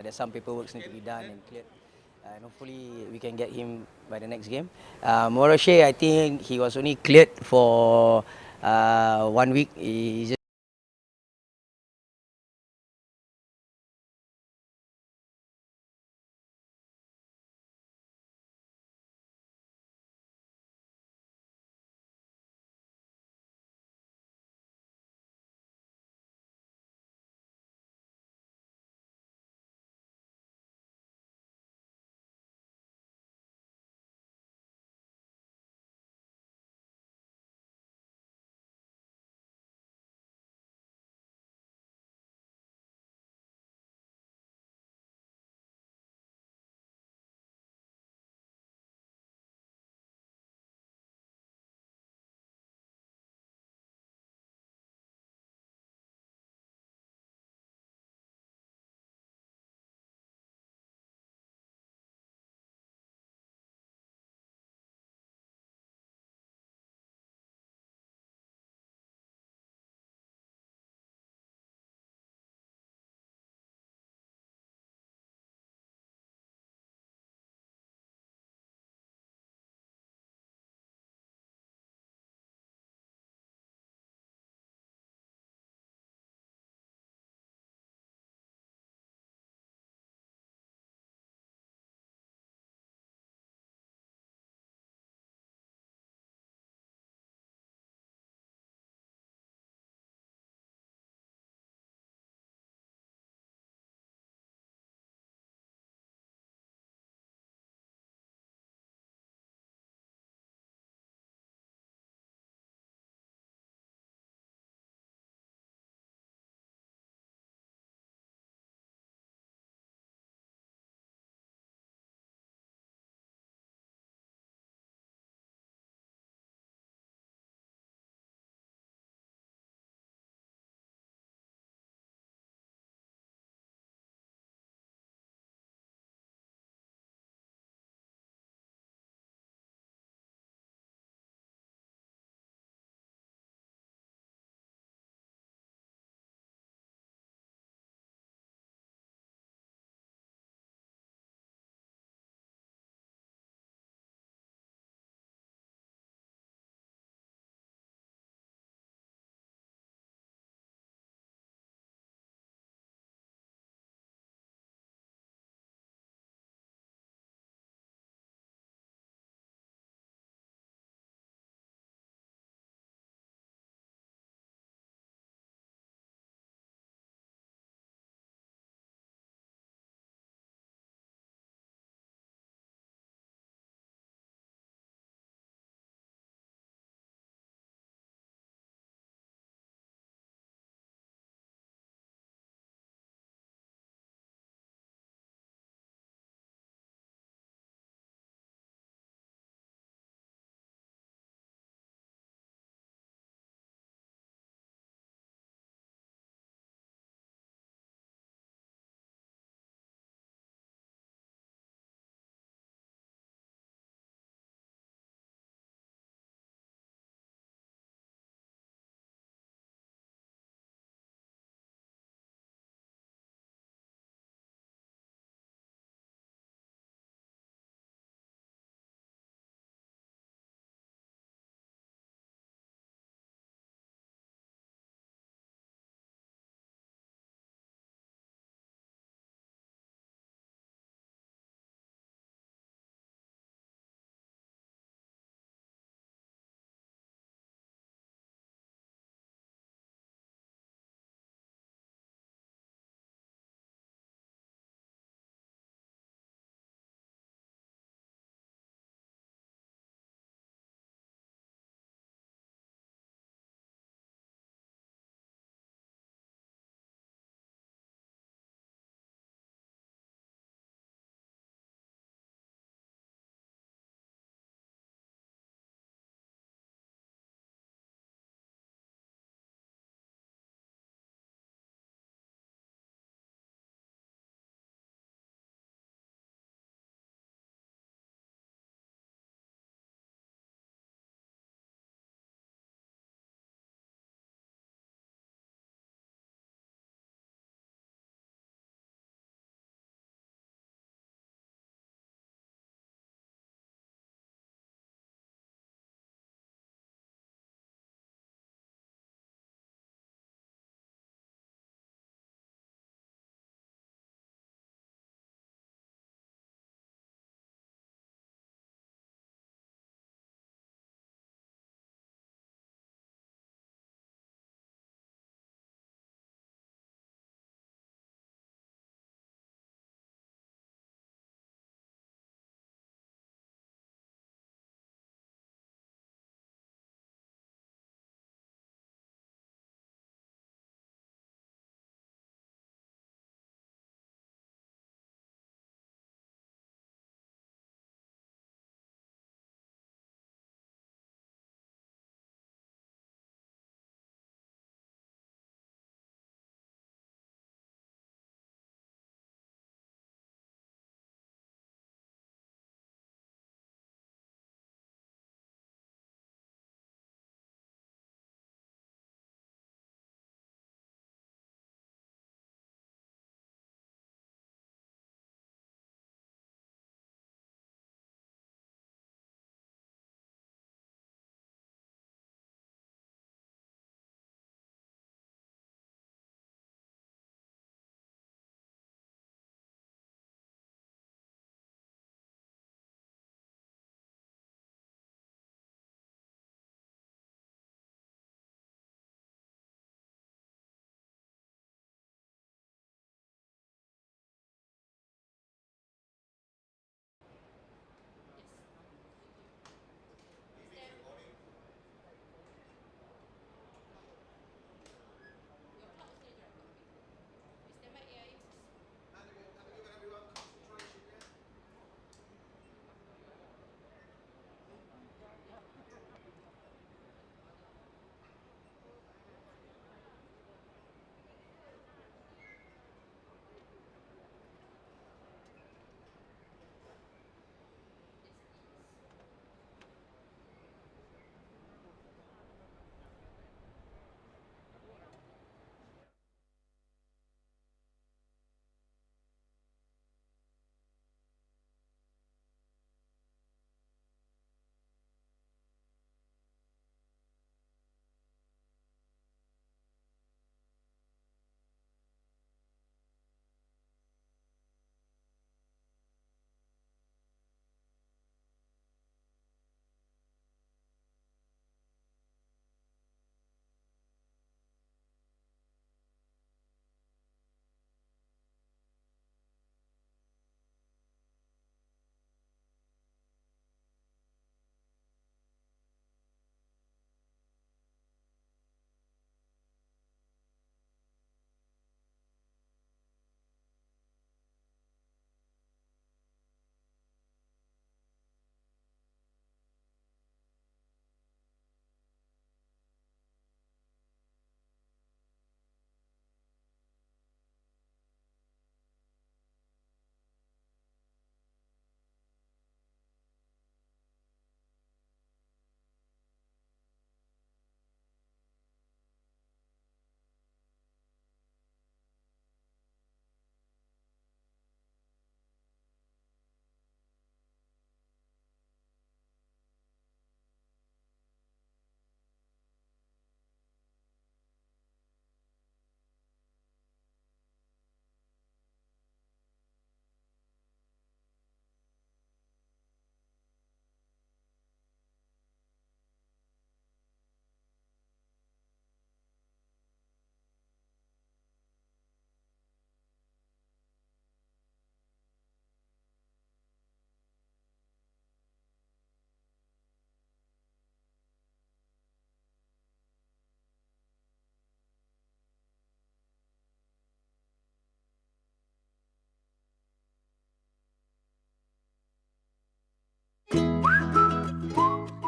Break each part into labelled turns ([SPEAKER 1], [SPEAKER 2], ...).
[SPEAKER 1] There's some paperwork need to be done and cleared. And hopefully we can get him by the next game. Moroshe, I think he was only cleared for 1 week. He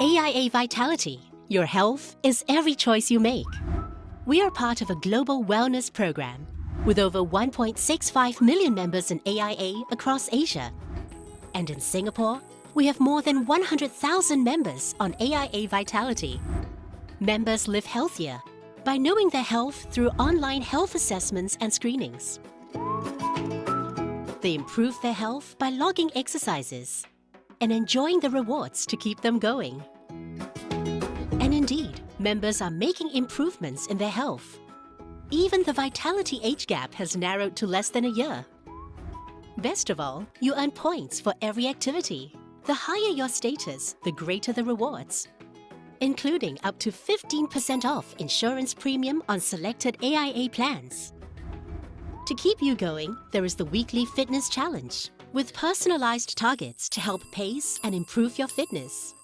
[SPEAKER 2] Aia Vitality. Your health is every choice you make. We are part of a global wellness program with over 1.65 million members in AIA across Asia. And in Singapore, we have more than 100,000 members on AIA Vitality. Members live healthier by knowing their health through online health assessments and screenings. They improve their health by logging exercises and enjoying the rewards to keep them going. And indeed, members are making improvements in their health. Even the vitality age gap has narrowed to less than a year. Best of all, you earn points for every activity. The higher your status, the greater the rewards, including up to 15% off insurance premium on selected AIA plans. To keep you going, there is the weekly fitness challenge, with personalized targets to help pace and improve your fitness.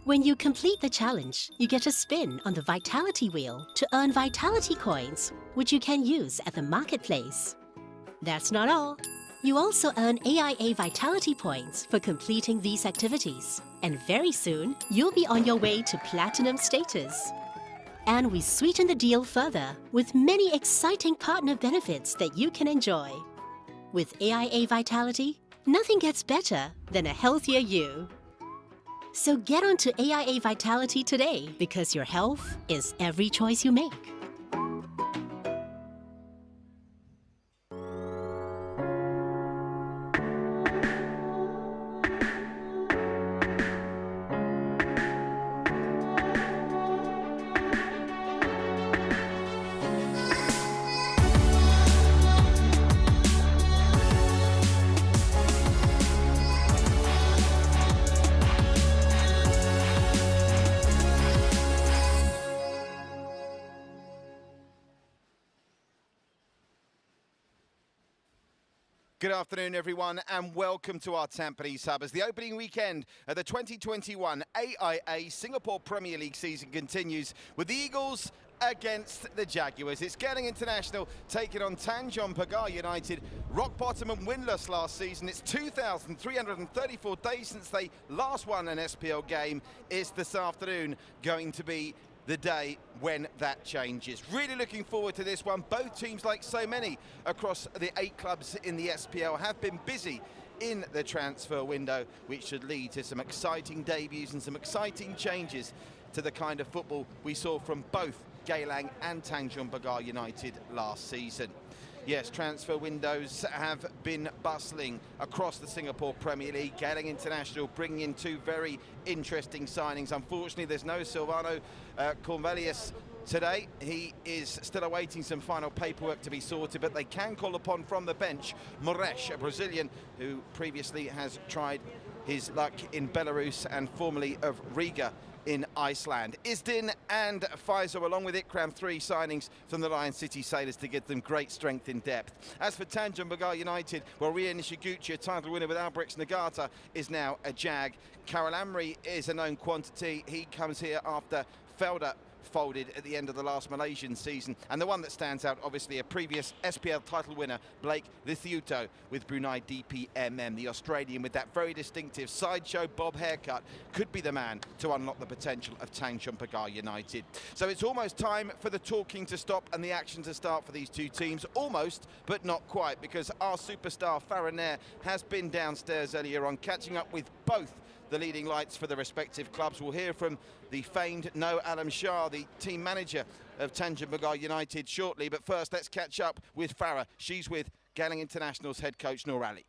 [SPEAKER 2] When you complete the challenge, you get a spin on the Vitality Wheel to earn Vitality Coins, which you can use at the marketplace. That's not all. You also earn AIA Vitality Points for completing these activities. And very soon, you'll be on your way to Platinum status. And we sweeten the deal further with many exciting partner benefits that you can enjoy. With AIA Vitality, nothing gets better than a healthier you. So get onto AIA Vitality today because your health is every choice you make.
[SPEAKER 3] Good afternoon, everyone, and welcome to our Tampines Hub as the opening weekend of the 2021 AIA Singapore Premier League season continues with the Eagles against the Jaguars. It's Geylang International taking on Tanjong Pagar United, rock bottom and winless last season. It's 2,334 days since they last won an SPL game. Is this afternoon going to be the day when that changes? Really looking forward to this one. Both teams, like so many across the 8 clubs in the SPL, have been busy in the transfer window, which should lead to some exciting debuts and some exciting changes to the kind of football we saw from both Geylang and Tanjong Pagar United last season. Yes, transfer windows have been bustling across the Singapore Premier League. Geylang International bringing in 2 very interesting signings. Unfortunately, there's no Silvano Cornelius today. He is still awaiting some final paperwork to be sorted, but they can call upon from the bench Moresh, a Brazilian who previously has tried his luck in Belarus and formerly of Riga in Iceland. Isdin and Faizo, along with Ikram, 3 signings from the Lion City Sailors to give them great strength in depth. As for Tanjong Pagar United, well, Ria Nishiguchi, a title winner with Albrecht Nagata, is now a Jag. Karel Amri is a known quantity. He comes here after Felder folded at the end of the last Malaysian season. And the one that stands out, obviously, a previous SPL title winner, Blake Lithiuto with Brunei DPMM. The Australian with that very distinctive sideshow bob haircut could be the man to unlock the potential of Tanjong Pagar United. So it's almost time for the talking to stop and the action to start for these 2 teams. Almost, but not quite, because our superstar Farah Nair has been downstairs earlier on, catching up with both the leading lights for the respective clubs. We'll hear from the famed No Alam Shah, the team manager of Tanjong Pagar United, shortly. But first, let's catch up with Farah. She's with Geylang International's head coach, Noor Ali.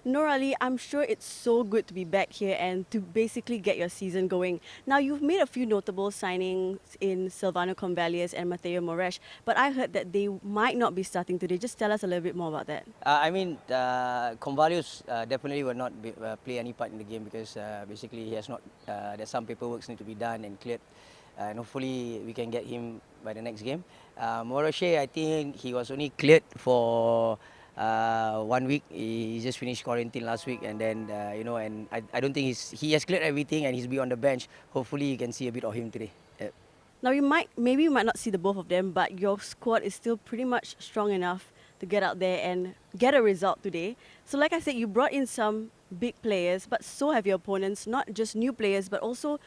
[SPEAKER 4] Noor Ali, I'm sure it's so good to be back here and to basically get your season going. Now, you've made a few notable signings in Silvano Convalius and Mateo Moresh, but I heard that they might not be starting today. Just tell us a little bit more about that.
[SPEAKER 1] Convalius definitely will not play any part in the game because basically he has not. There's some paperwork need to be done and cleared, and hopefully we can get him by the next game. Moresh, I think he was only cleared for 1 week. He just finished quarantine last week, and then and I don't think he has cleared everything, and he's be on the bench. Hopefully, you can see a bit of him today. Yep.
[SPEAKER 4] Now, maybe you might not see the both of them, but your squad is still pretty much strong enough to get out there and get a result today. So, like I said, you brought in some big players, but so have your opponents, not just new players, but also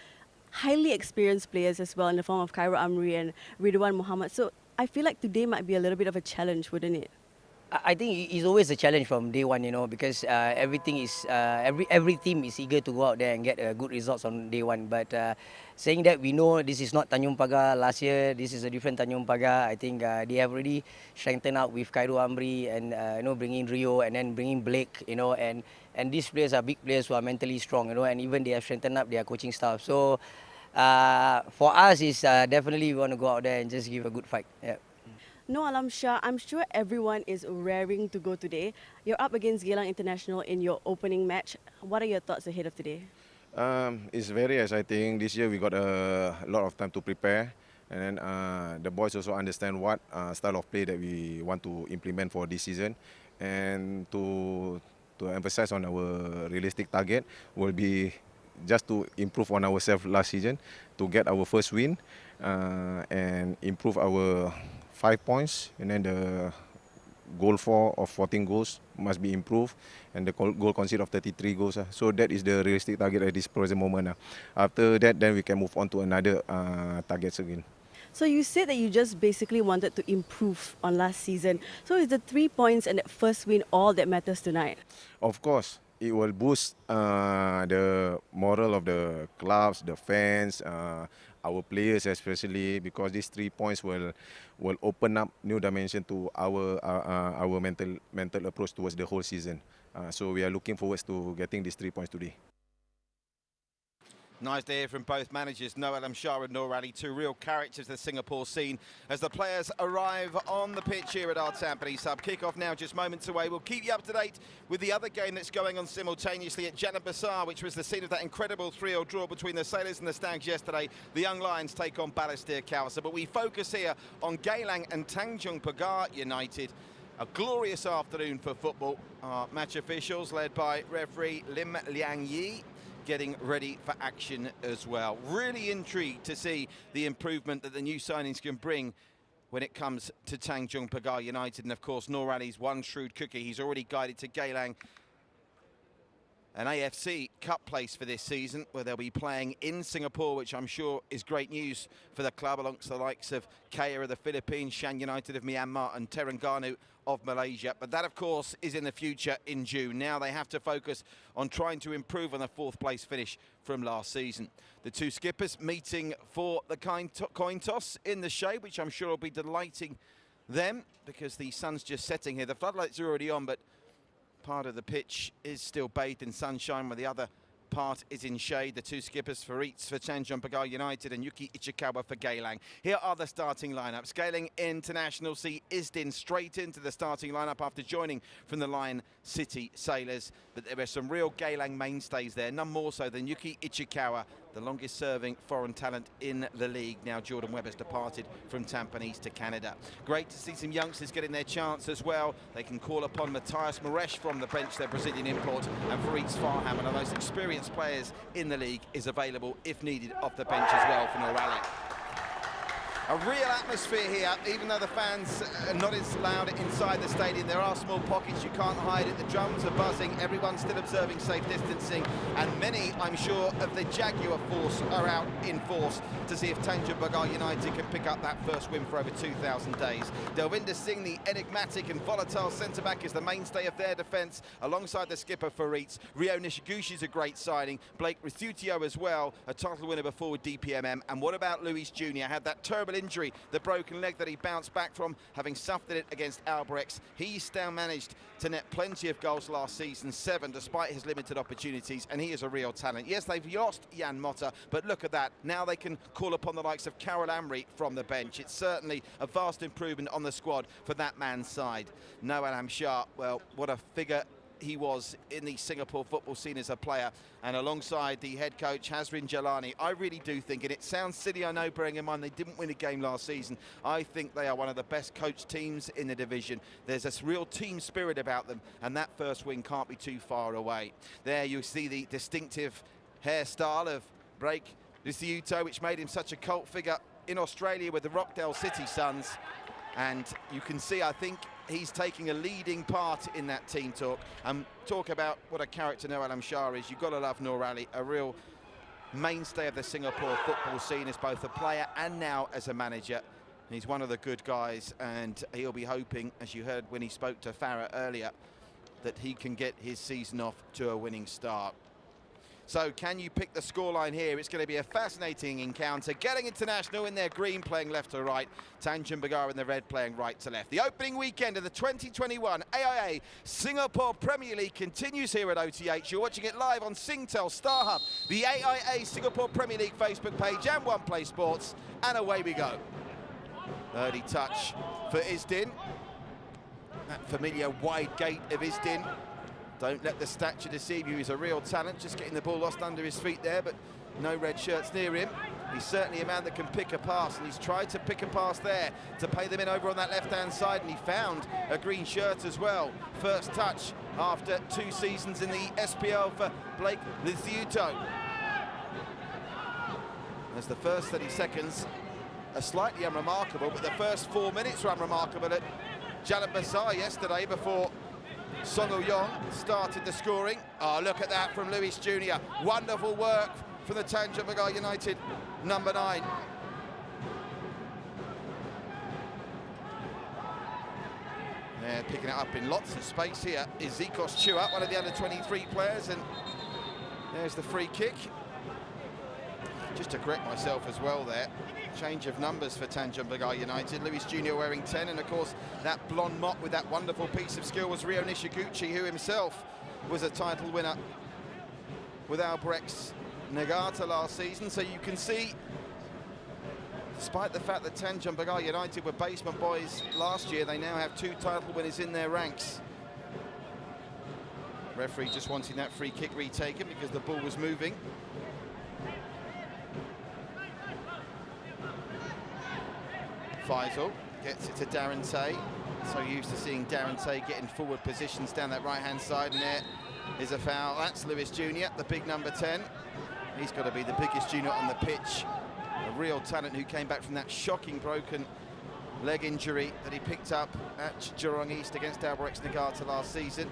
[SPEAKER 4] highly experienced players as well in the form of Khairul Amri and Ridwan Muhammad. So I feel like today might be a little bit of a challenge, wouldn't it?
[SPEAKER 1] I think it's always a challenge from day one, because everything is every team is eager to go out there and get good results on day one. But saying that, we know this is not Tanjong Pagar last year. This is a different Tanjong Pagar. I think they have already strengthened out with Khairul Amri and bringing Rio and then bringing Blake, and these players are big players who are mentally strong, and even they have strengthened up their coaching staff. So for us, is definitely we want to go out there and just give a good fight. Yeah.
[SPEAKER 4] No, Alam Shah, I'm sure everyone is raring to go today. You're up against Geylang International in your opening match. What are your thoughts ahead of today?
[SPEAKER 5] It's very exciting. This year we got a lot of time to prepare, and then the boys also understand what style of play that we want to implement for this season, and to emphasize on our realistic target will be just to improve on ourselves last season, to get our first win, and improve our 5 points, and then the goal for of 14 goals must be improved, and the goal concede of 33 goals. So that is the realistic target at this present moment. After that, then we can move on to another targets again.
[SPEAKER 4] So you said that you just basically wanted to improve on last season. So is the 3 points and that first win all that matters tonight?
[SPEAKER 5] Of course, it will boost the moral of the clubs, the fans, our players especially, because these 3 points will open up new dimension to our mental approach towards the whole season. So we are looking forward to getting these 3 points today.
[SPEAKER 3] Nice to hear from both managers, Noel Amshar and Noor Ali, two real characters of the Singapore scene as the players arrive on the pitch here at Our Tampines Hub. Kick-off now just moments away. We'll keep you up to date with the other game that's going on simultaneously at Jalan-Besar, which was the scene of that incredible 3-0 draw between the Sailors and the Stags yesterday. The Young Lions take on Balestier Khalsa. But we focus here on Geylang and Tanjong Pagar United. A glorious afternoon for football. Our match officials, led by referee Lim Liang Yi, getting ready for action as well. Really intrigued to see the improvement that the new signings can bring when it comes to Tanjong Pagar United. And of course, Noor Ali's one shrewd cookie. He's already guided to Geylang an AFC Cup place for this season, where they'll be playing in Singapore, which I'm sure is great news for the club, amongst the likes of Aia of the Philippines, Shan United of Myanmar and Terengganu of Malaysia. But that, of course, is in the future in June. Now they have to focus on trying to improve on the fourth place finish from last season. The two skippers meeting for the coin toss in the shade, which I'm sure will be delighting them, because the sun's just setting here. The floodlights are already on, but part of the pitch is still bathed in sunshine, where the other part is in shade. The two skippers for Eats for Tanjong Pagar United and Yuki Ichikawa for Geylang. Here are the starting lineups. Geylang International see Isdin straight into the starting lineup after joining from the Lion City Sailors. But there are some real Geylang mainstays there, none more so than Yuki Ichikawa, the longest serving foreign talent in the league. Now Jordan Webber's departed from Tampines to Canada. Great to see some youngsters getting their chance as well. They can call upon Matthias Moresh from the bench, their Brazilian import, and Fareed Farham, one of the most experienced players in the league, is available if needed off the bench as well for Noor Ali. A real atmosphere here, even though the fans are not as loud inside the stadium. There are small pockets, you can't hide it. The drums are buzzing, everyone's still observing safe distancing, and many, I'm sure, of the Jaguar force are out in force to see if Tanjong Pagar United can pick up that first win for over 2,000 days. Delvinder Singh, the enigmatic and volatile centre-back, is the mainstay of their defence, alongside the skipper Fareed. Rio Nishigushi's a great signing. Blake Rithutio as well, a title winner before with DPMM. And what about Luis Jr.? Had that terrible injury, the broken leg that he bounced back from, having suffered it against Albrechts. He still managed to net plenty of goals last season, 7, despite his limited opportunities, and he is a real talent. Yes, they've lost Jan Motta, but look at that. Now they can call upon the likes of Khairul Amri from the bench. It's certainly a vast improvement on the squad for that man's side. Noel Amshar, well, what a figure he was in the Singapore football scene as a player, and alongside the head coach Hazrin Jalani, I really do think, and it sounds silly, I know, bearing in mind they didn't win a game last season, I think they are one of the best coached teams in the division. There's this real team spirit about them, and that first win can't be too far away. There you see the distinctive hairstyle of Blake Rithutio, which made him such a cult figure in Australia with the Rockdale City Suns. And you can see, I think, he's taking a leading part in that team talk. Talk about what a character Noel Amshar is. You've got to love Noor Ali, a real mainstay of the Singapore football scene as both a player and now as a manager. He's one of the good guys, and he'll be hoping, as you heard when he spoke to Farah earlier, that he can get his season off to a winning start. So can you pick the scoreline here? It's going to be a fascinating encounter. Geylang International in their green playing left to right. Tanjong Pagar in the red playing right to left. The opening weekend of the 2021 AIA Singapore Premier League continues here at OTH. You're watching it live on Singtel, StarHub, the AIA Singapore Premier League Facebook page and One Play Sports. And away we go. Early touch for Isdin. That familiar wide gate of Isdin. Don't let the stature deceive you. He's a real talent, just getting the ball lost under his feet there, but no red shirts near him. He's certainly a man that can pick a pass, and he's tried to pick a pass there to play them in over on that left-hand side, and he found a green shirt as well. First touch after 2 seasons in the SPL for Blake Lithiuto. As the first 30 seconds are slightly unremarkable, but the first 4 minutes were unremarkable at Jalan Besar yesterday before Song Yong started the scoring. Oh, look at that from Lewis Jr. Wonderful work from the Tanjong Pagar United number 9. They're picking it up in lots of space here. Is Zikos Chua, one of the under-23 players, and there's the free kick. Just to correct myself as well there, change of numbers for Tanjong Pagar United. Lewis Jr. wearing 10, and of course that blonde mop with that wonderful piece of skill was Rio Nishiguchi, who himself was a title winner with Albrecht's Nagata last season. So you can see, despite the fact that Tanjong Pagar United were basement boys last year, they now have 2 title winners in their ranks. Referee just wanting that free kick retaken because the ball was moving. Faisal gets it to Darren Tay. So used to seeing Darren Tay getting forward positions down that right-hand side, and there is a foul. That's Lewis Jr., the big number 10. He's got to be the biggest unit on the pitch. A real talent who came back from that shocking broken leg injury that he picked up at Jurong East against Albrecht's Nagata last season.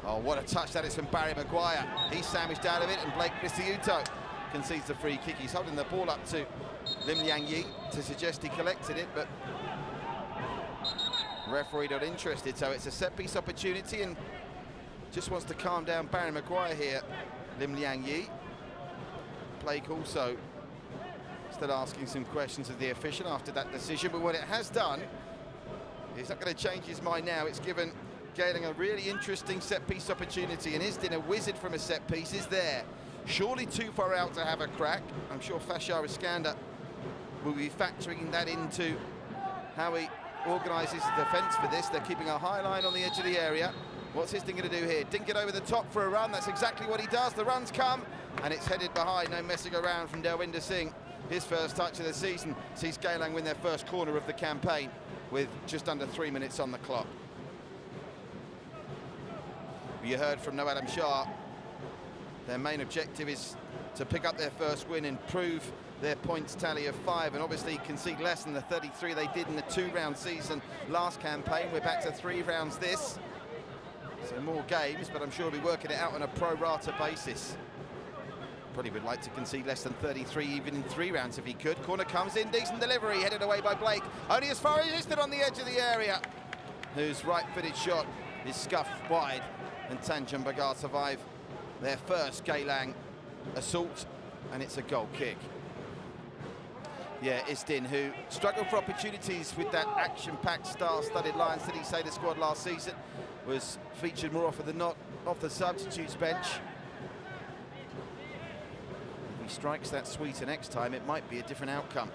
[SPEAKER 3] Oh, what a touch that is from Barry Maguire. He's sandwiched out of it, and Blake Lithiuto concedes the free kick. He's holding the ball up to Lim Liang Yi to suggest he collected it, but referee not interested. So it's a set-piece opportunity, and just wants to calm down Barry Maguire here, Lim Liang Yi. Blake also still asking some questions of the official after that decision, but what it has done, he's not going to change his mind now. It's given Geylang a really interesting set-piece opportunity, and Isdin, a wizard from a set-piece, is there. Surely too far out to have a crack. I'm sure Fashar Iskander will be factoring that into how he organises the defence for this. They're keeping a high line on the edge of the area. What's Isdin going to do here? Dink it over the top for a run. That's exactly what he does. The runs come, and it's headed behind. No messing around from Delwinder Singh. His first touch of the season sees Geylang win their first corner of the campaign with just under 3 minutes on the clock. You heard from Noel Amshar. Their main objective is to pick up their first win, improve their points tally of 5, and obviously concede less than the 33 they did in the 2-round season last campaign. We're back to 3 rounds this, so more games, but I'm sure we'll be working it out on a pro-rata basis. Probably would like to concede less than 33 even in 3 rounds if he could. Corner comes in, decent delivery, headed away by Blake. Only as far as he stood on the edge of the area, whose right-footed shot is scuffed wide, and Tanjong Pagar survive their first Geylang assault, and it's a goal kick. Yeah, Isdin, who struggled for opportunities with that action-packed, star-studded Lions City Sailor squad last season, was featured more often than not off the substitutes bench. If he strikes that sweeter next time, it might be a different outcome.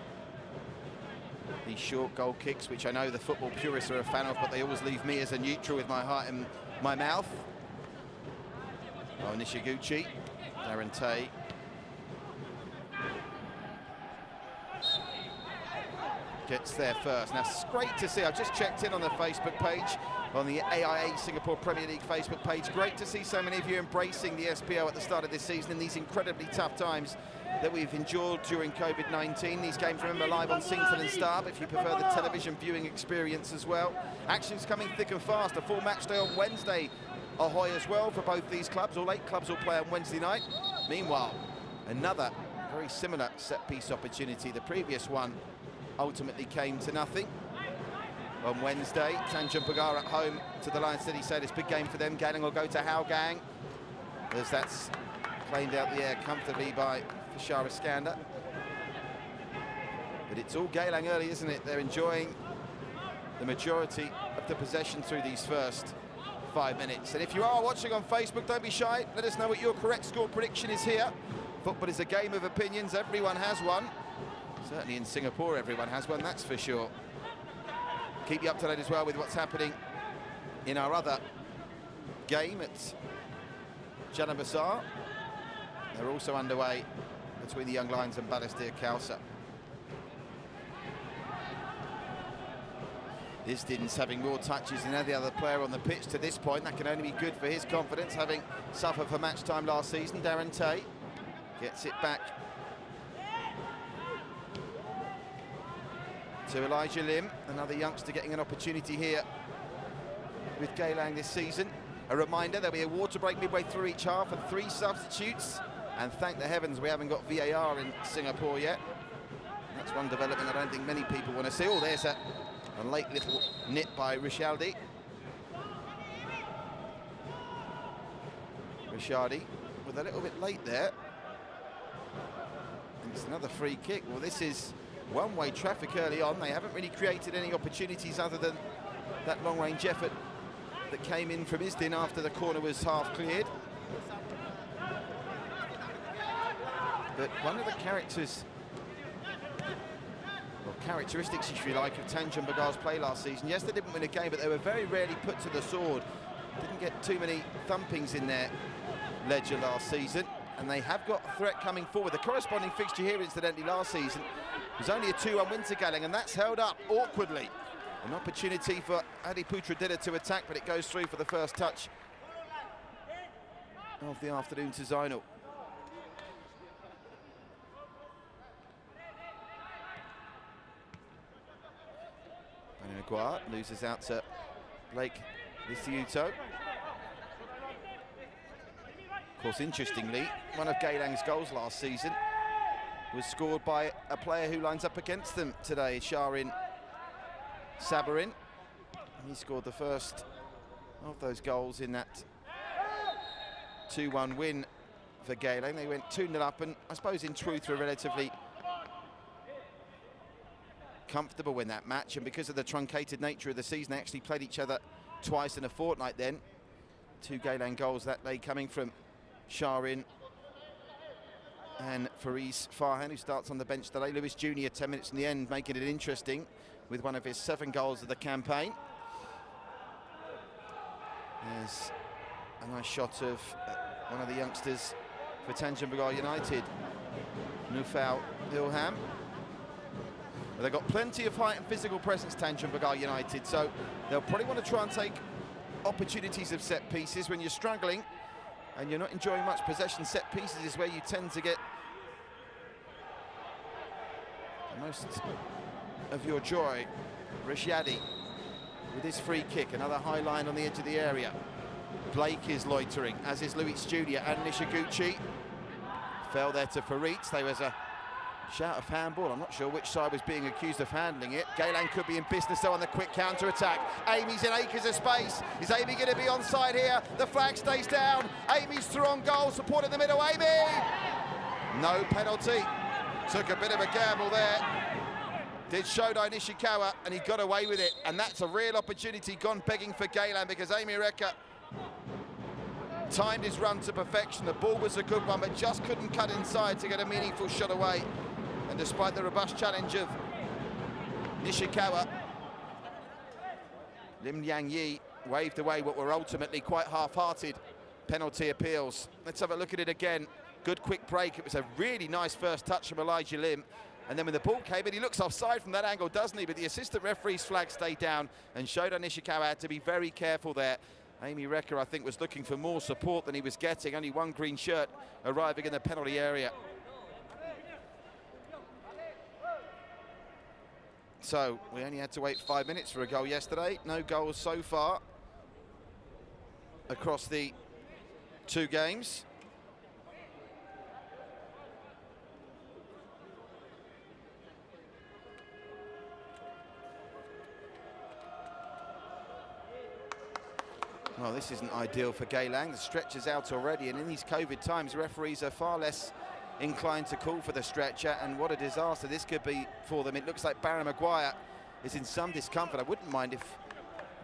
[SPEAKER 3] These short goal kicks, which I know the football purists are a fan of, but they always leave me as a neutral with my heart in my mouth. Oh, Nishiguchi, Darren Tay. gets there first. Now, it's great to see. I've just checked in on the Facebook page, on the AIA Singapore Premier League Facebook page. Great to see so many of you embracing the SPL at the start of this season in these incredibly tough times that we've endured during COVID-19. These games, remember, live on Singleton and Star, if you prefer the television viewing experience as well. Action's coming thick and fast. A full match day on Wednesday, ahoy as well for both these clubs. All 8 clubs will play on Wednesday night. Meanwhile, another very similar set-piece opportunity. The previous one ultimately came to nothing. On Wednesday, Tanjong Pagar at home to the Lion City Sailors. Big game for them. Geylang will go to Hougang, as that's planed out the air comfortably by Fashara Iskander. But it's all Geylang early, isn't it? They're enjoying the majority of the possession through these first 5 minutes. And if you are watching on Facebook, don't be shy. Let us know what your correct score prediction is here. Football is a game of opinions. Everyone has one. Certainly in Singapore, everyone has one, that's for sure. Keep you up to date as well with what's happening in our other game at Jalan Besar. They're also underway between the Young Lions and Balestier Khalsa. Isdin's having more touches than any other player on the pitch to this point. That can only be good for his confidence, having suffered for match time last season. Darren Tay gets it back to Elijah Lim, another youngster getting an opportunity here with Geylang this season. A reminder, there'll be a water break midway through each half and 3 substitutes. And thank the heavens we haven't got VAR in Singapore yet. That's one development I don't think many people want to see. Oh, there's a late little nip by Rishaldi. Rishaldi with a little bit late there. And it's another free kick. Well, this is one-way traffic early on. They haven't really created any opportunities other than that long-range effort that came in from Isdin after the corner was half cleared. But one of the characteristics, if you like, of Tanjong Pagar's play last season, yes, they didn't win a game, but they were very rarely put to the sword. Didn't get too many thumpings in their ledger last season. And they have got a threat coming forward. The corresponding fixture here, incidentally, last season was only a 2-1 win to Geylang, and that's held up awkwardly. An opportunity for Adi Putradilla to attack, but it goes through for the first touch of the afternoon to Zainul. Maguire loses out to Blake Lisiuto. Of course, interestingly, one of Geylang's goals last season was scored by a player who lines up against them today, Sharin Sabarin. He scored the first of those goals in that 2-1 win for Geylang. They went 2-0 up, and I suppose in truth were relatively comfortable in that match, and because of the truncated nature of the season, they actually played each other twice in a fortnight then. 2 Geylang goals that day coming from Sharin and Fariz Farhan, who starts on the bench today. Lewis Jr. 10 minutes in the end, making it interesting with one of his 7 goals of the campaign. There's a nice shot of one of the youngsters for Tanjong Pagar United, Nufal Ilham. But they've got plenty of height and physical presence, Tanjong Pagar United, so they'll probably want to try and take opportunities of set pieces. When you're struggling and you're not enjoying much possession, set pieces is where you tend to get the most of your joy. Rishaldi with his free kick, another high line on the edge of the area. Blake is loitering, as is Luis Jr. and Nishiguchi. Fell there to Farid. There was a shout of handball. I'm not sure which side was being accused of handling it. Geylang could be in business though on the quick counter-attack. Amy's in acres of space. Is Amy going to be onside here? The flag stays down. Amy's through on goal, support in the middle. Amy! No penalty. Took a bit of a gamble there. Did Shodai Nishikawa, and he got away with it. And that's a real opportunity gone begging for Geylang, because Amy Reka timed his run to perfection. The ball was a good one, but just couldn't cut inside to get a meaningful shot away. And despite the robust challenge of Nishikawa, Lim Yang Yi waved away what were ultimately quite half-hearted penalty appeals. Let's have a look at it again. Good quick break. It was a really nice first touch from Elijah Lim. And then when the ball came in, he looks offside from that angle, doesn't he? But the assistant referee's flag stayed down and showed Nishikawa had to be very careful there. Amy Recker, I think, was looking for more support than he was getting. Only one green shirt arriving in the penalty area. So we only had to wait 5 minutes for a goal yesterday. No goals so far across the 2 games. Well, this isn't ideal for Geylang. The stretch is out already, and in these COVID times, referees are far less inclined to call for the stretcher, and what a disaster this could be for them. It looks like Barry Maguire is in some discomfort. I wouldn't mind if,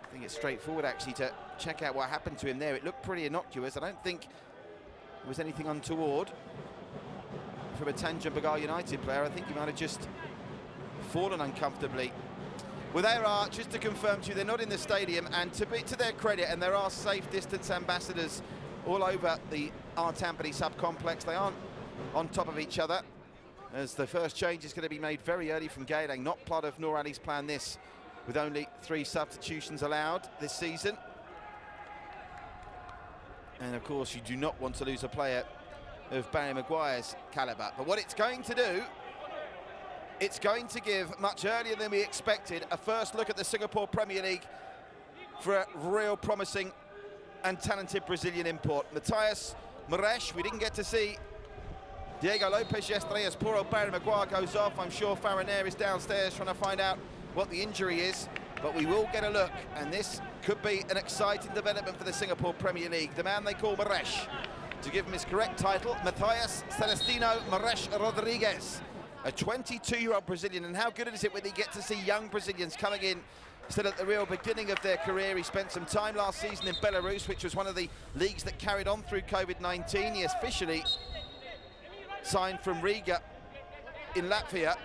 [SPEAKER 3] I think it's straightforward actually to check out what happened to him there. It looked pretty innocuous. I don't think there was anything untoward from a Tanjong Pagar United player. I think he might have just fallen uncomfortably. Well, there are, just to confirm to you, they're not in the stadium, and to their credit, and there are safe distance ambassadors all over the Our Tampines Hub complex. They aren't on top of each other, as the first change is going to be made very early from Geylang. Not part of Noor Ali's plan, this, with only 3 substitutions allowed this season. And of course, you do not want to lose a player of Barry Maguire's calibre. But what it's going to do, it's going to give, much earlier than we expected, a first look at the Singapore Premier League for a real promising and talented Brazilian import. Matthias Moresh, we didn't get to see Diego Lopez yesterday as poor old Barry Maguire goes off. I'm sure Farinair is downstairs trying to find out what the injury is, but we will get a look, and this could be an exciting development for the Singapore Premier League. The man they call Moresh, to give him his correct title, Matthias Celestino Moresh Rodriguez, a 22-year-old Brazilian. And how good is it when you get to see young Brazilians coming in still at the real beginning of their career. He spent some time last season in Belarus, which was one of the leagues that carried on through COVID-19. He officially signed from Riga in Latvia,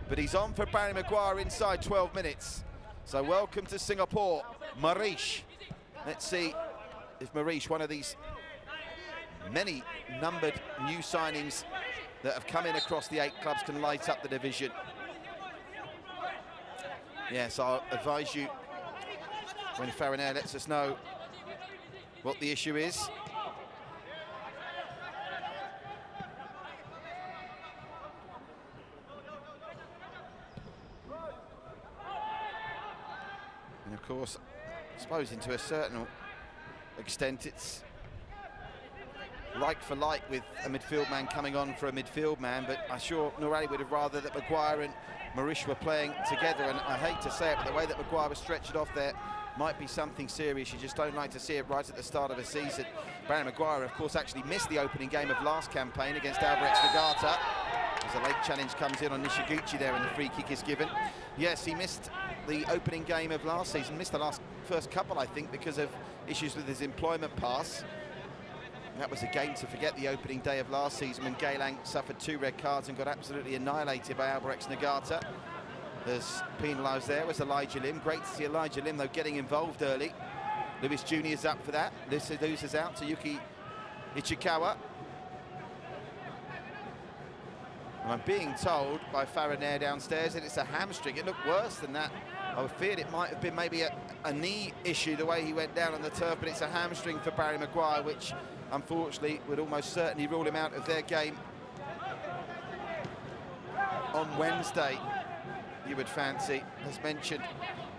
[SPEAKER 3] but he's on for Barry Maguire inside 12 minutes. So welcome to Singapore, Marish. Let's see if Marish, one of these many numbered new signings that have come in across the 8 clubs, can light up the division. Yes, I'll advise you when Farinair lets us know what the issue is. And of course, I suppose to a certain extent, it's like for like with a midfield man coming on for a midfield man, but I'm sure Noor Ali would have rather that Maguire and Marish were playing together, and I hate to say it, but the way that Maguire was stretched off there might be something serious. You just don't like to see it right at the start of a season. Barry Maguire, of course, actually missed the opening game of last campaign against Albrecht Nagata, as a late challenge comes in on Nishiguchi there and the free kick is given. Yes, he missed the opening game of last season, missed the first couple, I think, because of issues with his employment pass. That was a game to forget, the opening day of last season, when Geylang suffered 2 red cards and got absolutely annihilated by Albrecht Nagata. There's penalised there was Elijah Lim. Great to see Elijah Lim, though, getting involved early. Lewis Jr. is up for that. Loses out to Yuki Ichikawa. And I'm being told by Farinair downstairs that it's a hamstring. It looked worse than that. I feared it might have been maybe a knee issue, the way he went down on the turf, but it's a hamstring for Barry Maguire, which unfortunately would almost certainly rule him out of their game on Wednesday. You would fancy, as mentioned,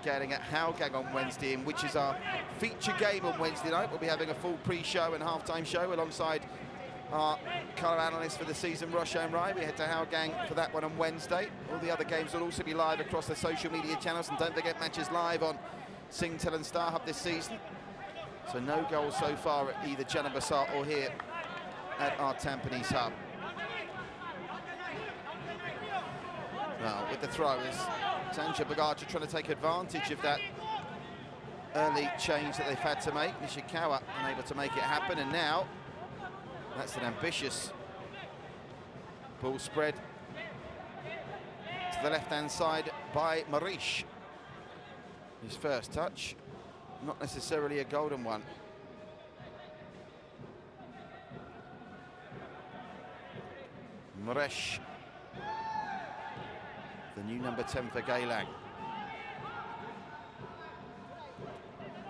[SPEAKER 3] getting at Hougang on Wednesday, which is our feature game on Wednesday night. We'll be having a full pre-show and half-time show alongside our colour analyst for the season, Roshan Rai. We head to Hougang for that one on Wednesday. All the other games will also be live across the social media channels, and don't forget, matches live on Singtel and StarHub this season. So no goals so far at either Janabasar or here at our Tampines Hub. Well, with the throwers, Tanjong Pagar trying to take advantage of that early change that they've had to make. Nishikawa unable to make it happen, and now that's an ambitious ball spread to the left-hand side by Marish. His first touch, not necessarily a golden one. Marish the new number 10 for Geylang.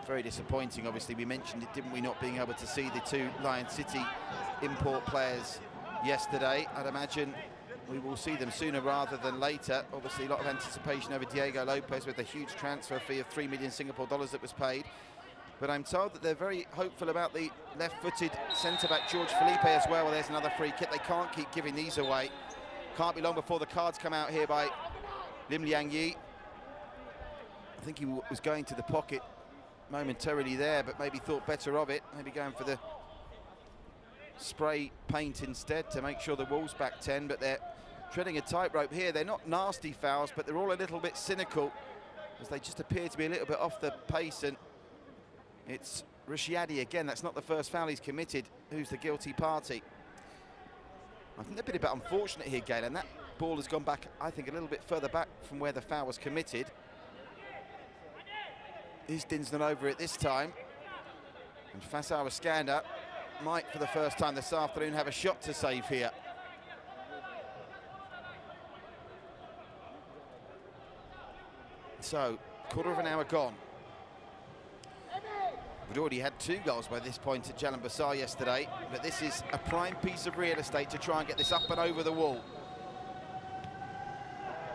[SPEAKER 3] Very disappointing, obviously. We mentioned it, didn't we, not being able to see the two Lion City import players yesterday. I'd imagine we will see them sooner rather than later. Obviously, a lot of anticipation over Diego Lopez with a huge transfer fee of 3 million Singapore dollars that was paid. But I'm told that they're very hopeful about the left-footed centre-back George Felipe as well. Well, there's another free kick. They can't keep giving these away. Can't be long before the cards come out here by Lim Liang Yi. I think he was going to the pocket momentarily there, but maybe thought better of it. Maybe going for the spray paint instead to make sure the wall's back 10, but they're treading a tightrope here. They're not nasty fouls, but they're all a little bit cynical as they just appear to be a little bit off the pace. And it's Rishiadi again. That's not the first foul he's committed. Who's the guilty party? I think they've been a bit unfortunate here, Geylang. That ball has gone back, I think, a little bit further back from where the foul was committed. Easton's not over it this time. And Fasar Iskander might, for the first time this afternoon, have a shot to save here. So, quarter of an hour gone. We'd already had 2 goals by this point at Jalan Besar yesterday, but this is a prime piece of real estate to try and get this up and over the wall.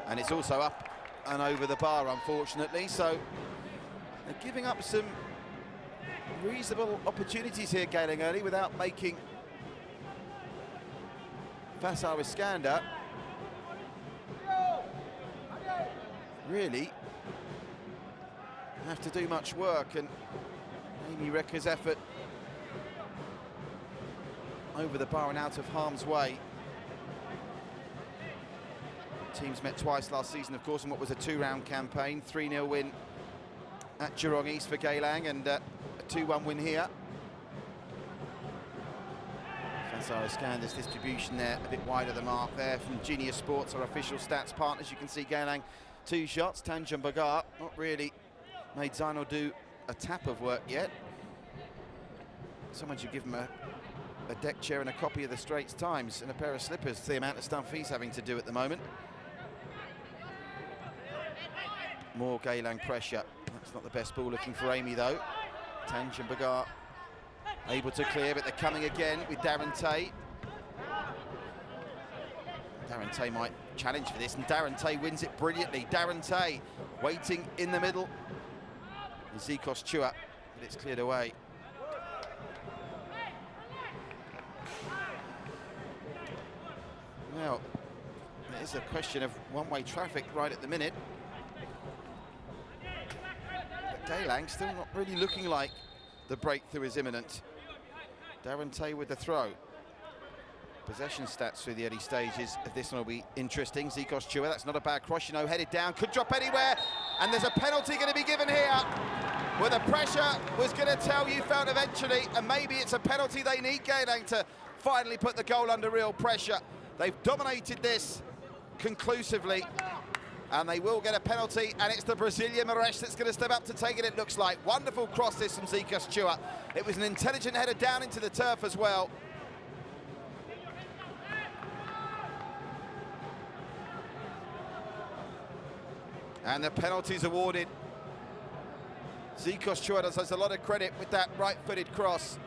[SPEAKER 3] And it's also up and over the bar, unfortunately, so they're giving up some reasonable opportunities here, Geylang, early, without making Fasar Iskander really have to do much work. And Amy Rekka's effort over the bar and out of harm's way. Teams met twice last season, of course, in what was a 2-round campaign. 3-0 win at Jurong East for Geylang, and a 2-1 win here. Fasar Iskander's distribution there, a bit wide of the mark there from Genius Sports, our official stats partners. You can see Geylang 2 shots. Tanjong Pagar not really made Zainal do a tap of work yet. Someone should give him a deck chair and a copy of the Straits Times and a pair of slippers, the amount of stuff he's having to do at the moment. More Geylang pressure. That's not the best ball looking for Amy, though. Tanjong Pagar able to clear, but they're coming again with Darren Tay. Darren Tay might challenge for this, and Darren Tay wins it brilliantly. Darren Tay waiting in the middle. Zikos Chua, but it's cleared away. Well, it is a question of one-way traffic right at the minute. But Geylang still not really looking like the breakthrough is imminent. Darren Tay with the throw. Possession stats through the early stages of this one will be interesting. Zikos Chua, that's not a bad cross, you know, headed down, could drop anywhere, and there's a penalty going to be given here. Well, the pressure was going to tell you felt eventually, and maybe it's a penalty they need, Geylang, to finally put the goal under real pressure. They've dominated this conclusively, and they will get a penalty, and it's the Brazilian Moresh that's going to step up to take it, it looks like. Wonderful cross this from Zikos Chua. It was an intelligent header down into the turf as well. And the penalty's awarded. Zikos Chua does us a lot of credit with that right-footed cross.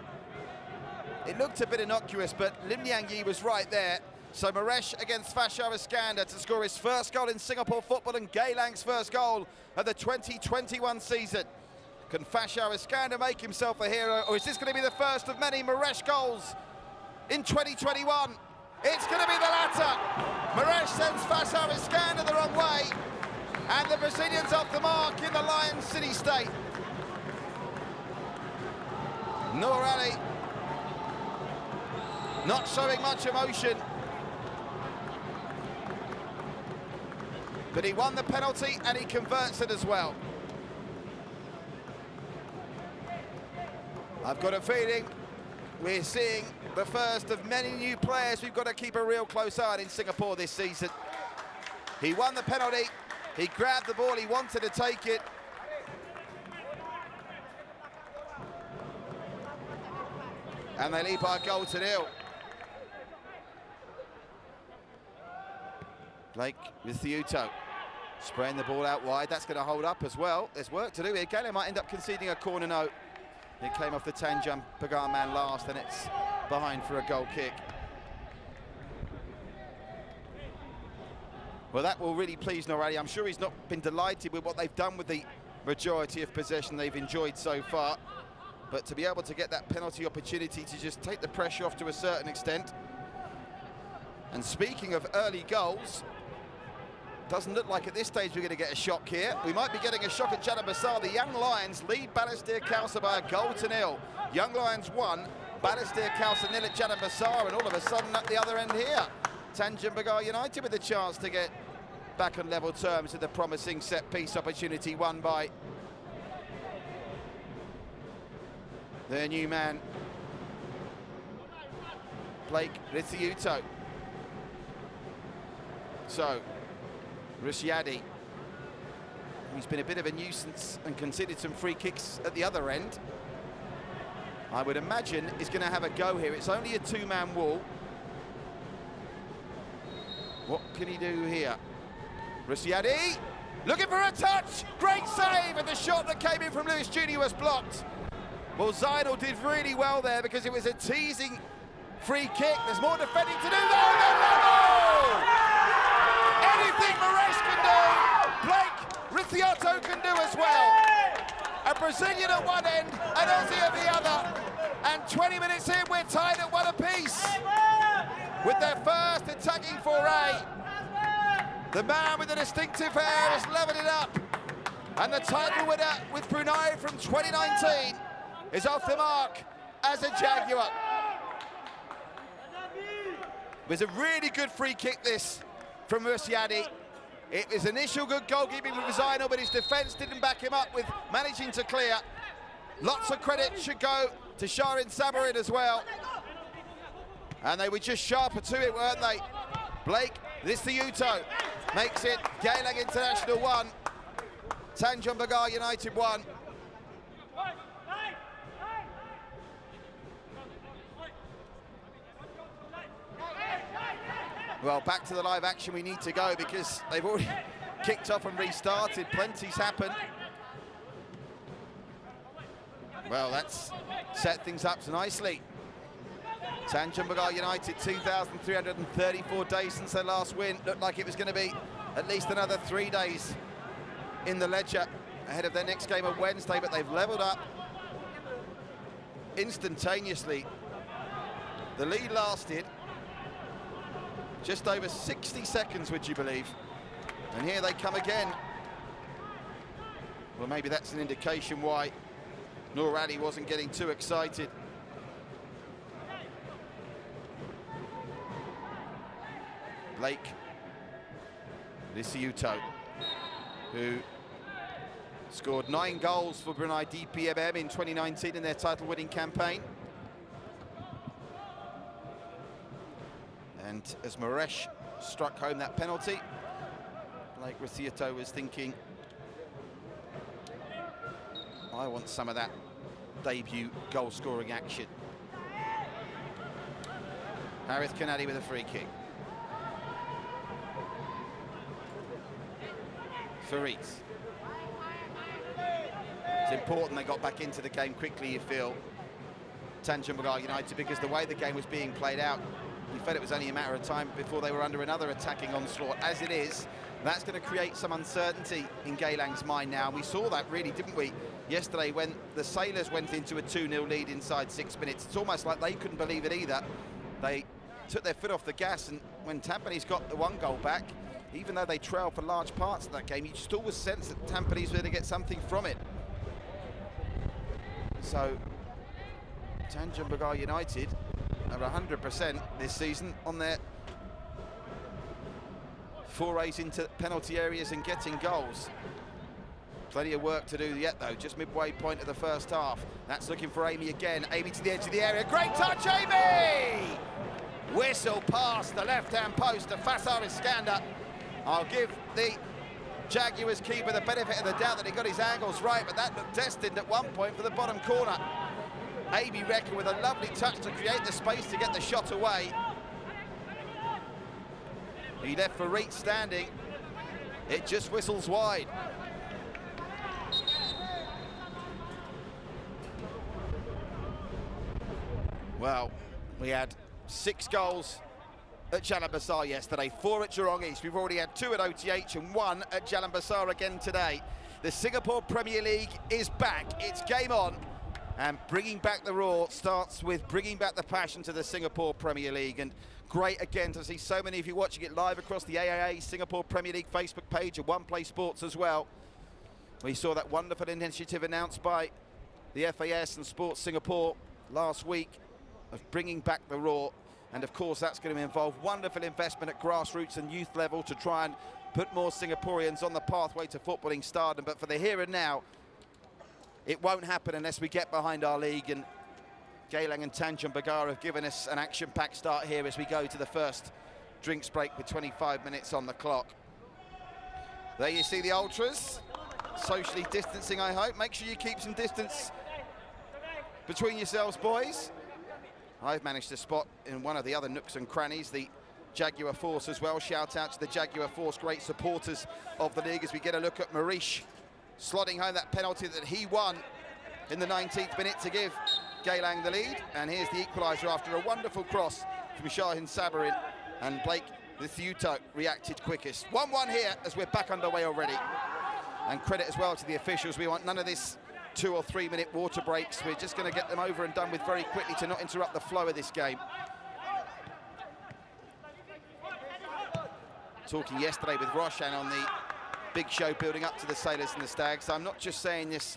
[SPEAKER 3] It looked a bit innocuous, but Lim Liang Yi was right there. So Moresh against Fasar Iskander to score his first goal in Singapore football and Geylang's first goal of the 2021 season. Can Fasar Iskander make himself a hero, or is this going to be the first of many Moresh goals in 2021? It's going to be the latter. Moresh sends Fasar Iskander the wrong way, and the Brazilians off the mark in the Lion City state. Noor Ali not showing much emotion, but he won the penalty and he converts it as well. I've got a feeling we're seeing the first of many new players we've got to keep a real close eye on in Singapore this season. He won the penalty, he grabbed the ball, he wanted to take it. And they lead by a goal to nil. Blake with Thiuto. Spraying the ball out wide, that's going to hold up as well. There's work to do here. Geylang might end up conceding a corner note. It came off the Tanjong Pagar man last, and it's behind for a goal kick. Well, that will really please Norali. I'm sure he's not been delighted with what they've done with the majority of possession they've enjoyed so far. But to be able to get that penalty opportunity to just take the pressure off to a certain extent. And speaking of early goals, doesn't look like at this stage we're going to get a shock here. We might be getting a shock at Jalan. The Young Lions lead Balestier Khalsa by a goal to nil. Young Lions 1, Balestier Khalsa 0 at Jalan, and all of a sudden at the other end here, Tanjong Pagar United with a chance to get back on level terms with a promising set-piece opportunity won by their new man, Blake Rithiuto. So, Rusciadi, who's been a bit of a nuisance and conceded some free kicks at the other end, I would imagine is going to have a go here. It's only a two-man wall. What can he do here? Rusciadi, looking for a touch! Great save, and the shot that came in from Lewis Jr. was blocked. Well, Zainal did really well there because it was a teasing free kick. There's more defending to do there. Anything Moresh can do, Blake Rithiuto can do as well. A Brazilian at one end, an Aussie at the other. And 20 minutes in, we're tied at one apiece. With their first attacking foray, the man with the distinctive hair has leveled it up. And the title winner with Brunei from 2019 is off the mark as a Jaguar. It was a really good free kick, this, from Rusciadi. It was initial good goalkeeping from Zainal, but his defence didn't back him up with managing to clear. Lots of credit should go to Sharin Sabarin as well. And they were just sharper to it, weren't they? Blake Rithiuto makes it Geylang International 1, Tanjong Pagar United 1. Well, back to the live action we need to go because they've already kicked off and restarted. Plenty's happened. Well, that's set things up nicely. Tanjong Pagar United, 2,334 days since their last win. Looked like it was going to be at least another 3 days in the ledger ahead of their next game on Wednesday, but they've levelled up instantaneously. The lead lasted just over 60 seconds, would you believe? And here they come again. Well, maybe that's an indication why Nur Ali wasn't getting too excited. Blake Rithiuto, who scored 9 goals for Brunei DPMM in 2019 in their title-winning campaign. And as Moresh struck home that penalty, Blake Rithiuto was thinking, I want some of that debut goal-scoring action. Harith Kanadi with a free kick. Farid. It's important they got back into the game quickly, you feel, Tanjong Pagar United, because the way the game was being played out, you felt it was only a matter of time before they were under another attacking onslaught. As it is, that's going to create some uncertainty in Geylang's mind now. We saw that really, didn't we, yesterday when the Sailors went into a 2-0 lead inside 6 minutes. It's almost like they couldn't believe it either. They took their foot off the gas, and when Tampines got the 1 goal back, even though they trailed for large parts of that game, you just always sense that Tampines were going to get something from it. So, Tanjong Pagar United are 100% this season on their forays into penalty areas and getting goals. Plenty of work to do yet, though. Just midway point of the first half. That's looking for Amy again. Amy to the edge of the area. Great touch, Amy! Whistle past the left-hand post to Faisal Iskander. I'll give the Jaguars keeper the benefit of the doubt that he got his angles right, but that looked destined at one point for the bottom corner. Amy Recca with a lovely touch to create the space to get the shot away. He left Farid standing. It just whistles wide. Well, we had 6 goals at Jalan Besar yesterday, 4 at Jurong East. We've already had 2 at OTH and 1 at Jalan Besar again today. The Singapore Premier League is back. It's game on. And bringing back the roar starts with bringing back the passion to the Singapore Premier League. And great again to see so many of you watching it live across the AIA Singapore Premier League Facebook page and One Play Sports as well. We saw that wonderful initiative announced by the FAS and Sports Singapore last week of bringing back the roar. And of course that's going to involve wonderful investment at grassroots and youth level to try and put more Singaporeans on the pathway to footballing stardom. But for the here and now, it won't happen unless we get behind our league, and Geylang and Tanjong Pagar have given us an action-packed start here as we go to the first drinks break with 25 minutes on the clock. There you see the ultras, socially distancing, I hope. Make sure you keep some distance between yourselves, boys. I've managed to spot in one of the other nooks and crannies the Jaguar Force as well. Shout out to the Jaguar Force, great supporters of the league, as we get a look at Marish slotting home that penalty that he won in the 19th minute to give Geylang the lead. And here's the equaliser after a wonderful cross from Shahin Sabarin, and Blake Lithiuto reacted quickest. 1-1 here as we're back underway already. And credit as well to the officials. We want none of this 2 or 3 minute water breaks. We're just going to get them over and done with very quickly to not interrupt the flow of this game. Talking yesterday with Roshan on the big show building up to the Sailors and the Stags. I'm not just saying this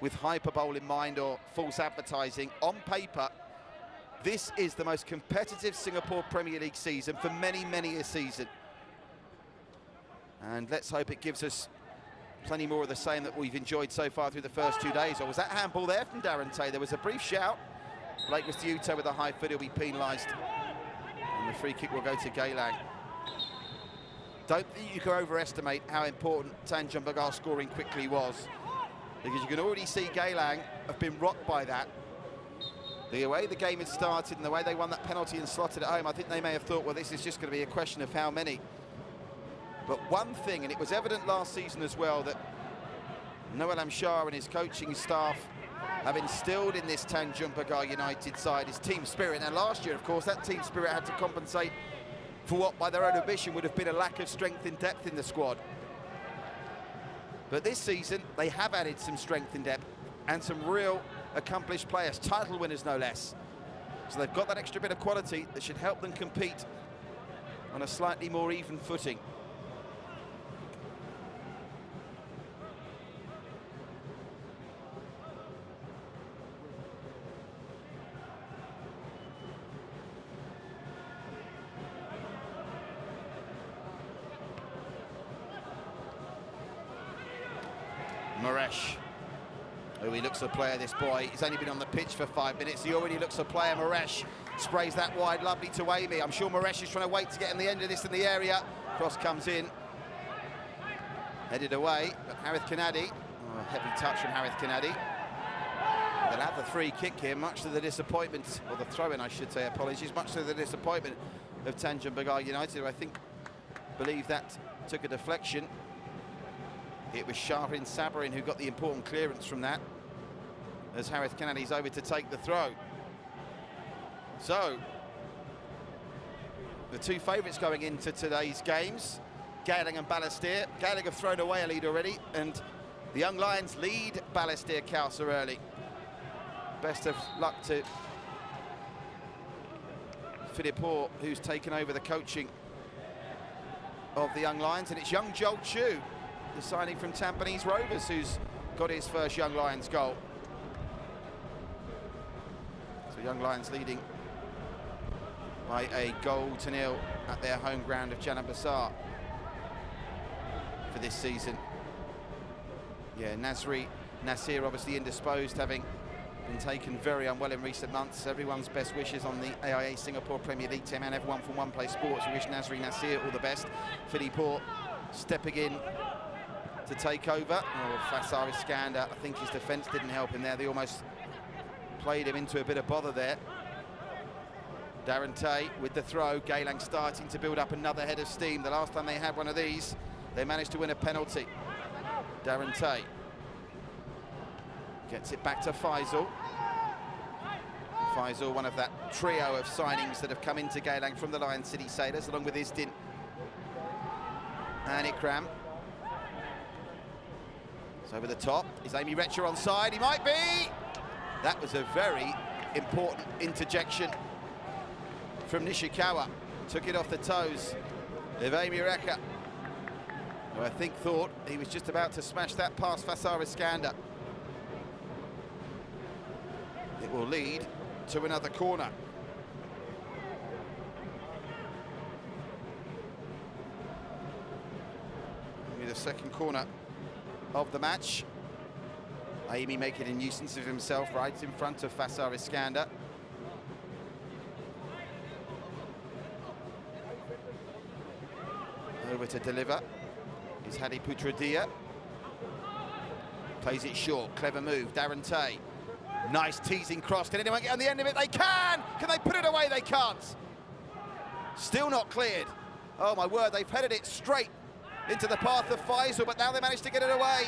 [SPEAKER 3] with hyperbole in mind or false advertising. On paper, this is the most competitive Singapore Premier League season for many, many a season. And let's hope it gives us plenty more of the same that we've enjoyed so far through the first 2 days. Or was that handball there from Darren Tay? There was a brief shout. Blake Lithiuto with a high foot, he'll be penalised. And the free kick will go to Geylang. Don't think you can overestimate how important Tanjong Pagar scoring quickly was, because you can already see Geylang have been rocked by that. The way the game had started and the way they won that penalty and slotted it home, I think they may have thought, well, this is just going to be a question of how many. But one thing, and it was evident last season as well, that Noel Amshar and his coaching staff have instilled in this Tanjong Pagar United side is team spirit. Now last year, of course, that team spirit had to compensate for what by their own admission would have been a lack of strength and depth in the squad. But this season, they have added some strength and depth and some real accomplished players, title winners no less. So they've got that extra bit of quality that should help them compete on a slightly more even footing. Moresh, who he looks a player, this boy. He's only been on the pitch for 5 minutes. He already looks a player. Moresh sprays that wide, lovely to Amy. I'm sure Moresh is trying to wait to get in the end of this in the area. Cross comes in. Headed away, but Harith Kanadi. Oh, heavy touch from Harith Kanadi. They'll have the free kick here, much to the disappointment, or the throw-in, I should say, apologies, much to the disappointment of Tanjong Pagar United, who I believe that took a deflection. It was Shahin Sabarin who got the important clearance from that, as Harith Kanadi's over to take the throw. So, the two favourites going into today's games, Geylang and Balestier. Geylang have thrown away a lead already, and the Young Lions lead Balestier Khalsa early. Best of luck to Philip Orr, who's taken over the coaching of the Young Lions, and it's young Joel Chu, the signing from Tampines Rovers, who's got his first Young Lions goal. So Young Lions leading by a 1-0 at their home ground of Jalan Besar for this season. Yeah, Nasir obviously indisposed, having been taken very unwell in recent months. Everyone's best wishes on the AIA Singapore Premier League team and everyone from One Play Sports. We wish Nasir all the best. Philippe Orr stepping in to take over. Oh, Faisal Iskander, I think his defence didn't help him there. They almost played him into a bit of bother there. Darren Tay with the throw. Geylang starting to build up another head of steam. The last time they had one of these, they managed to win a penalty. Darren Tay gets it back to Faisal. Faisal, one of that trio of signings that have come into Geylang from the Lion City Sailors, along with Isdin and Ikram. It's over the top. Is Amy Recha onside? He might be! That was a very important interjection from Nishikawa. Took it off the toes of Amy Recha, who I think thought he was just about to smash that past Faisal Iskander. It will lead to another corner. The second corner of the match. Amy making a nuisance of himself right in front of Faisal Iskander. Over to deliver is Hadi Putradia. Plays it short, clever move, Darren Tay. Nice teasing cross, can anyone get on the end of it? They can! Can they put it away? They can't. Still not cleared. Oh my word, they've headed it straight into the path of Faisal, but now they managed to get it away.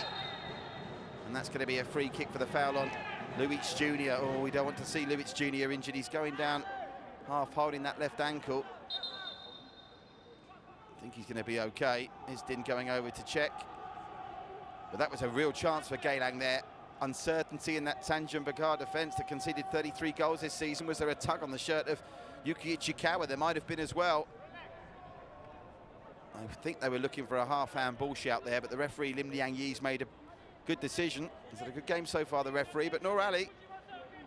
[SPEAKER 3] And that's going to be a free kick for the foul on Luiz Jr. Oh, we don't want to see Luiz Jr. injured. He's going down, half holding that left ankle. I think he's going to be okay. Isdin going over to check. But that was a real chance for Geylang there. Uncertainty in that Tanjong Pagar defence that conceded 33 goals this season. Was there a tug on the shirt of Yuki Ichikawa? There might have been as well. I think they were looking for a half-hand ball shout there, but the referee, Lim Liang Yi's, made a good decision. He's had a good game so far, the referee, but Noor Ali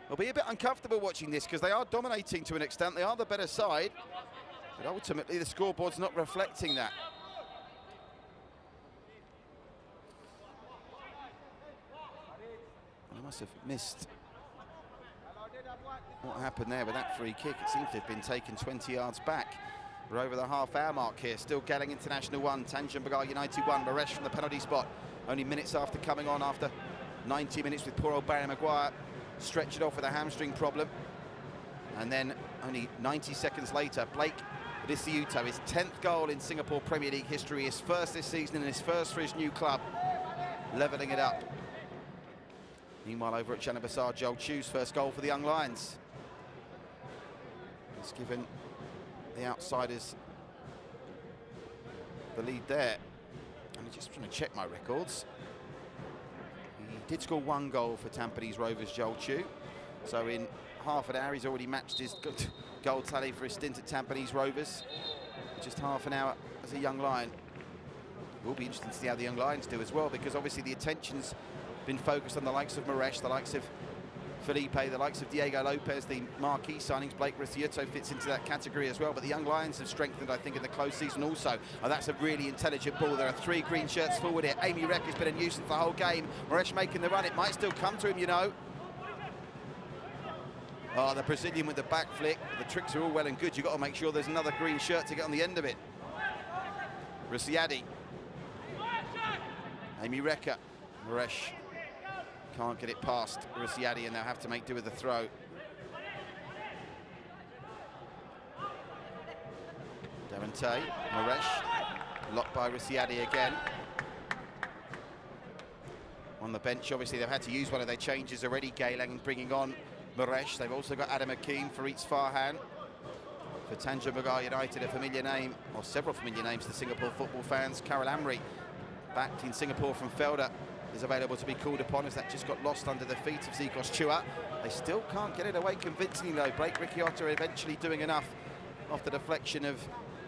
[SPEAKER 3] will be a bit uncomfortable watching this because they are dominating to an extent. They are the better side, but ultimately the scoreboard's not reflecting that. I must have missed what happened there with that free kick. It seems to have been taken 20 yards back. We're over the half-hour mark here. Still Geylang International 1, Tanjong Pagar United 1. Maresh from the penalty spot. Only minutes after coming on after 90 minutes with poor old Barry Maguire. Stretched it off with a hamstring problem. And then only 90 seconds later, Blake Odisiuto, his 10th goal in Singapore Premier League history, his first this season and his first for his new club, levelling it up. Meanwhile, over at Janabasar, Joel Chu's first goal for the Young Lions. He's given the outsiders the lead there. I'm just trying to check my records. He did score one goal for Tampines Rovers, Joel Chu. So in half an hour, he's already matched his goal tally for his stint at Tampines Rovers. Just half an hour as a Young Lion. It will be interesting to see how the Young Lions do as well, because obviously the attention's been focused on the likes of Maresh, the likes of Felipe, the likes of Diego Lopez, the marquee signings. Blake Ricciotto fits into that category as well, but the Young Lions have strengthened, I think, in the close season also. Oh, that's a really intelligent ball. There are 3 green shirts forward here. Amy Reck has been a nuisance the whole game. Maresh making the run. It might still come to him, you know. Oh, the Brazilian with the back flick. The tricks are all well and good. You've got to make sure there's another green shirt to get on the end of it. Ricciardi. Amy Recker. Maresh can't get it past Ricciardi, and they'll have to make do with the throw. Darren Tay, Maresh, blocked by Ricciardi again. On the bench, obviously, they've had to use one of their changes already, Geylang bringing on Maresh. They've also got Adam Akeem for Eats Farhan. For Tanjong Pagar United, a familiar name, or several familiar names to Singapore football fans. Carol Amri, backed in Singapore from Felder, is available to be called upon, as that just got lost under the feet of Zikos Chua. They still can't get it away convincingly though. Blake Ricciotto eventually doing enough off the deflection of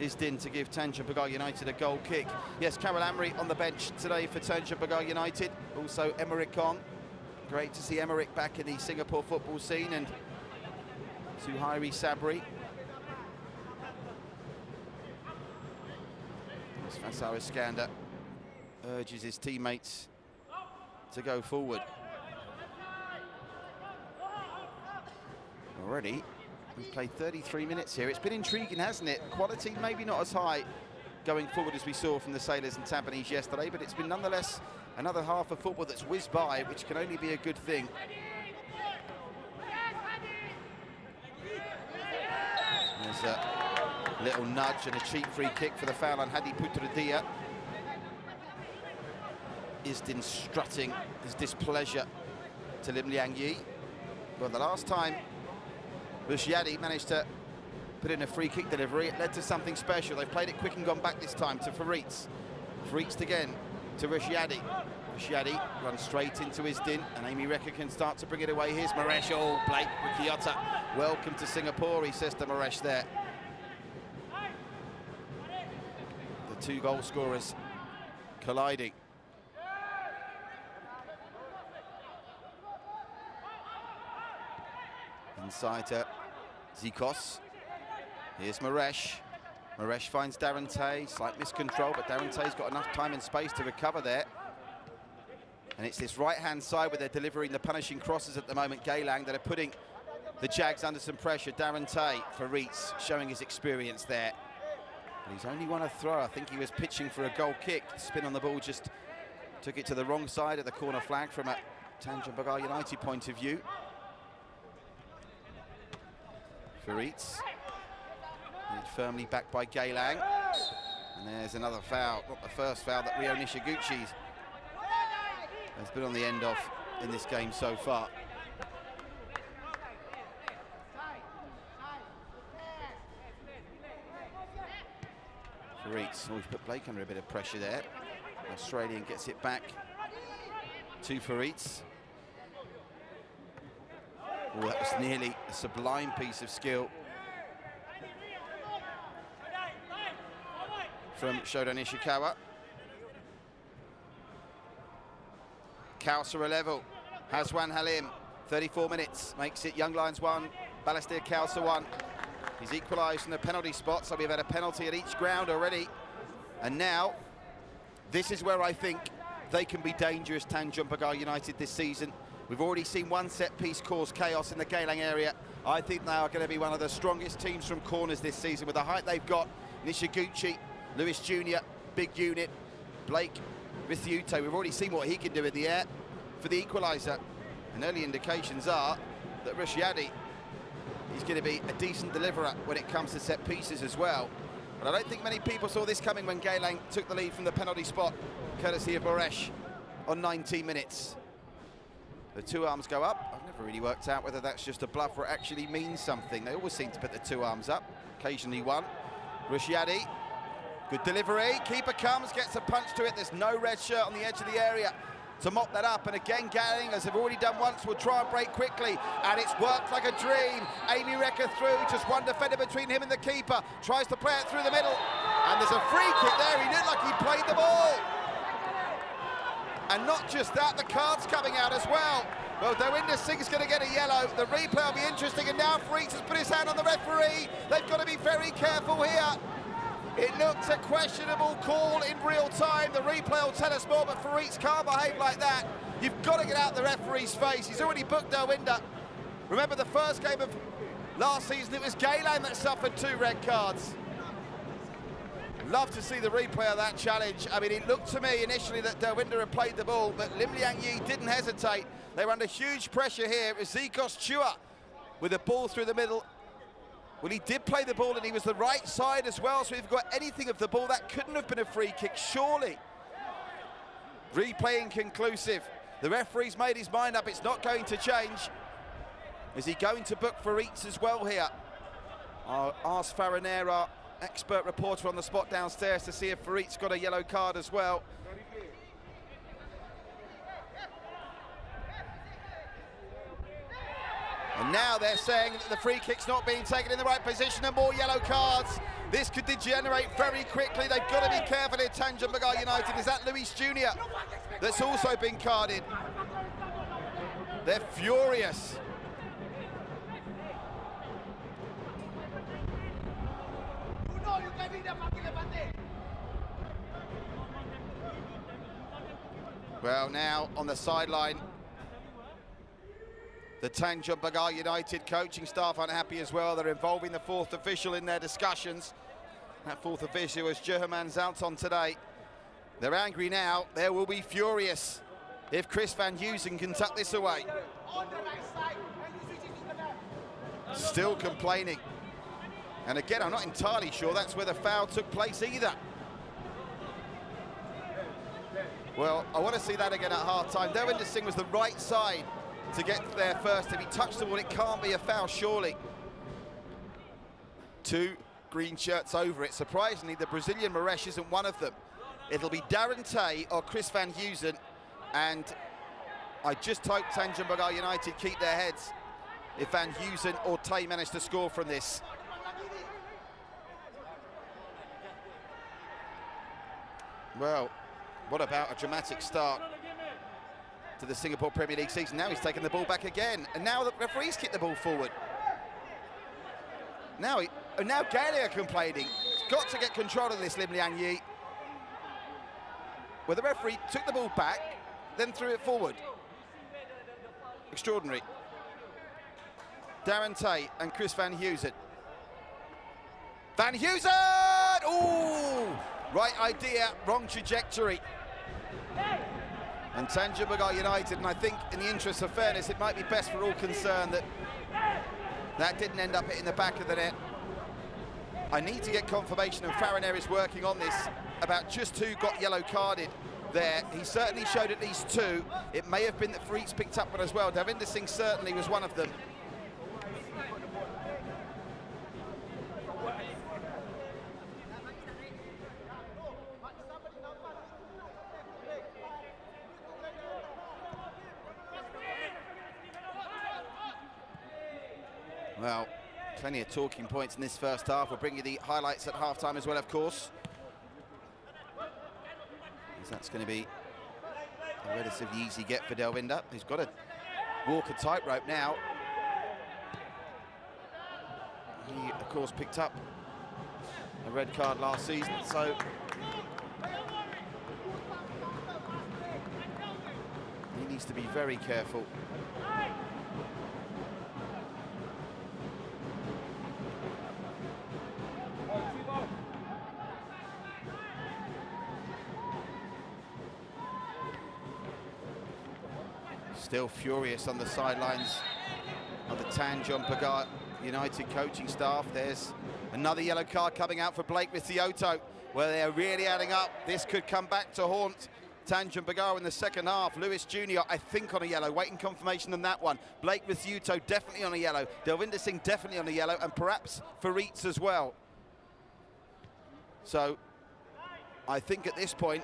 [SPEAKER 3] Isdin to give Tanjong Pagar United a goal kick. Yes, Carol Amri on the bench today for Tanjong Pagar United. Also Emerick Kong. Great to see Emerick back in the Singapore football scene, and Suhairi Sabri. Faisal Iskander urges his teammates to go forward. Already, we've played 33 minutes here. It's been intriguing, hasn't it? Quality maybe not as high going forward as we saw from the Sailors and Tampines yesterday, but it's been nonetheless another half of football that's whizzed by, which can only be a good thing. There's a little nudge and a cheap free kick for the foul on Hadi Putradia. Isdin strutting his displeasure to Lim Liang Yi. Well, the last time Rushiadi managed to put in a free kick delivery, it led to something special. They've played it quick and gone back this time to Faritz. Faritz again to Rushiadi. Rushiadi runs straight into Isdin, and Amy Rekha can start to bring it away. Here's Maresh. Oh, Blake Rikiotta. Welcome to Singapore, he says to Maresh there. The two goal scorers colliding. Inside to Zikos. Here's Maresh. Maresh finds Darren Tay. Slight miscontrol, but Darren Tay's got enough time and space to recover there. And it's this right-hand side where they're delivering the punishing crosses at the moment, Geylang, that are putting the Jags under some pressure. Darren Tay for Reitz, showing his experience there. But he's only won a throw. I think he was pitching for a goal kick. Spin on the ball just took it to the wrong side of the corner flag from a Tanjong Pagar United point of view. Faritz, firmly backed by Geylang. And there's another foul, not the first foul that Rio Nishiguchi has been on the end of in this game so far. Faritz, always put Blake under a bit of pressure there. The Australian gets it back to Faritz. Oh, that was nearly a sublime piece of skill from Shoda Nishikawa. Kausar level. Hazwan Halim, 34 minutes, makes it Young Lions 1, Balestier Kausar 1. He's equalised in the penalty spot, so we've had a penalty at each ground already. And now, this is where I think they can be dangerous, Tanjong Pagar United, this season. We've already seen one set-piece cause chaos in the Geylang area. I think they are going to be one of the strongest teams from corners this season with the height they've got. Nishiguchi, Lewis Jr., big unit, Blake Rithiute. We've already seen what he can do in the air for the equaliser. And early indications are that Rushiadi is going to be a decent deliverer when it comes to set pieces as well. But I don't think many people saw this coming when Geylang took the lead from the penalty spot, courtesy of Moresh on 19 minutes. The two arms go up. I've never really worked out whether that's just a bluff or it actually means something. They always seem to put the two arms up, occasionally one. Rushiadi, good delivery. Keeper comes, gets a punch to it. There's no red shirt on the edge of the area to mop that up. And again, Geylang, as they've already done once, will try and break quickly. And it's worked like a dream. Amy Rekha through, just one defender between him and the keeper. Tries to play it through the middle. And there's a free kick there. He looked like he played the ball. And not just that, the card's coming out as well. Well, Dawinder Singh's going to get a yellow. The replay will be interesting. And now Faritz has put his hand on the referee. They've got to be very careful here. It looked a questionable call in real time. The replay will tell us more, but Faritz can't behave like that. You've got to get out the referee's face. He's already booked Dawinder. Remember the first game of last season, it was Geylang that suffered 2 red cards. Love to see the replay of that challenge. I mean, it looked to me initially that Dawinder had played the ball, but Lim Liang Yi didn't hesitate. They were under huge pressure here. It was Zikos Chua with the ball through the middle. Well, he did play the ball and he was the right side as well, so if you've got anything of the ball, that couldn't have been a free kick, surely. Replay inconclusive. The referee's made his mind up, it's not going to change. Is he going to book Faritz as well here? I'll ask Farinera, expert reporter on the spot downstairs, to see if Faritz got a yellow card as well. And now they're saying that the free kick's not being taken in the right position and more yellow cards. This could degenerate very quickly. They've got to be careful here, Tanjong Pagar United. Is that Luis Jr. that's also been carded? They're furious. Well, now on the sideline, the Tanjong Pagar United coaching staff unhappy as well. They're involving the 4th official in their discussions. That 4th official was Jerman Zalton today. They're angry now. They will be furious if Chris Van Heusen can tuck this away. Still complaining. And again, I'm not entirely sure that's where the foul took place either. Well, I want to see that again at half-time. Davinder Singh was the right side to get there first. If he touched the ball, it can't be a foul, surely. 2 green shirts over it. Surprisingly, the Brazilian Moresh isn't one of them. It'll be Darren Tay or Chris Van Heusen, and I just hope Tanjong Pagar United keep their heads if Van Heusen or Tay manage to score from this. Well, what about a dramatic start to the Singapore Premier League season? Now he's taken the ball back again, and now the referees kick the ball forward. Now Geylang are complaining. He's got to get control of this, Lim Liang Yi. Well, the referee took the ball back, then threw it forward. Extraordinary. Darren Tay and Chris Van Heusen. Van Heusen! Ooh! Right idea, wrong trajectory. And Tanjong Pagar United, and I think in the interest of fairness, it might be best for all concerned that that didn't end up hitting the back of the net. I need to get confirmation, and Fariner is working on this, about just who got yellow carded there. He certainly showed at least 2. It may have been that Fareed's picked up one as well. Davinder Singh certainly was one of them. Well, plenty of talking points in this first half. We'll bring you the highlights at half-time as well, of course. That's going to be a relatively easy get for Delvinder. He's got to walk a tightrope now. He, of course, picked up a red card last season, so he needs to be very careful. Still furious on the sidelines of the Tanjong Pagar United coaching staff. There's another yellow card coming out for Blake Rissioto, where they're really adding up. This could come back to haunt Tanjong Pagar in the second half. Lewis Jr., I think, on a yellow. Waiting confirmation on that one. Blake Rissioto definitely on a yellow. Delvinder Singh definitely on a yellow, and perhaps Fareed's as well. So I think at this point,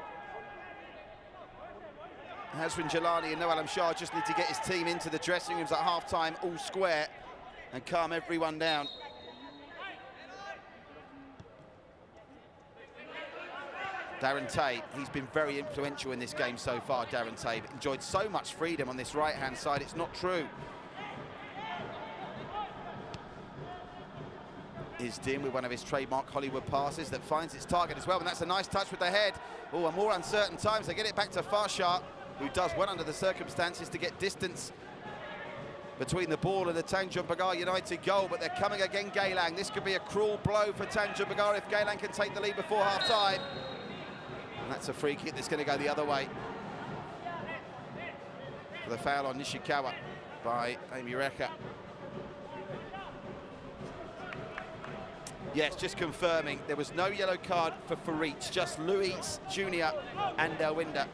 [SPEAKER 3] Hazrin Jalani and Noel Shah just need to get his team into the dressing rooms at half-time, all square, and calm everyone down. Darren Tay, he's been very influential in this game so far, Darren Tay. Enjoyed so much freedom on this right-hand side, it's not true. Is Dean with one of his trademark Hollywood passes that finds its target as well, and that's a nice touch with the head. Oh, and more uncertain times, they get it back to Farshar, who does well under the circumstances to get distance between the ball and the Tanjong Pagar United goal, but they're coming again, Geylang. This could be a cruel blow for Tanjong Pagar if Geylang can take the lead before half-time. And that's a free kick that's going to go the other way. For the foul on Nishikawa by Mereka. Yes, just confirming, there was no yellow card for Fareed, just Luis Jr. and Delvinder.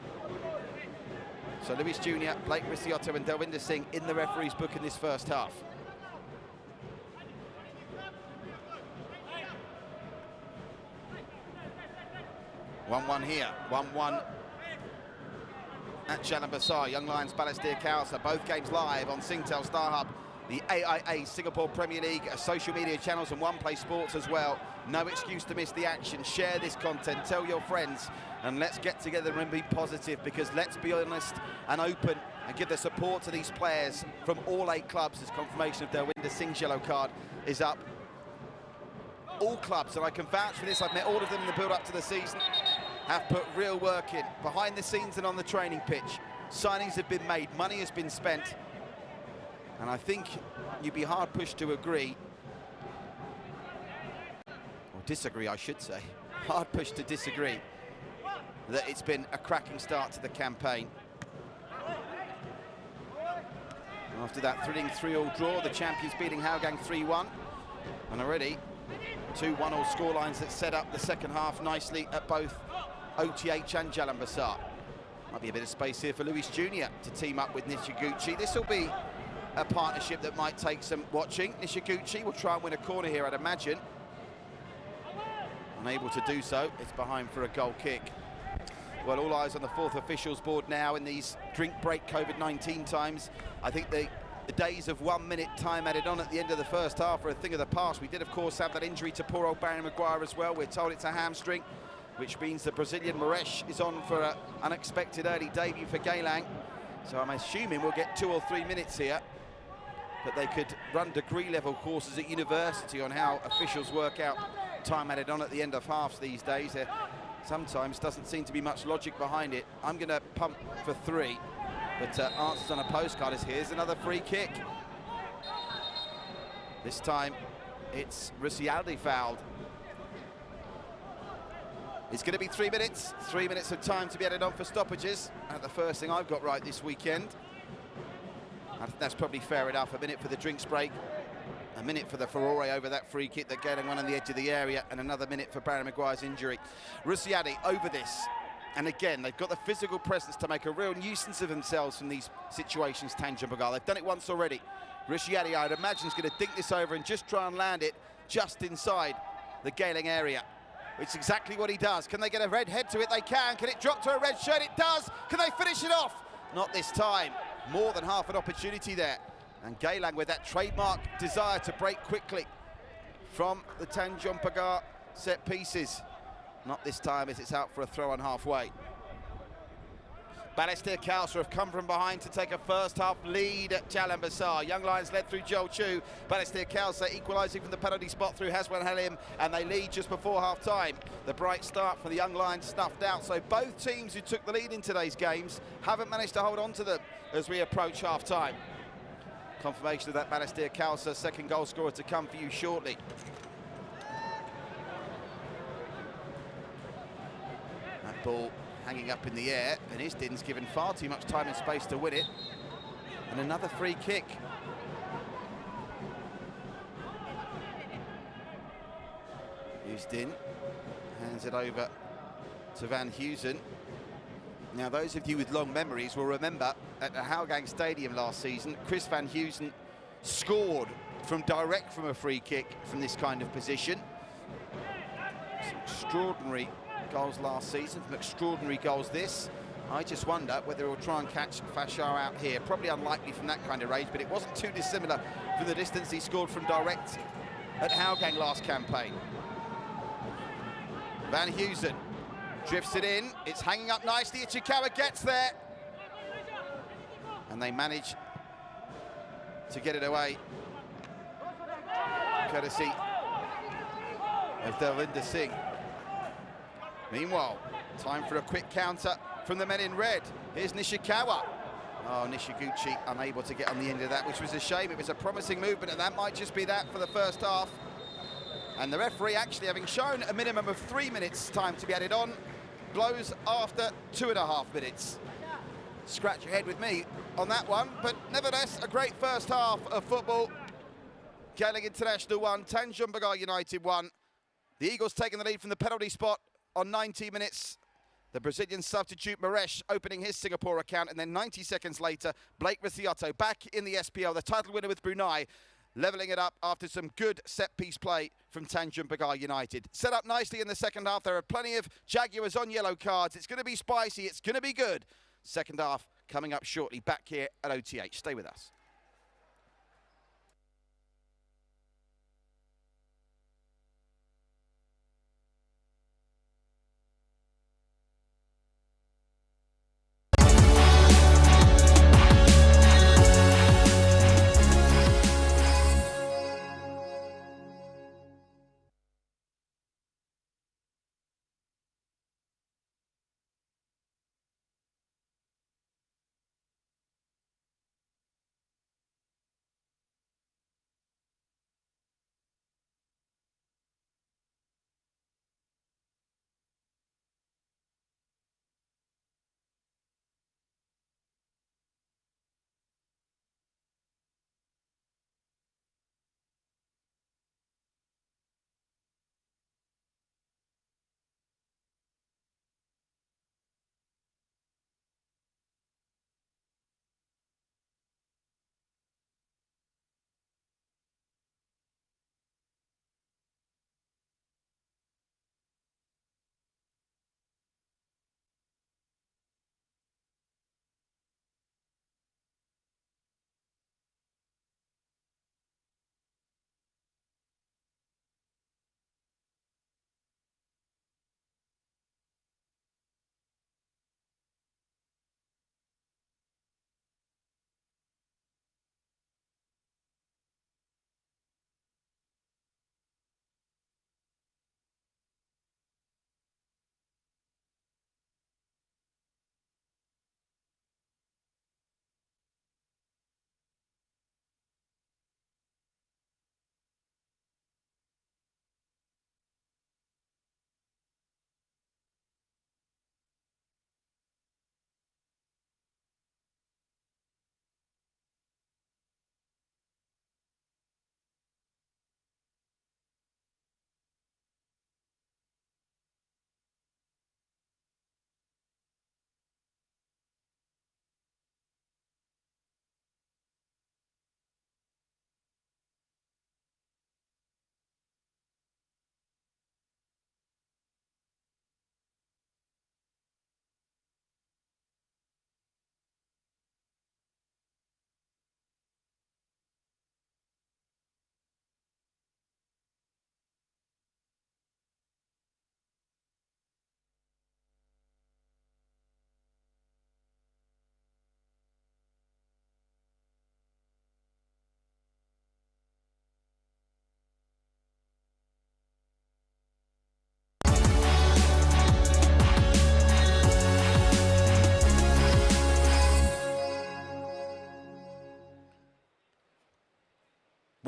[SPEAKER 3] So Luis Jr., Blake Rissioto and Delvinder Singh in the referee's book in this first half. One-one here, 1-1 at Jalan Besar. Young Lions, Balestier Khalsa, both games live on Singtel Star Hub, the AIA Singapore Premier League, social media channels and One Play Sports as well. No excuse to miss the action. Share this content, tell your friends, and let's get together and be positive, because let's be honest and open and give the support to these players from all 8 clubs as confirmation of Delvinder Singh's yellow card is up. All clubs, and I can vouch for this, I've met all of them in the build-up to the season, have put real work in, behind the scenes and on the training pitch. Signings have been made, money has been spent, and I think you'd be hard-pushed to agree, or disagree, I should say, hard-pushed to disagree, that it's been a cracking start to the campaign. After that thrilling 3-3 draw, the champions beating Hougang 3-1, and already Two 1-all scorelines that set up the second half nicely at both OTH and Jalan Besar. Might be a bit of space here for Luis Jr. to team up with Nishiguchi. This will be a partnership that might take some watching. Nishiguchi will try and win a corner here, I'd imagine. Unable to do so, it's behind for a goal kick. Well, all eyes on the fourth officials board now in these drink break COVID-19 times. I think the days of 1 minute time added on at the end of the first half are a thing of the past. We did, of course, have that injury to poor old Barry Maguire as well. We're told it's a hamstring, which means the Brazilian Moresh is on for an unexpected early debut for Geylang. So I'm assuming we'll get 2 or 3 minutes here. But they could run degree-level courses at university on how officials work out time added on at the end of halves these days. There sometimes doesn't seem to be much logic behind it. I'm going to pump for 3. But answers on a postcard is here's another free kick. This time it's Rusialdi fouled. It's going to be 3 minutes. 3 minutes of time to be added on for stoppages. The first thing I've got right this weekend. I think that's probably fair enough. A minute for the drinks break. A minute for the furore over that free kick that Geylang won on the edge of the area. And another minute for Barry Maguire's injury. Rusialdi over this. And again, they've got the physical presence to make a real nuisance of themselves from these situations, Tanjong Pagar. They've done it once already. Rusialdi, I'd imagine, is going to dink this over and just try and land it just inside the Geylang area. It's exactly what he does. Can they get a red head to it? They can. Can it drop to a red shirt? It does. Can they finish it off? Not this time. More than half an opportunity there. And Geylang with that trademark desire to break quickly from the Tanjong Pagar set pieces. Not this time as it's out for a throw on halfway. Balestier Khalsa have come from behind to take a first half lead at Jalan Besar. Young Lions led through Joel Chu. Balestier Khalsa equalising from the penalty spot through Haswan Halim, and they lead just before half time. The bright start for the Young Lions snuffed out, so both teams who took the lead in today's games haven't managed to hold on to them as we approach half time. Confirmation of that Balestier Khalsa second goal scorer to come for you shortly. That ball hanging up in the air, and Isdin's given far too much time and space to win it. And another free kick. Isdin hands it over to Van Heusen. Now, those of you with long memories will remember at the Hougang Stadium last season, Chris Van Heusen scored from direct from a free kick from this kind of position. Some extraordinary goals last season, from extraordinary goals this. I just wonder whether he'll try and catch Fashar out here. Probably unlikely from that kind of range, but it wasn't too dissimilar from the distance he scored from direct at Hougang last campaign. Van Heusen drifts it in. It's hanging up nicely. Ichikawa gets there. And they manage to get it away. Courtesy of Delvinder Singh. Meanwhile, time for a quick counter from the men in red. Here's Nishikawa. Oh, Nishiguchi unable to get on the end of that, which was a shame. It was a promising movement, and that might just be that for the first half. And the referee, actually having shown a minimum of 3 minutes time to be added on, blows after 2.5 minutes. Scratch your head with me on that one, but nevertheless, a great first half of football. Geylang International 1, Tanjong Pagar United 1. The Eagles taking the lead from the penalty spot on 90 minutes. The Brazilian substitute Moresh opening his Singapore account, and then 90 seconds later, Blake Ricciotto back in the SPL, the title winner with Brunei, levelling it up after some good set-piece play from Tanjong Pagar United. Set up nicely in the second half. There are plenty of Jaguars on yellow cards. It's going to be spicy. It's going to be good. Second half coming up shortly back here at OTH. Stay with us.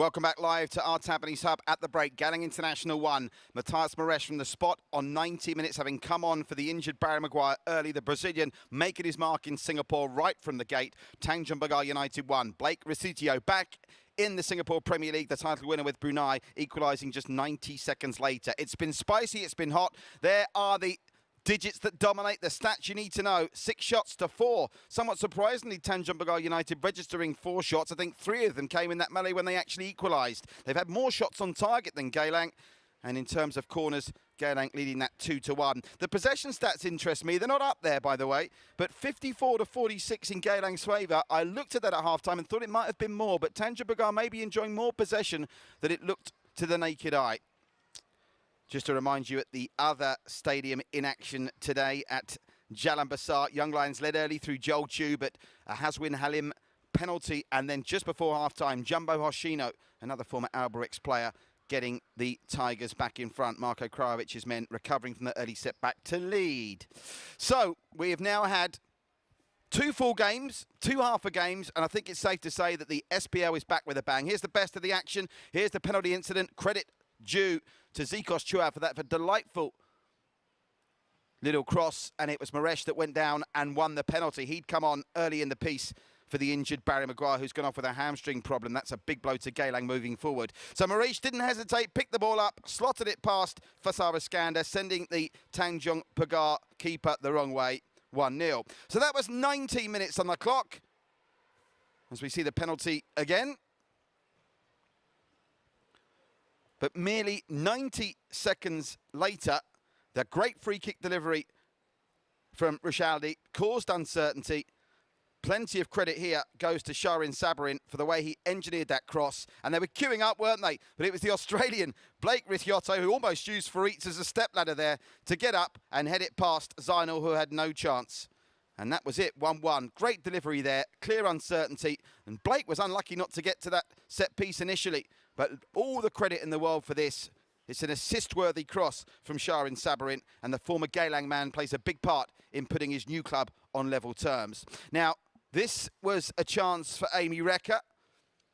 [SPEAKER 3] Welcome back live to Our Tampines Hub at the break. Geylang International 1. Matthias Moresh from the spot on 90 minutes, having come on for the injured Barry Maguire early. The Brazilian making his mark in Singapore right from the gate. Tanjong Pagar United 1. Blake Risitio back in the Singapore Premier League, the title winner with Brunei, equalising just 90 seconds later. It's been spicy, it's been hot. There are the digits that dominate, the stats you need to know. 6 shots to 4. Somewhat surprisingly, Tanjong Pagar United registering 4 shots. I think 3 of them came in that melee when they actually equalised. They've had more shots on target than Geylang. And in terms of corners, Geylang leading that 2-1. The possession stats interest me. They're not up there, by the way, but 54-46 in Geylang's favour. I looked at that at half-time and thought it might have been more, but Tanjong Pagar may be enjoying more possession than it looked to the naked eye. Just to remind you, at the other stadium in action today at Jalan Besar, Young Lions led early through Joel Chu, but a Haswin Halim penalty, and then just before half-time, Jumbo Hoshino, another former Alberix player, getting the Tigers back in front. Marko Krajovic's men recovering from the early setback to lead. So we have now had 2 full games, 2 half a games, and I think it's safe to say that the SPL is back with a bang. Here's the best of the action. Here's the penalty incident. Credit due to Zikos Chua for that, for delightful little cross, and it was Moresh that went down and won the penalty. He'd come on early in the piece for the injured Barry Maguire, who's gone off with a hamstring problem. That's a big blow to Geylang moving forward. So Moresh didn't hesitate, picked the ball up, slotted it past Fasara Skanda, sending the Tanjong Pagar keeper the wrong way, 1-0. So that was 90 minutes on the clock. As we see the penalty again. But merely 90 seconds later, the great free kick delivery from Rushaldi caused uncertainty. Plenty of credit here goes to Sharin Sabarin for the way he engineered that cross. And they were queuing up, weren't they? But it was the Australian Blake Risitio who almost used Faritz as a stepladder there to get up and head it past Zainal, who had no chance. And that was it, 1-1. Great delivery there, clear uncertainty. And Blake was unlucky not to get to that set piece initially. But all the credit in the world for this. It's an assist-worthy cross from Sharin Sabarin, and the former Geylang man plays a big part in putting his new club on level terms. Now, this was a chance for Mereka,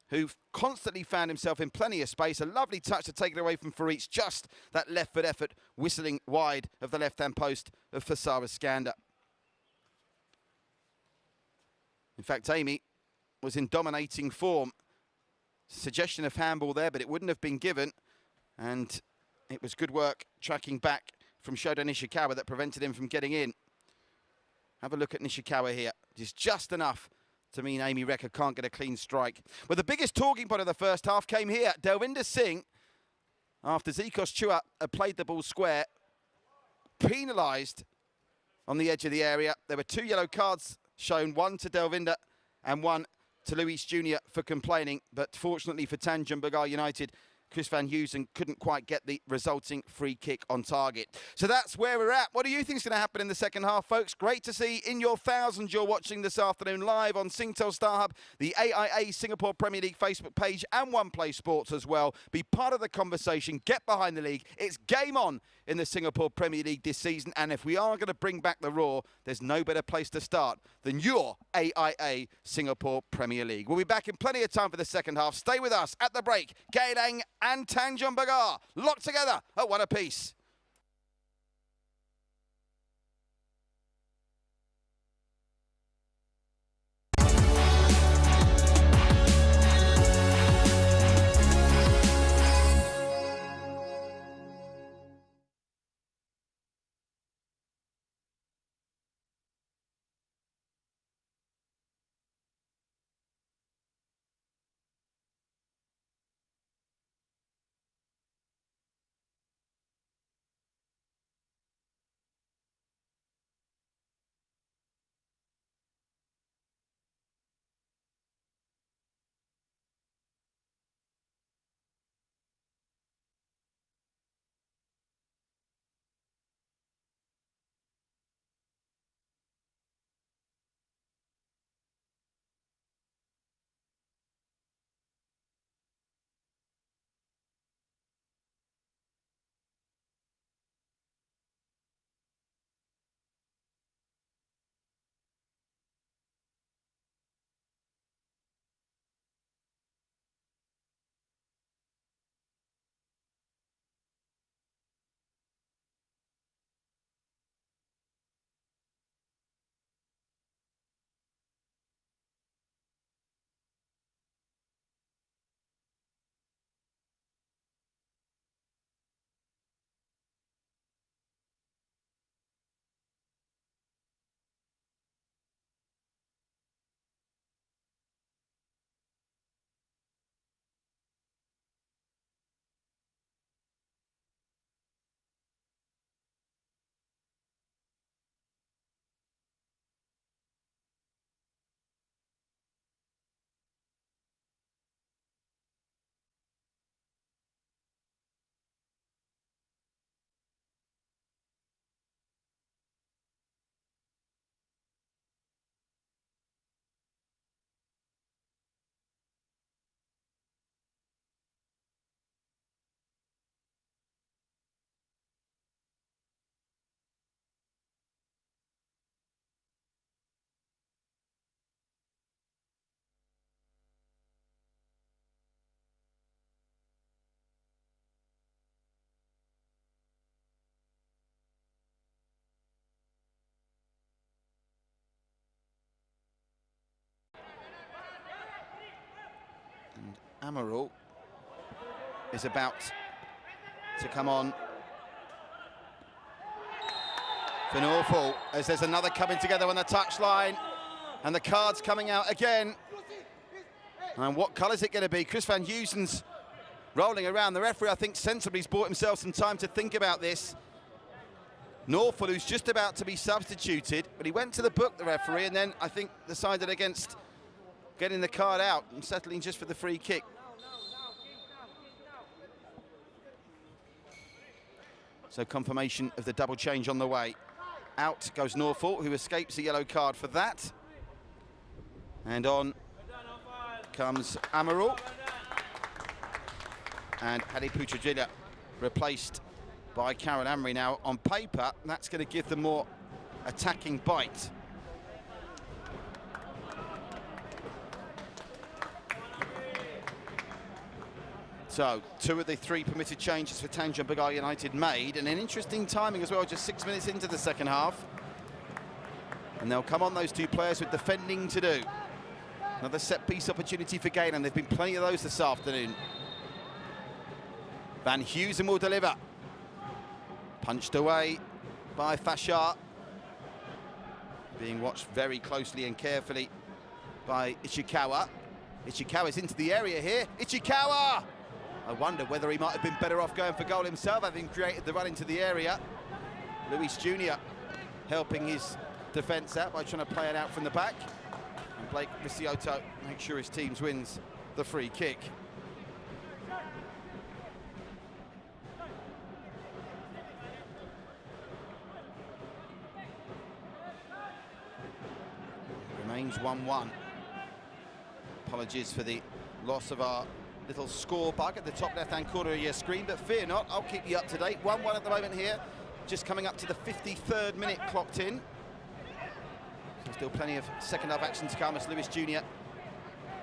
[SPEAKER 3] who constantly found himself in plenty of space. A lovely touch to take it away from Faritz. Just that left foot effort, whistling wide of the left-hand post of Fasara Skanda. In fact, Amy was in dominating form. Suggestion of handball there, but it wouldn't have been given. And it was good work tracking back from Shoda Nishikawa that prevented him from getting in. Have a look at Nishikawa here. It's just enough to mean Mereka can't get a clean strike. Well, the biggest talking point of the first half came here. Delvinder Singh, after Zikos Chua had played the ball square, penalised on the edge of the area. There were 2 yellow cards shown, one to Delvinder and one to Luis Jr. for complaining. But fortunately for Tanjong Pagar United, Chris Van Heusen couldn't quite get the resulting free kick on target. So that's where we're at. What do you think is going to happen in the second half, folks? Great to see in your thousands you're watching this afternoon live on Singtel Star Hub, the AIA Singapore Premier League Facebook page, and One Play Sports as well. Be part of the conversation. Get behind the league. It's game on in the Singapore Premier League this season. And if we are going to bring back the roar, there's no better place to start than your AIA Singapore Premier League. We'll be back in plenty of time for the second half. Stay with us at the break. Geylang and Tanjong Pagar locked together at 1 apiece. Amaral is about to come on for Norfolk, as there's another coming together on the touchline, and the card's coming out again. And what colour is it going to be? Chris Van Heusen's rolling around. The referee, I think, sensibly has bought himself some time to think about this. Norfolk, who's just about to be substituted, but he went to the book, the referee, and then I think decided against getting the card out and settling just for the free kick. So confirmation of the double change on the way. Out goes Norfolk, who escapes a yellow card for that. And on comes Amaral. And Hadi Putrajila replaced by Carol Amry. Now, on paper, that's going to give them more attacking bite. So, 2 of the 3 permitted changes for Tanjong Pagar United made, and an interesting timing as well, just 6 minutes into the second half. And they'll come on, those 2 players, with defending to do. Another set-piece opportunity for Geylang. There've been plenty of those this afternoon. Van Heusen will deliver. Punched away by Fashar. Being watched very closely and carefully by Ishikawa. Ishikawa's into the area here. Ishikawa! I wonder whether he might have been better off going for goal himself, having created the run into the area. Luis Jr. helping his defence out by trying to play it out from the back. And Blake Ricciotto makes sure his team wins the free kick. Remains 1-1. Apologies for the loss of our little score bug at the top left-hand corner of your screen, but fear not, I'll keep you up to date. 1-1 at the moment here, just coming up to the 53rd minute clocked in. So still plenty of second half action to come as Lewis Jr.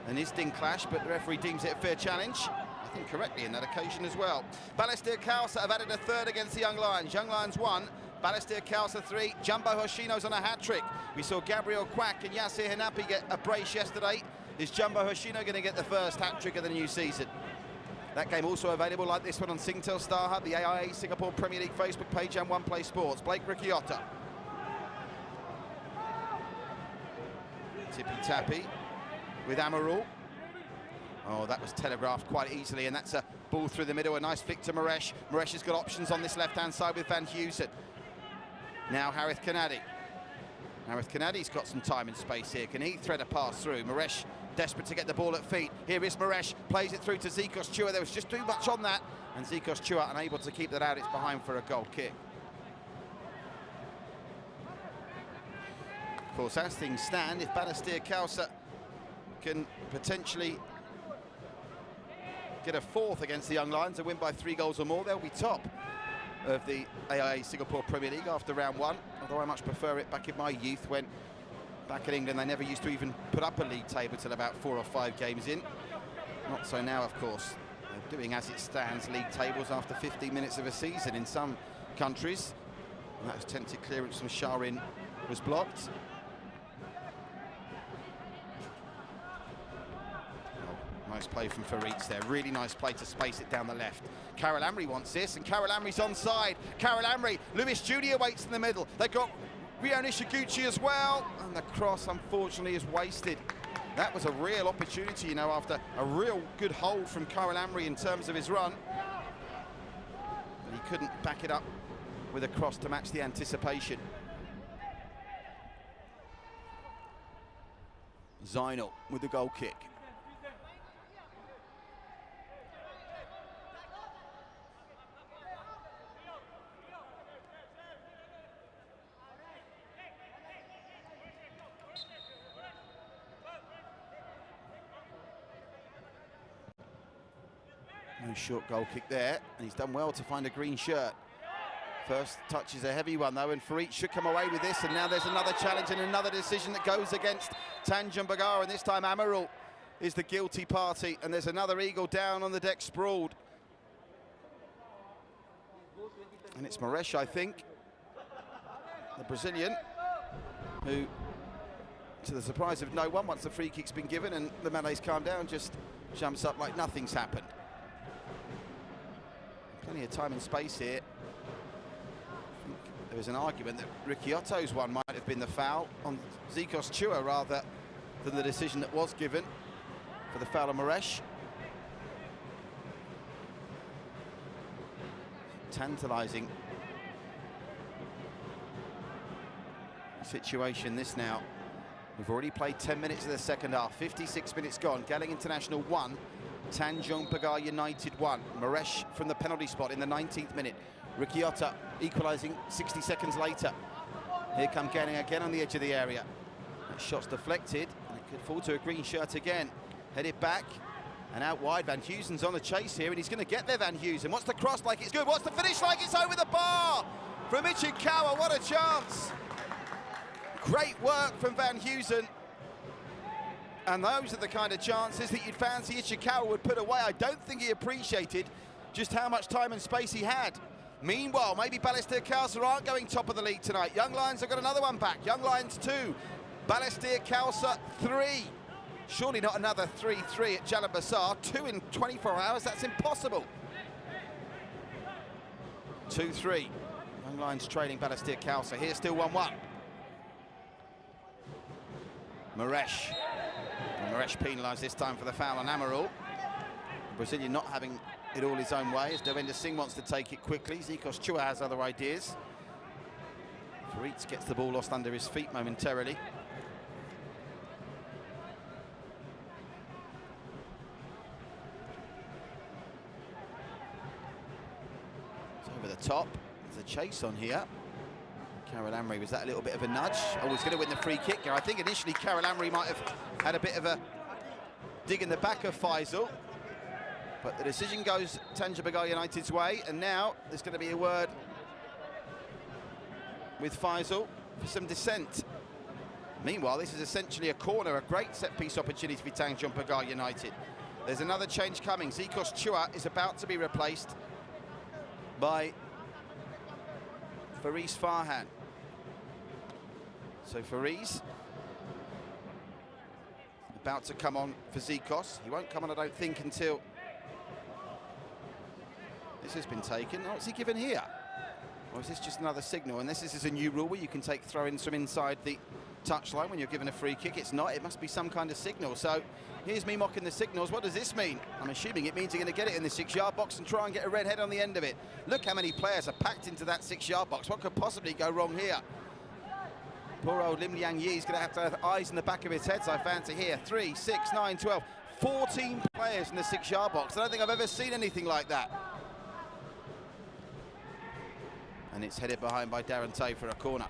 [SPEAKER 3] and Isdin clash, but the referee deems it a fair challenge. I think correctly in that occasion as well. Balestier Khalsa have added a third against the Young Lions. Young Lions 1, Balestier Khalsa 3, Jumbo Hoshino's on a hat-trick. We saw Gabriel Quack and Yasir Hanapi get a brace yesterday. Is Jumbo Hoshino going to get the first hat-trick of the new season? That game also available like this one on Singtel Star Hub, the AIA Singapore Premier League Facebook page and One Play Sports. Blake Ricciotto. Tippy-tappy with Amaral. Oh, that was telegraphed quite easily, and that's a ball through the middle. A nice flick to Moresh. Moresh has got options on this left-hand side with Van Heusen. Now Harith Kanadi. Harith Kanadi's got some time and space here. Can he thread a pass through? Moresh desperate to get the ball at feet. Here is Moresh, plays it through to Zikos Chua. There was just too much on that, and Zikos Chua unable to keep that out. It's behind for a goal kick. Of course, as things stand, if Balestier Khalsa can potentially get a fourth against the Young Lions and win by 3 goals or more, they'll be top of the AIA Singapore Premier League after round 1, although I much prefer it back in my youth when back in England they never used to even put up a league table till about 4 or 5 games in. Not so now, of course. They're doing as it stands league tables after 15 minutes of a season in some countries. And that was tempted clearance from Sharin was blocked. Nice play from Faritz there. Really nice play to space it down the left. Carol Amry wants this, and Carol Amry's onside. Carol Amry, Lewis Jr. waits in the middle. They've got Ryo Nishiguchi as well, and the cross, unfortunately, is wasted. That was a real opportunity, you know, after a real good hold from Carol Amry in terms of his run. But he couldn't back it up with a cross to match the anticipation. Zainal with the goal kick. No short goal kick there, and he's done well to find a green shirt. First touch is a heavy one though, and Farid should come away with this, and now there's another challenge and another decision that goes against Tanjong Pagar, and this time Amaral is the guilty party, and there's another Eagle down on the deck sprawled. And it's Moresh, I think, the Brazilian, who, to the surprise of no one, once the free kick's been given and the melee's calmed down, just jumps up like nothing's happened. Plenty of time and space here. I think there was an argument that Ricciotto's one might have been the foul on Zikos Chua rather than the decision that was given for the foul on Moresh. Tantalising situation this now. We've already played 10 minutes of the second half, 56 minutes gone. Geylang International 1, Tanjong Pagar United 1. Moresh from the penalty spot in the 19th minute. Ricciotto equalising 60 seconds later. Here come Geylang again on the edge of the area. That shot's deflected, and it could fall to a green shirt again. Headed back, and out wide. Van Heusen's on the chase here, and he's going to get there, Van Heusen. What's the cross like? It's good. What's the finish like? It's over the bar from Ichikawa. What a chance. Great work from Van Heusen. And those are the kind of chances that you'd fancy Ichikawa would put away. I don't think he appreciated just how much time and space he had. Meanwhile, maybe Balestier Khalsa aren't going top of the league tonight. Young Lions have got another one back. Young Lions 2, Balestier Khalsa 3. Surely not another 3-3 at Jalan Besar. 2 in 24 hours, that's impossible. 2-3. Young Lions trailing Balestier Khalsa. Here still 1-1. Moresh. And Moresh penalised this time for the foul on Amaral. The Brazilian not having it all his own way as Devendra Singh wants to take it quickly. Zikos Chua has other ideas. Faritz gets the ball lost under his feet momentarily. It's over the top. There's a chase on here. Carol Amri, was that a little bit of a nudge? Oh, he's going to win the free kick here. I think initially Carol Amri might have had a bit of a dig in the back of Faisal. But the decision goes Tanjong Pagar United's way, and now there's going to be a word with Faisal for some dissent. Meanwhile, this is essentially a corner, a great set-piece opportunity for Tanjong Pagar United. There's another change coming. Zikos Chua is about to be replaced by Faris Farhan. So Faris about to come on for Zikos. He won't come on, I don't think, until this has been taken. Oh, what's he given here? Or is this just another signal? And this is a new rule where you can take throw-ins from inside the touchline when you're given a free kick. It's not, it must be some kind of signal. So here's me mocking the signals. What does this mean? I'm assuming it means you're going to get it in the 6-yard box and try and get a red head on the end of it. Look how many players are packed into that 6-yard box. What could possibly go wrong here? Poor old Lim Liang Yi is going to have eyes in the back of his head, so I fancy here. 3, 6, 9, 12, 14 players in the 6-yard box. I don't think I've ever seen anything like that. And it's headed behind by Darren Tay for a corner.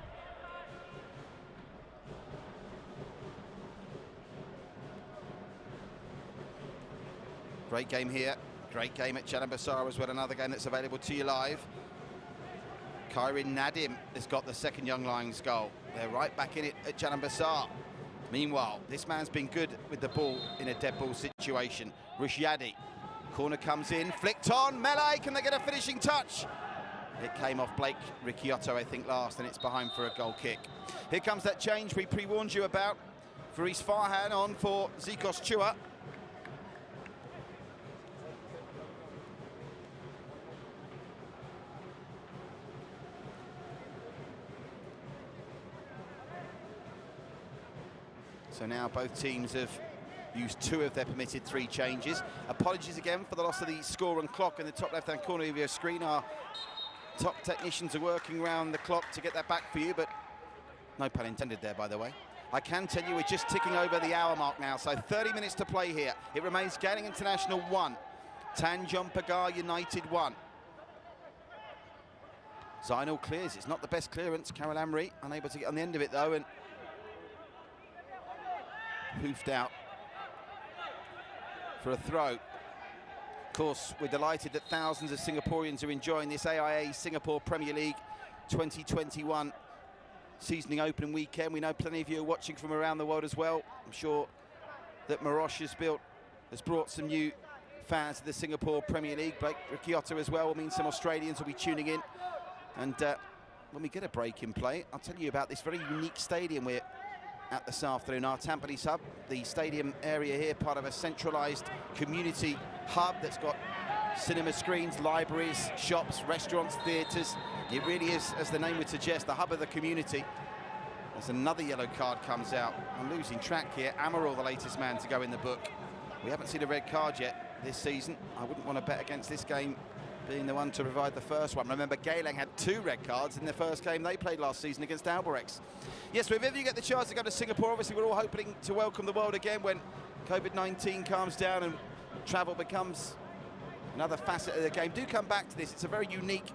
[SPEAKER 3] Great game here. Great game at Jalan Besar as well. Another game that's available to you live. Kairin Nadim has got the second Young Lions goal. They're right back in it at Jalan Besar. Meanwhile, this man's been good with the ball in a dead ball situation. Rushyadi. Corner comes in, flicked on. Melee, can they get a finishing touch? It came off Blake Ricciotto, I think, last, and it's behind for a goal kick. Here comes that change we pre-warned you about. Faris Farhan on for Zikos Chua. So now both teams have used 2 of their permitted 3 changes. Apologies again for the loss of the score and clock in the top left-hand corner of your screen. Our top technicians are working around the clock to get that back for you, but no pun intended there, by the way. I can tell you we're just ticking over the hour mark now, so 30 minutes to play here. It remains Geylang International 1, Tanjong Pagar United 1. Zainul clears. It's not the best clearance. Carol Amri unable to get on the end of it, though, and hoofed out for a throw. Of course, we're delighted that thousands of Singaporeans are enjoying this AIA Singapore Premier League 2021 seasoning opening weekend. We know plenty of you are watching from around the world as well. I'm sure that Marosh has brought some new fans to the Singapore Premier League. Blake Ricciotto as well will mean some Australians will be tuning in. And when we get a break in play, I'll tell you about this very unique stadium we're at this afternoon. Our Tampines Hub, the stadium area here, part of a centralised community hub that's got cinema screens, libraries, shops, restaurants, theatres. It really is, as the name would suggest, the hub of the community. As another yellow card comes out. I'm losing track here. Amaral, the latest man to go in the book. We haven't seen a red card yet this season. I wouldn't want to bet against this game being the one to provide the first one. Remember, Geylang had 2 red cards in their first game they played last season against Albirex. Yes, so if ever you get the chance to go to Singapore, obviously we're all hoping to welcome the world again when COVID-19 calms down and travel becomes another facet of the game. Do come back to this. It's a very unique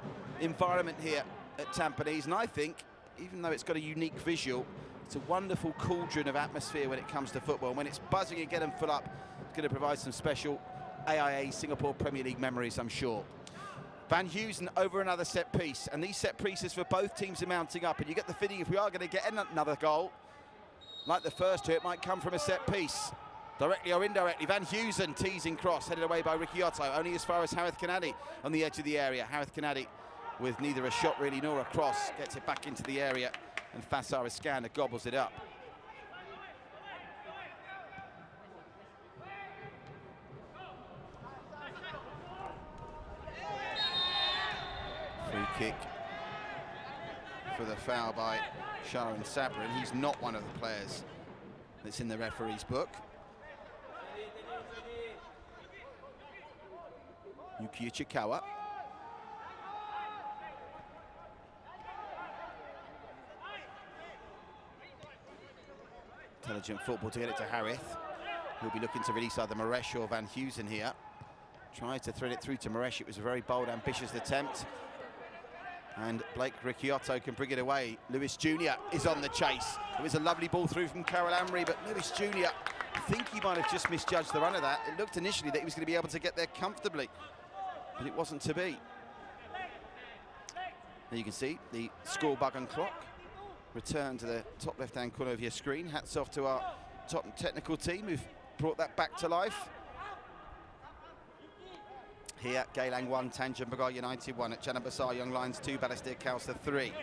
[SPEAKER 3] environment here at Tampines, and I think, even though it's got a unique visual, it's a wonderful cauldron of atmosphere when it comes to football. And when it's buzzing again and full up, it's going to provide some special AIA Singapore Premier League memories, I'm sure. Van Heusen over another set piece, and these set pieces for both teams are mounting up, and you get the feeling if we are going to get another goal, like the first two, it might come from a set piece. Directly or indirectly, Van Heusen teasing cross, headed away by Ricciotto, only as far as Harith Kanadi on the edge of the area. Harith Kanadi with neither a shot really nor a cross, gets it back into the area, and Fassar Iskander gobbles it up. Free kick for the foul by Sharon Sabrin. He's not one of the players that's in the referee's book. Yuki Ichikawa. Intelligent football to get it to Harith. He'll be looking to release either Moresh or Van Heusen here. Tried to thread it through to Moresh. It was a very bold, ambitious attempt. And Blake Ricciotto can bring it away. Lewis Jr. is on the chase. It was a lovely ball through from Carol Amri, but Lewis Jr., I think he might have just misjudged the run of that. It looked initially that he was going to be able to get there comfortably, but it wasn't to be. There you can see the score button clock return to the top left-hand corner of your screen. Hats off to our top technical team who've brought that back to life. Here, Geylang 1, Tanjong Pagar United 1 at Jalan Besar Young Lions 2, Balestier Khalsa 3.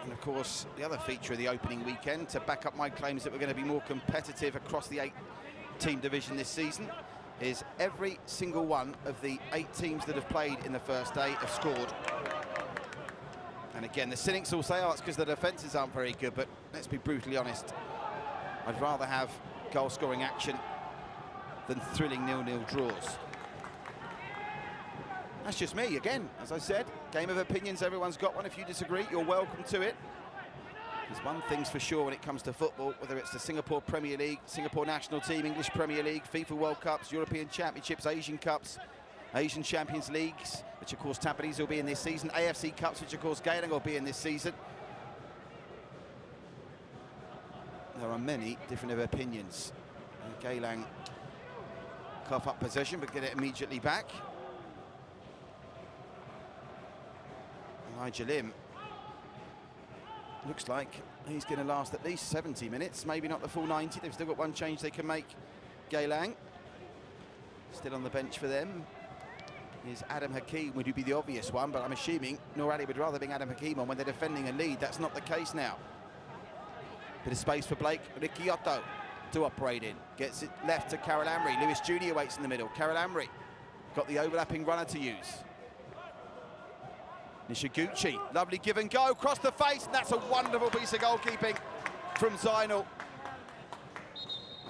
[SPEAKER 3] And of course, the other feature of the opening weekend, to back up my claims that we're going to be more competitive across the 8-team division this season, is every single one of the 8 teams that have played in the first day have scored. And again, the cynics will say, oh, it's because the defences aren't very good, but let's be brutally honest. I'd rather have goal-scoring action than thrilling 0-0 draws. That's just me, again, as I said, game of opinions, everyone's got one. If you disagree, you're welcome to it. There's one thing's for sure when it comes to football, whether it's the Singapore Premier League, Singapore National Team, English Premier League, FIFA World Cups, European Championships, Asian Cups, Asian Champions Leagues, which of course Tampines will be in this season, AFC Cups, which of course Geylang will be in this season. There are many different opinions. And Geylang cough up possession, but get it immediately back. Elijah Lim looks like he's going to last at least 70 minutes, maybe not the full 90. They've still got one change they can make. Geylang still on the bench for them is Adam Hakeem, would be the obvious one, but I'm assuming Noor Ali would rather bring Adam Hakeem on when they're defending a lead. That's not the case now. Bit of space for Blake Ricciotto to operate in. Gets it left to Carol Amri. Lewis Jr. waits in the middle. Carol Amri got the overlapping runner to use. Nishiguchi, lovely give and go across the face, and that's a wonderful piece of goalkeeping from Zainul.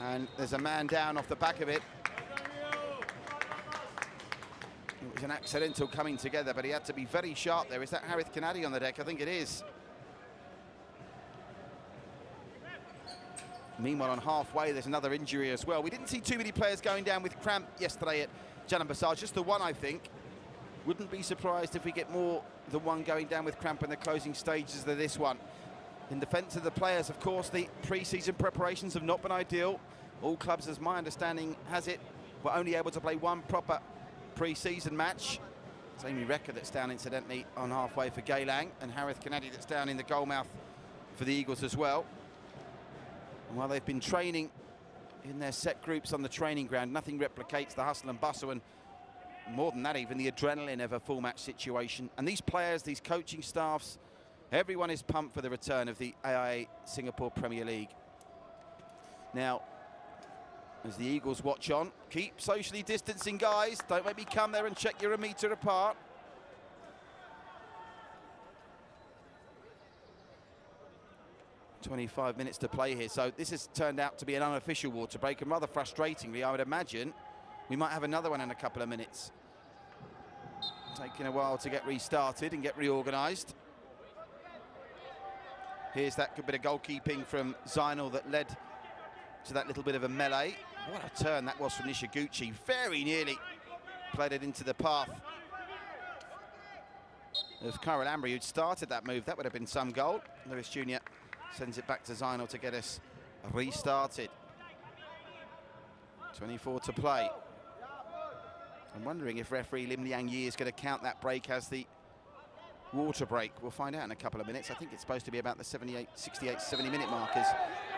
[SPEAKER 3] And there's a man down off the back of it. It was an accidental coming together, but he had to be very sharp there. Is that Harith Kanadi on the deck? I think it is. Meanwhile, on halfway, there's another injury as well. We didn't see too many players going down with cramp yesterday at Jalan Besar, just the one, I think. Wouldn't be surprised if we get more than one going down with cramp in the closing stages of this one. In defence of the players, of course, the pre-season preparations have not been ideal. All clubs, as my understanding has it, were only able to play one proper pre-season match. It's Amy Recker that's down, incidentally, on halfway for Geylang, and Harith Kanadi that's down in the goalmouth for the Eagles as well. And while they've been training in their set groups on the training ground, nothing replicates the hustle and bustle, and more than that, even the adrenaline of a full match situation. And these players, these coaching staffs, Everyone is pumped for the return of the AIA Singapore Premier League. Now, as the Eagles watch on, keep socially distancing, guys. Don't make me come there and check you're a metre apart. "25 minutes to play here, so this has turned out to be an unofficial water break, and rather frustratingly, I would imagine we might have another one in a couple of minutes. Taking a while to get restarted and get reorganised. Here's that good bit of goalkeeping from Zainal that led to that little bit of a melee. What a turn that was from Nishiguchi. Very nearly played it into the path of Kyle Ambry, who'd started that move. That would have been some goal. Lewis Jr. sends it back to Zainal to get us restarted. 24 to play. I'm wondering if referee Lim Liang Yi is going to count that break as the water break. We'll find out in a couple of minutes. I think it's supposed to be about the 68, 70-minute markers.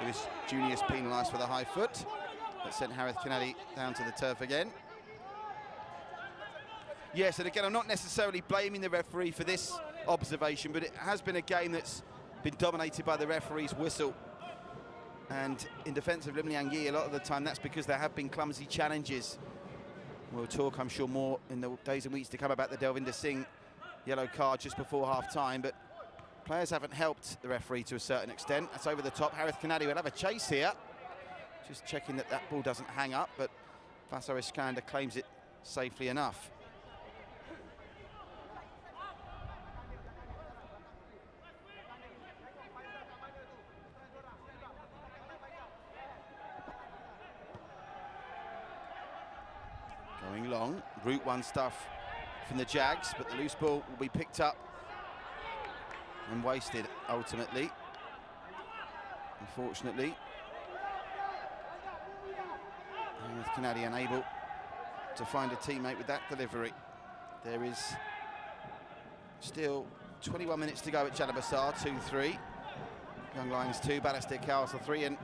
[SPEAKER 3] Lewis Jr. is penalised for the high foot. That sent Harith Kennedy down to the turf again. Yes, and again, I'm not necessarily blaming the referee for this observation, but it has been a game that's been dominated by the referee's whistle. And in defence of Lim Liang Yi, a lot of the time that's because there have been clumsy challenges. We'll talk, I'm sure, more in the days and weeks to come about the Delvinder Singh yellow card just before half-time, but players haven't helped the referee to a certain extent. That's over the top. Harith Kennedy will have a chase here. Just checking that that ball doesn't hang up, but Faso Iskander claims it safely enough. Going long, Route 1 stuff from the Jags, but the loose ball will be picked up and wasted ultimately, unfortunately. And with Kennedy unable to find a teammate with that delivery. There is still 21 minutes to go at Jalan-Besar, 2-3. Young Lions 2, Balestier Castle 3, and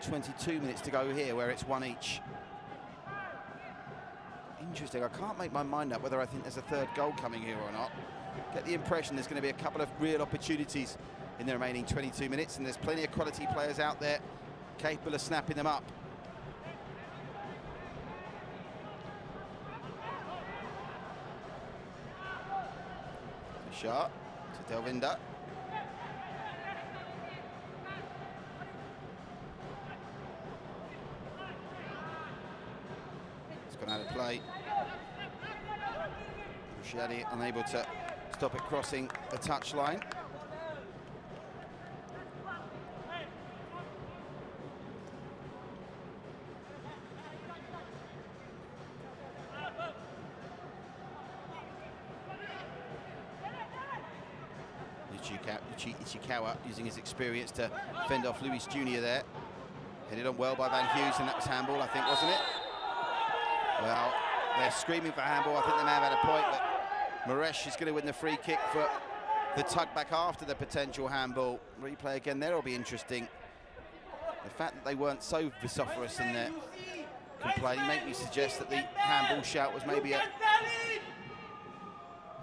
[SPEAKER 3] 22 minutes to go here where it's 1 each. Interesting, I can't make my mind up whether I think there's a third goal coming here or not. Get the impression there's going to be a couple of real opportunities in the remaining 22 minutes, and there's plenty of quality players out there capable of snapping them up. Shot to Delvinder. It's gone out of play. Rusciadi unable to stop it crossing the touchline. Ichikawa using his experience to fend off Lewis Jr. there. Headed on well by Van Hughes, and that was handball, I think, wasn't it? Well, they're screaming for handball. I think they may have had a point, but Moresh is going to win the free kick for the tug back after the potential handball. Replay again there will be interesting. The fact that they weren't so vociferous in their complaining make me suggest that the handball shout was maybe a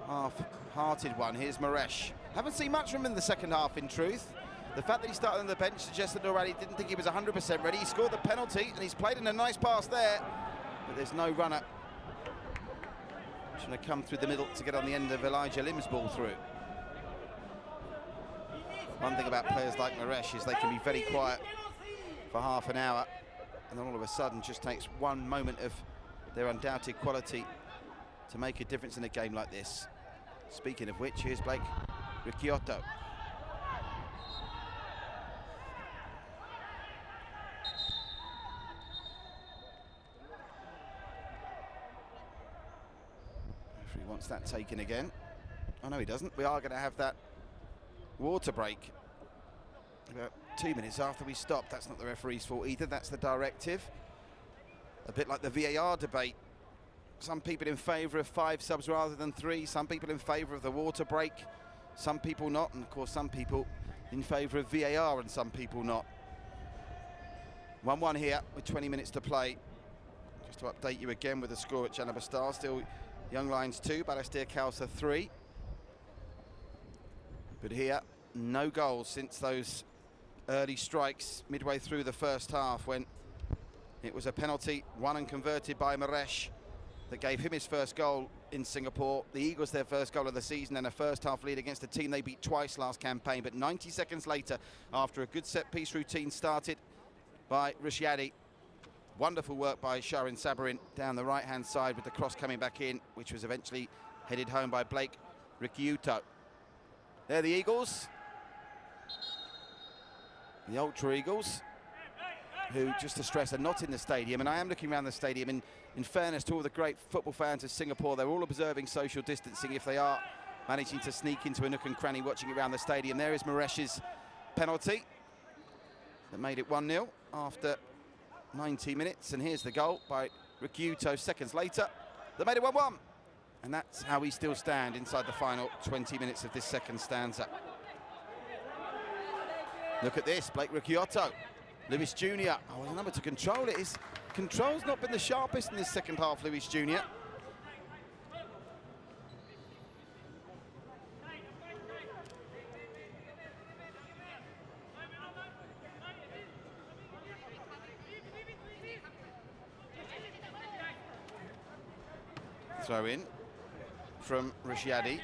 [SPEAKER 3] half-hearted one. Here's Moresh. Haven't seen much from him in the second half, in truth. The fact that he started on the bench suggests that already didn't think he was 100% ready. He scored the penalty, and he's played in a nice pass there, but there's no runner. He's going to come through the middle to get on the end of Elijah Lim's ball through. One thing about players like Moresh is they can be very quiet for half an hour, and then all of a sudden just takes one moment of their undoubted quality to make a difference in a game like this. Speaking of which, here's Blake Ricciotto. Referee wants that taken again. Oh no, he doesn't. We are going to have that water break about 2 minutes after we stopped. That's not the referee's fault either. That's the directive. A bit like the VAR debate. Some people in favour of 5 subs rather than 3. Some people in favour of the water break. Some people not, and of course some people in favour of VAR and some people not. 1-1 here with 20 minutes to play. Just to update you again with the score at Jalan-Besar, still Young Lions 2, Balestier Khalsa 3. But here, no goals since those early strikes midway through the first half, when it was a penalty won and converted by Maresh that gave him his first goal in Singapore. The Eagles their first goal of the season and a first half lead against a team they beat twice last campaign. But 90 seconds later, after a good set piece routine started by Rushiadi, wonderful work by Sharin Sabarin down the right hand side with the cross coming back in, which was eventually headed home by Blake Rikiuto. They're the Eagles, the Ultra Eagles, who, just to stress, are not in the stadium. And I am looking around the stadium, and in fairness to all the great football fans of Singapore, they're all observing social distancing if they are managing to sneak into a nook and cranny watching around the stadium. There is Maresh's penalty that made it 1-0 after 90 minutes. And here's the goal by Rikiuto seconds later that made it 1-1. And that's how we still stand inside the final 20 minutes of this second stanza. Look at this, Blake Rikiuto. Lewis Jr. Oh, a number to control it. His control's not been the sharpest in this second half, Lewis Jr. Throw in from Rushiadi.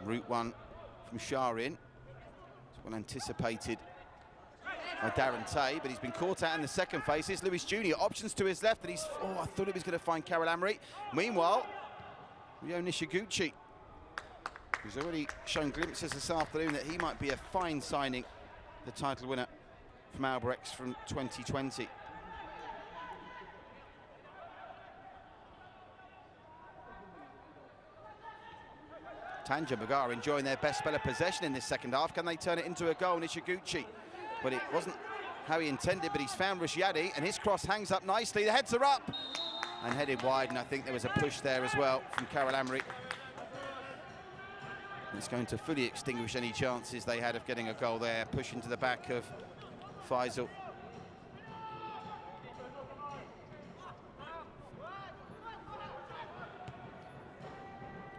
[SPEAKER 3] Route one from Sharin. Well anticipated by Darren Tay, but he's been caught out in the second phase. Here's Lewis Jr. Options to his left, and he's... Oh, I thought he was going to find Karol Amory. Meanwhile, Ryo Nishiguchi, who's already shown glimpses this afternoon that he might be a fine signing, the title winner from Albrechts from 2020. Tanjong Pagar enjoying their best spell of possession in this second half. Can they turn it into a goal? Nishiguchi. But it wasn't how he intended, but he's found Rushiadi, and his cross hangs up nicely. The heads are up and headed wide, and I think there was a push there as well from Karol Amory. It's going to fully extinguish any chances they had of getting a goal there. Push into the back of Faisal.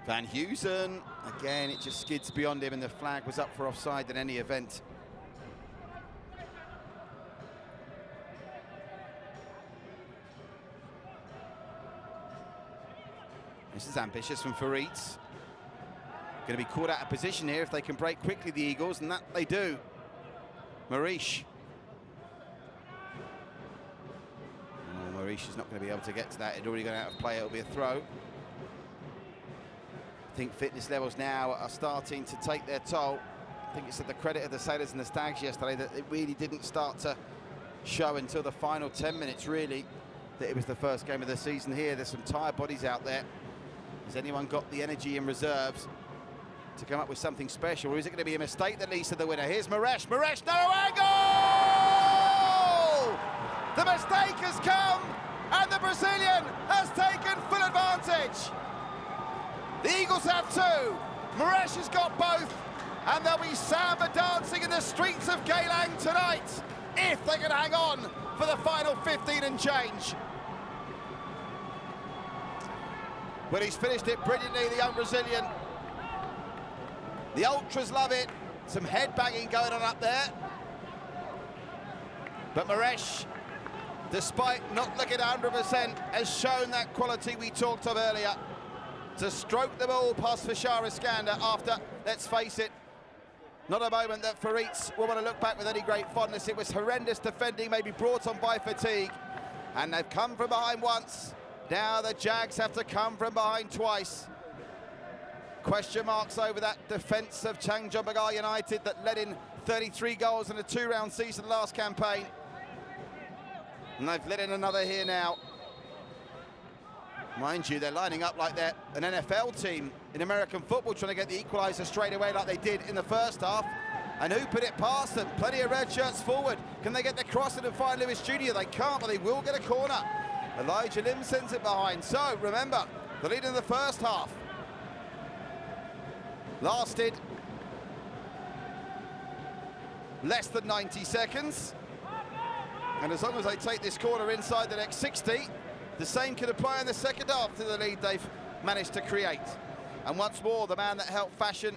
[SPEAKER 3] Van Heusen, again, it just skids beyond him, and the flag was up for offside in any event. This is ambitious from Farid. Going to be caught out of position here if they can break quickly, the Eagles, and that they do. Marish. Oh, Marish is not going to be able to get to that. It'd already gone out of play. It'll be a throw. I think fitness levels now are starting to take their toll. I think it's at the credit of the Sailors and the Stags yesterday that it really didn't start to show until the final 10 minutes, really, that it was the first game of the season here. There's some tired bodies out there. Has anyone got the energy in reserves to come up with something special, or is it going to be a mistake that leads to the winner? Here's Maresh. Maresh, narrow angle! The mistake has come, and the Brazilian has taken full advantage. The Eagles have two. Maresh has got both, and there'll be samba dancing in the streets of Geylang tonight if they can hang on for the final 15 and change. Well, he's finished it brilliantly, the young Brazilian. The Ultras love it. Some head-banging going on up there. But Maresh, despite not looking 100%, has shown that quality we talked of earlier. To stroke the ball past Fashar Iskander after, let's face it, not a moment that Farid will want to look back with any great fondness. It was horrendous defending, maybe brought on by fatigue. And they've come from behind once. Now the Jags have to come from behind twice. Question marks over that defence of Tanjong Pagar United that led in 33 goals in a two-round season last campaign. And they've let in another here now. Mind you, they're lining up like they're an NFL team in American football, trying to get the equaliser straight away like they did in the first half. And who put it past them? Plenty of red shirts forward. Can they get the cross in and find Lewis Jr.? They can't, but they will get a corner. Elijah Lim sends it behind. So, remember, the lead in the first half lasted less than 90 seconds. And as long as they take this corner inside the next 60, the same can apply in the second half to the lead they've managed to create. And once more, the man that helped fashion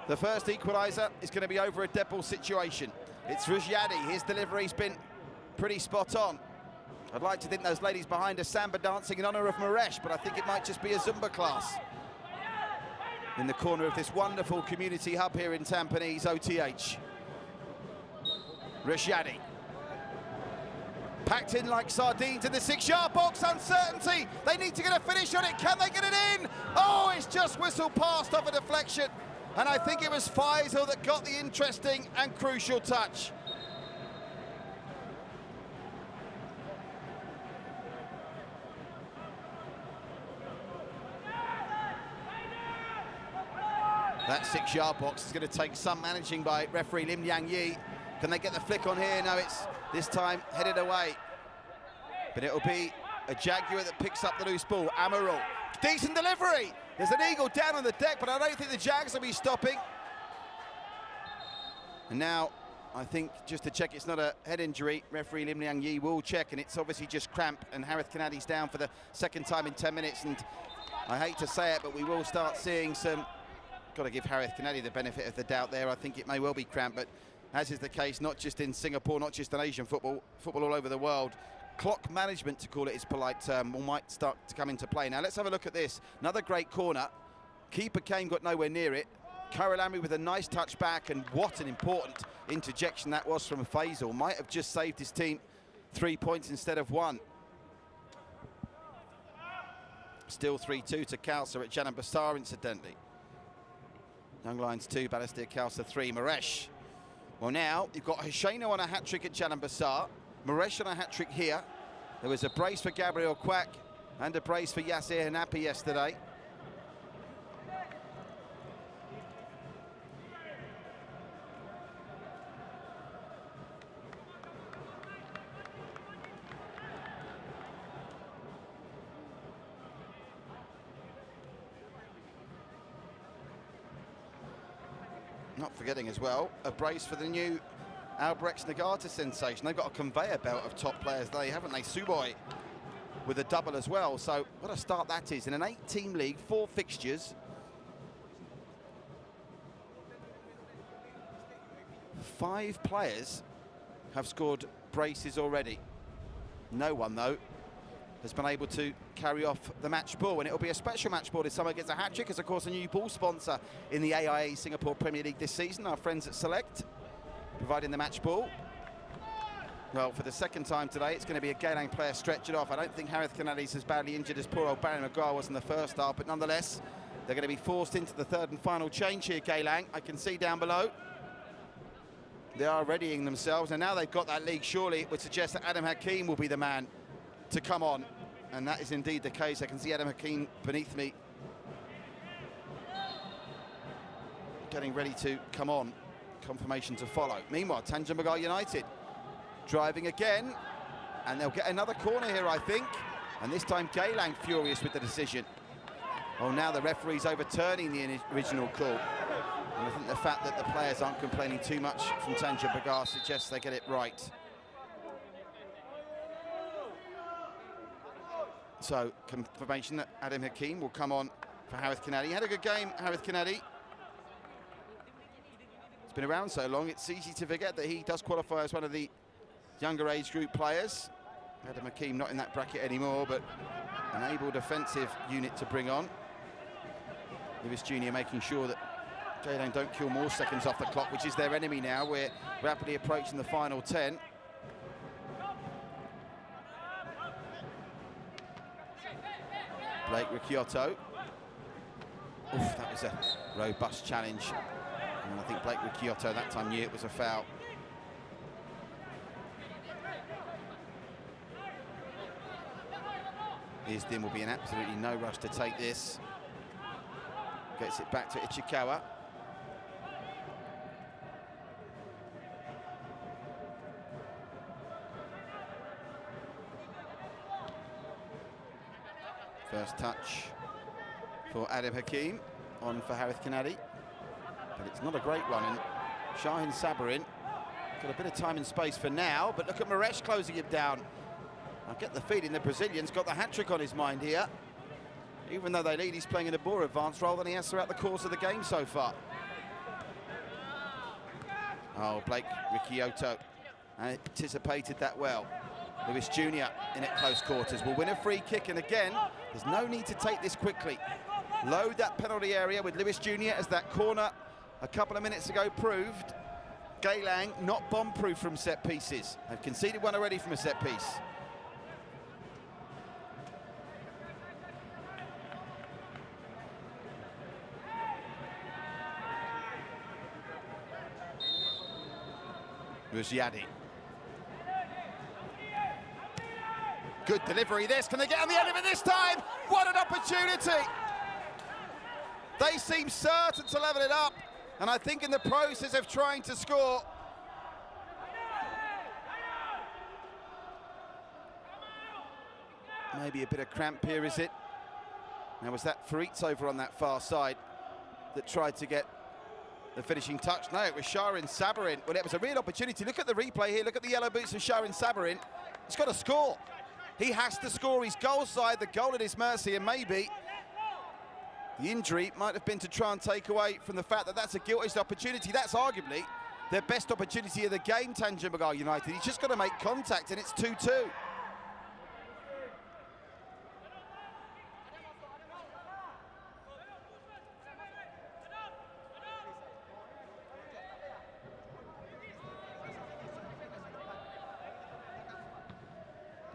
[SPEAKER 3] the first equaliser is going to be over a dead ball situation. It's Rujyadi. His delivery's been pretty spot on. I'd like to think those ladies behind are samba dancing in honour of Moresh, but I think it might just be a Zumba class in the corner of this wonderful community hub here in Tampines, OTH. Rujyadi. Packed in like sardines in the 6-yard box, uncertainty. They need to get a finish on it. Can they get it in? Oh, it's just whistled past off a deflection. And I think it was Faisal that got the interesting and crucial touch. That 6-yard box is going to take some managing by referee Lim Yang Yi. Can they get the flick on here? No, it's this time headed away. But it'll be a Jaguar that picks up the loose ball. Amaral, decent delivery. There's an eagle down on the deck, but I don't think the Jags will be stopping. And now, I think, just to check it's not a head injury, referee Lim Yang Yi will check, and it's obviously just cramp, and Harith Kanadi's down for the second time in 10 minutes, and I hate to say it, but we will start seeing some... Got to give Harith Kanadi the benefit of the doubt there. I think it may well be cramp, but as is the case, not just in Singapore, not just in Asian football, football all over the world, clock management, to call it its polite term, might start to come into play. Now let's have a look at this. Another great corner. Keeper Kane got nowhere near it. Karalamri with a nice touch back, and what an important interjection that was from Faisal. Might have just saved his team 3 points instead of 1. Still 3-2 to Khalsa at Jalan Besar, incidentally. Young Lions 2, Balestier Khalsa 3. Moresh. Well, now you've got Hasheno on a hat-trick at Jalan Besar. Moresh on a hat-trick here. There was a brace for Gabriel Quack and a brace for Yasser Hanapi yesterday. Not forgetting as well, a brace for the new Albrecht Nagata sensation. They've got a conveyor belt of top players, haven't they? Suboy with a double as well. So what a start that is. In an 8-team league, 4 fixtures. 5 players have scored braces already. No one, though, has been able to carry off the match ball, and it'll be a special match ball if someone gets a hat-trick. It's, of course, a new ball sponsor in the AIA Singapore Premier League this season, our friends at Select, providing the match ball. Well, for the second time today, it's going to be a Geylang player stretch it off. I don't think Harith Kanadi's as badly injured as poor old Barry Maguire was in the first half, but nonetheless, they're going to be forced into the third and final change here, Geylang. I can see down below. They are readying themselves, and now they've got that league, surely it would suggest that Adam Hakeem will be the man to come on, and that is indeed the case. I can see Adam Hakeem beneath me getting ready to come on. Confirmation to follow. Meanwhile, Tanjong Pagar United driving again, and they'll get another corner here, I think, and this time Geylang furious with the decision. Well, now the referee's overturning the original call, and I think the fact that the players aren't complaining too much from Tanjong Pagar suggests they get it right. So, confirmation that Adam Hakeem will come on for Harith Kanadi. He had a good game, Harith Kanadi. He's been around so long, it's easy to forget that he does qualify as one of the younger age group players. Adam Hakeem not in that bracket anymore, but an able defensive unit to bring on. Lewis Jr. making sure that Geylang don't kill more seconds off the clock, which is their enemy now. We're rapidly approaching the final 10. Blake Ricciotto. Oof, that was a robust challenge. And I think Blake Ricciotto that time knew it was a foul. Isdin will be in absolutely no rush to take this. Gets it back to Ichikawa. First touch for Adam Hakeem, on for Harith Kanadi. But it's not a great one, and Shahin Sabarin got a bit of time and space for now, but look at Moresh closing him down. I get the feeling the Brazilian's got the hat-trick on his mind here. Even though they lead, he's playing in a more advanced role than he has throughout the course of the game so far. Oh, Blake Ricciotto anticipated that well. Lewis Jr. in at close quarters will win a free kick, and again, there's no need to take this quickly. Load that penalty area with Lewis Jr. as that corner a couple of minutes ago proved. Geylang not bomb-proof from set pieces. They've conceded one already from a set piece. Ruziadi. Good delivery this. Can they get on the end of it this time? What an opportunity! They seem certain to level it up, and I think in the process of trying to score, maybe a bit of cramp here, is it? Now was that Faritz over on that far side that tried to get the finishing touch? No, it was Sharin Sabarin. Well, it was a real opportunity. Look at the replay here. Look at the yellow boots of Sharin Sabarin. He's got to score. He has to score. He's goal side, the goal at his mercy, and maybe the injury might have been to try and take away from the fact that that's a guilty opportunity. That's arguably their best opportunity of the game, Tanjong Pagar United. He's just got to make contact, and it's 2-2.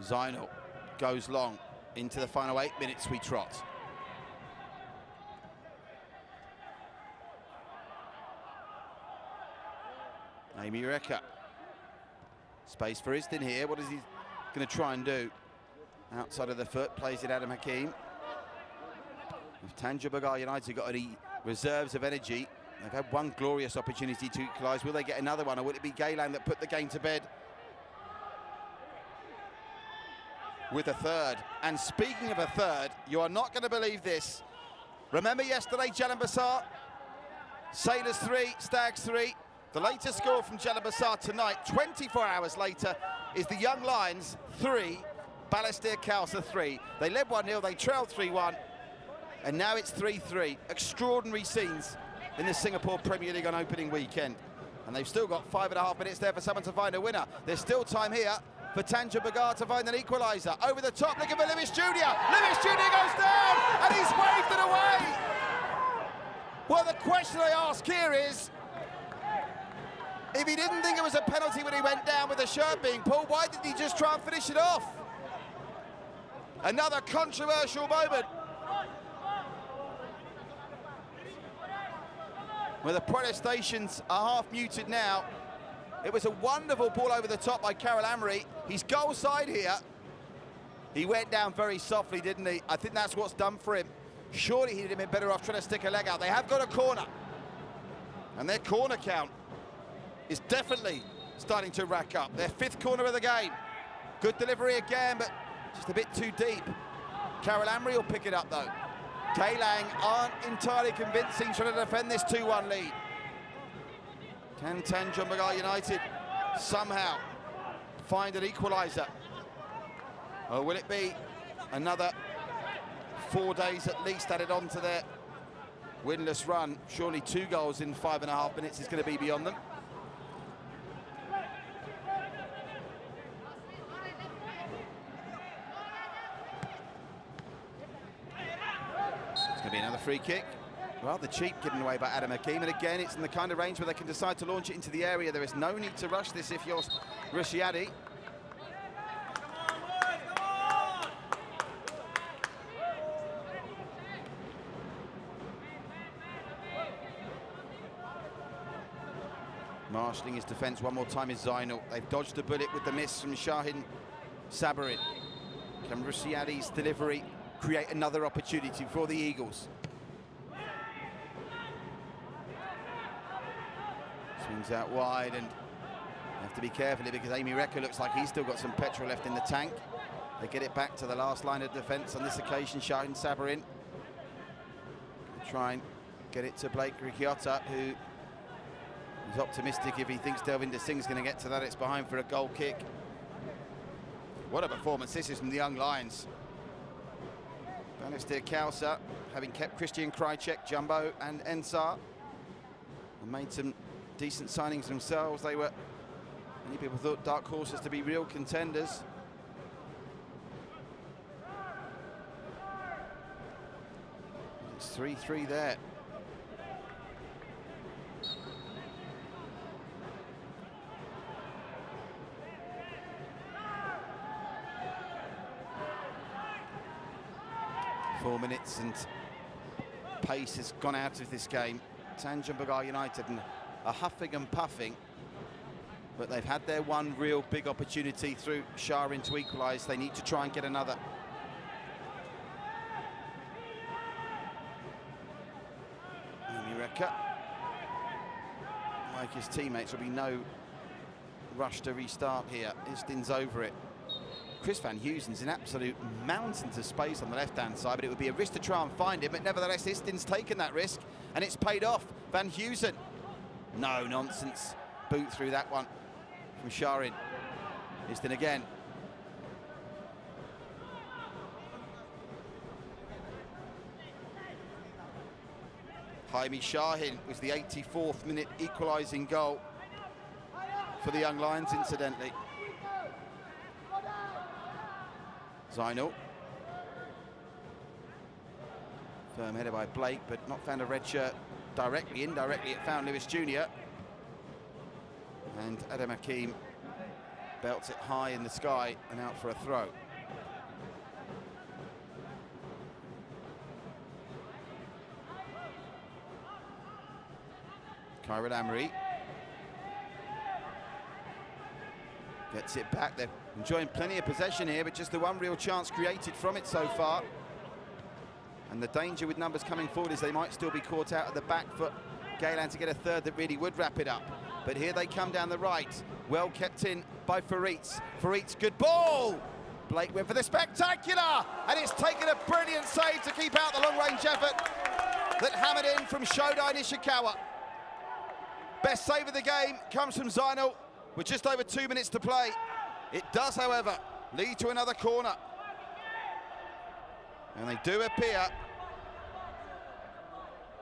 [SPEAKER 3] Zainal goes long into the final 8 minutes we trot. Mereka. Space for Isdin here. What is he going to try and do? Outside of the foot, plays it Adam Hakim. If Tanjong Pagar United got any reserves of energy, they've had one glorious opportunity to equalise. Will they get another one, or will it be Geylang that put the game to bed with a third? And speaking of a third, you are not going to believe this. Remember yesterday, Jalan-Besar? Sailors 3, Stags 3. The latest score from Jalan-Besar tonight, 24 hours later, is the Young Lions 3, Balestier Khalsa 3. They led 1-0, they trailed 3-1, and now it's 3-3. Extraordinary scenes in the Singapore Premier League on opening weekend. And they've still got 5.5 minutes there for someone to find a winner. There's still time here for Tanjong Pagar to find an equaliser. Over the top, looking for Lewis Jr. Lewis Jr. goes down, and he's waved it away. Well, the question I ask here is, if he didn't think it was a penalty when he went down with the shirt being pulled, why did he just try and finish it off? Another controversial moment, where the protestations are half muted now. It was a wonderful ball over the top by Carol Amory. He's goal side here. He went down very softly, didn't he? I think that's what's done for him. Surely he'd have been better off trying to stick a leg out. They have got a corner, and their corner count is definitely starting to rack up. Their 5th corner of the game. Good delivery again, but just a bit too deep. Carol Amory will pick it up, though. Geylang aren't entirely convincing trying to defend this 2-1 lead. Can Tanjong Pagar United somehow find an equaliser? Or will it be another 4 days at least added on to their winless run? Surely 2 goals in 5.5 minutes is going to be beyond them. It's going to be another free kick. Rather cheap given away by Adam Hakim, and again it's in the kind of range where they can decide to launch it into the area. There is no need to rush this if you're Ruziadi. Marshalling his defence one more time is Zainal. They've dodged a bullet with the miss from Shahin Sabarin. Can Ruziadi's delivery create another opportunity for the Eagles? Swings out wide, and have to be careful because Mereka looks like he's still got some petrol left in the tank. They get it back to the last line of defence on this occasion. Shahin Sabarin try and get it to Blake Ricciotto, who is optimistic if he thinks Delvinder Singh's going to get to that. It's behind for a goal kick. What a performance this is from the young Lions. Balestier Kausa, having kept Christian Krajcek, Jumbo and Ensar, and made some decent signings themselves. They were, many people thought, dark horses to be real contenders. It's 3-3 there. Four minutes and pace has gone out of this game. Tanjong Pagar United and are huffing and puffing, but they've had their one real big opportunity through Sharin to equalise. They need to try and get another. Mereka, like his teammates, will be no rush to restart here. Istin's over it. Chris Van Heusen's in absolute mountains of space on the left-hand side, but it would be a risk to try and find him. But nevertheless, Istin's taken that risk, and it's paid off. Van Heusen, no nonsense. Boot through that one from Sharin. Istin again. Jaime Shahin was the 84th minute equalising goal for the young Lions, incidentally. Zainul. Firm header by Blake, but not found a red shirt directly. Indirectly, it found Lewis Jr. And Adam Hakim belts it high in the sky and out for a throw. Kyril Amri gets it back. They're enjoying plenty of possession here, but just the one real chance created from it so far. And the danger with numbers coming forward is they might still be caught out at the back for Geylang to get a third that really would wrap it up. But here they come down the right. Well kept in by Faritz. Faritz, good ball! Blake went for the spectacular! And it's taken a brilliant save to keep out the long-range effort that hammered in from Shodai Nishikawa. Best save of the game comes from Zainul with just over 2 minutes to play. It does, however, lead to another corner. And they do appear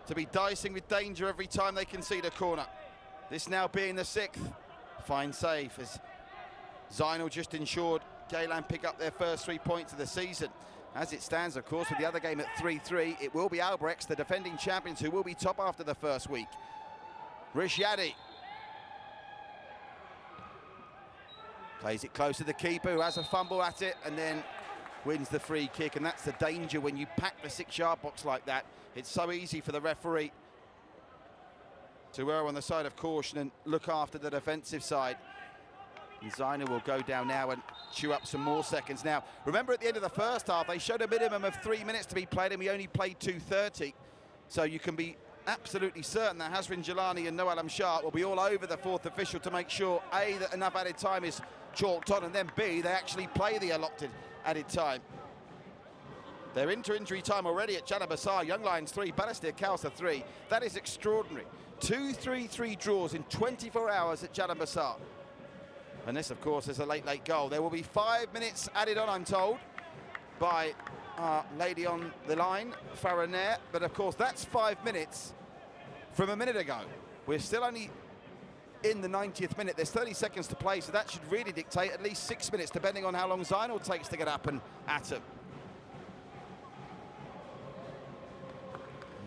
[SPEAKER 3] to be dicing with danger every time they concede a corner. This now being the 6th. Fine save as Zainul just ensured Geylang pick up their first 3 points of the season. As it stands, of course, with the other game at 3-3, it will be Albrechts, the defending champions, who will be top after the first week. Rishyadi plays it close to the keeper, who has a fumble at it and then wins the free kick. And that's the danger when you pack the 6-yard box like that. It's so easy for the referee to err on the side of caution and look after the defensive side. And Zainul will go down now and chew up some more seconds. Now, remember at the end of the first half, they showed a minimum of 3 minutes to be played, and we only played 2:30. So you can be absolutely certain that Hasrin Jalani and Noel Amshar will be all over the fourth official to make sure, A, that enough added time is chalked on, and then B, they actually play the allotted added time. They're into injury time already at Jalan Besar. Young Lions 3, Balestier Kausa 3. That is extraordinary. 2 3-3 draws in 24 hours at Jalan Besar. And this, of course, is a late goal. There will be 5 minutes added on, I'm told, by our lady on the line, Farah Nair. But, of course, that's 5 minutes from a minute ago. We're still only in the 90th minute. There's 30 seconds to play, so that should really dictate at least 6 minutes, depending on how long Zainul takes to get up and at him.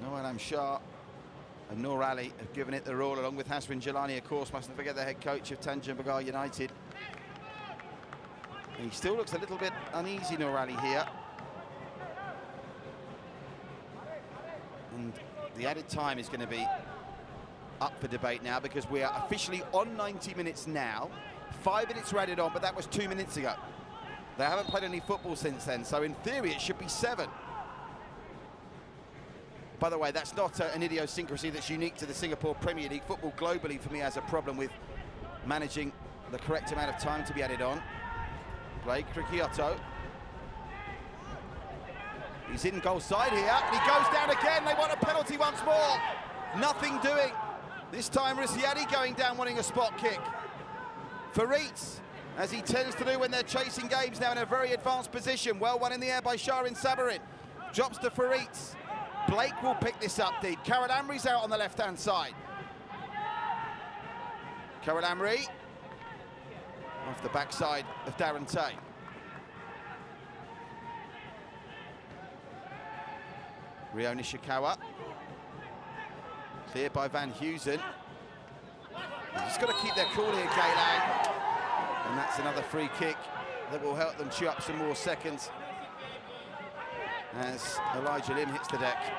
[SPEAKER 3] Noel Amshar and Noor Ali have given it the all, along with Hasrin Jalani, of course. Mustn't forget the head coach of Tanjong Pagar United. He still looks a little bit uneasy, Noor Ali, here. And the added time is going to be up for debate now, because we are officially on 90 minutes now. 5 minutes were added on, but that was 2 minutes ago. They haven't played any football since then, so in theory it should be 7. By the way, that's not an idiosyncrasy that's unique to the Singapore Premier League. Football globally, for me, has a problem with managing the correct amount of time to be added on. Blake Krikioto. He's in goal side here, and he goes down again. They want a penalty once more. Nothing doing. This time, Rishiadi going down wanting a spot kick. Faritz as he tends to do when they're chasing games now in a very advanced position. Well won in the air by Sharin Sabarin. Drops to Faritz. Blake will pick this up deep. Carol Amri's out on the left-hand side. Carol Amri off the backside of Darren Tay. Rio Nishikawa. Cleared by Van Heusen. They've just got to keep their cool here, Geylang. And that's another free kick that will help them chew up some more seconds as Elijah Lim hits the deck.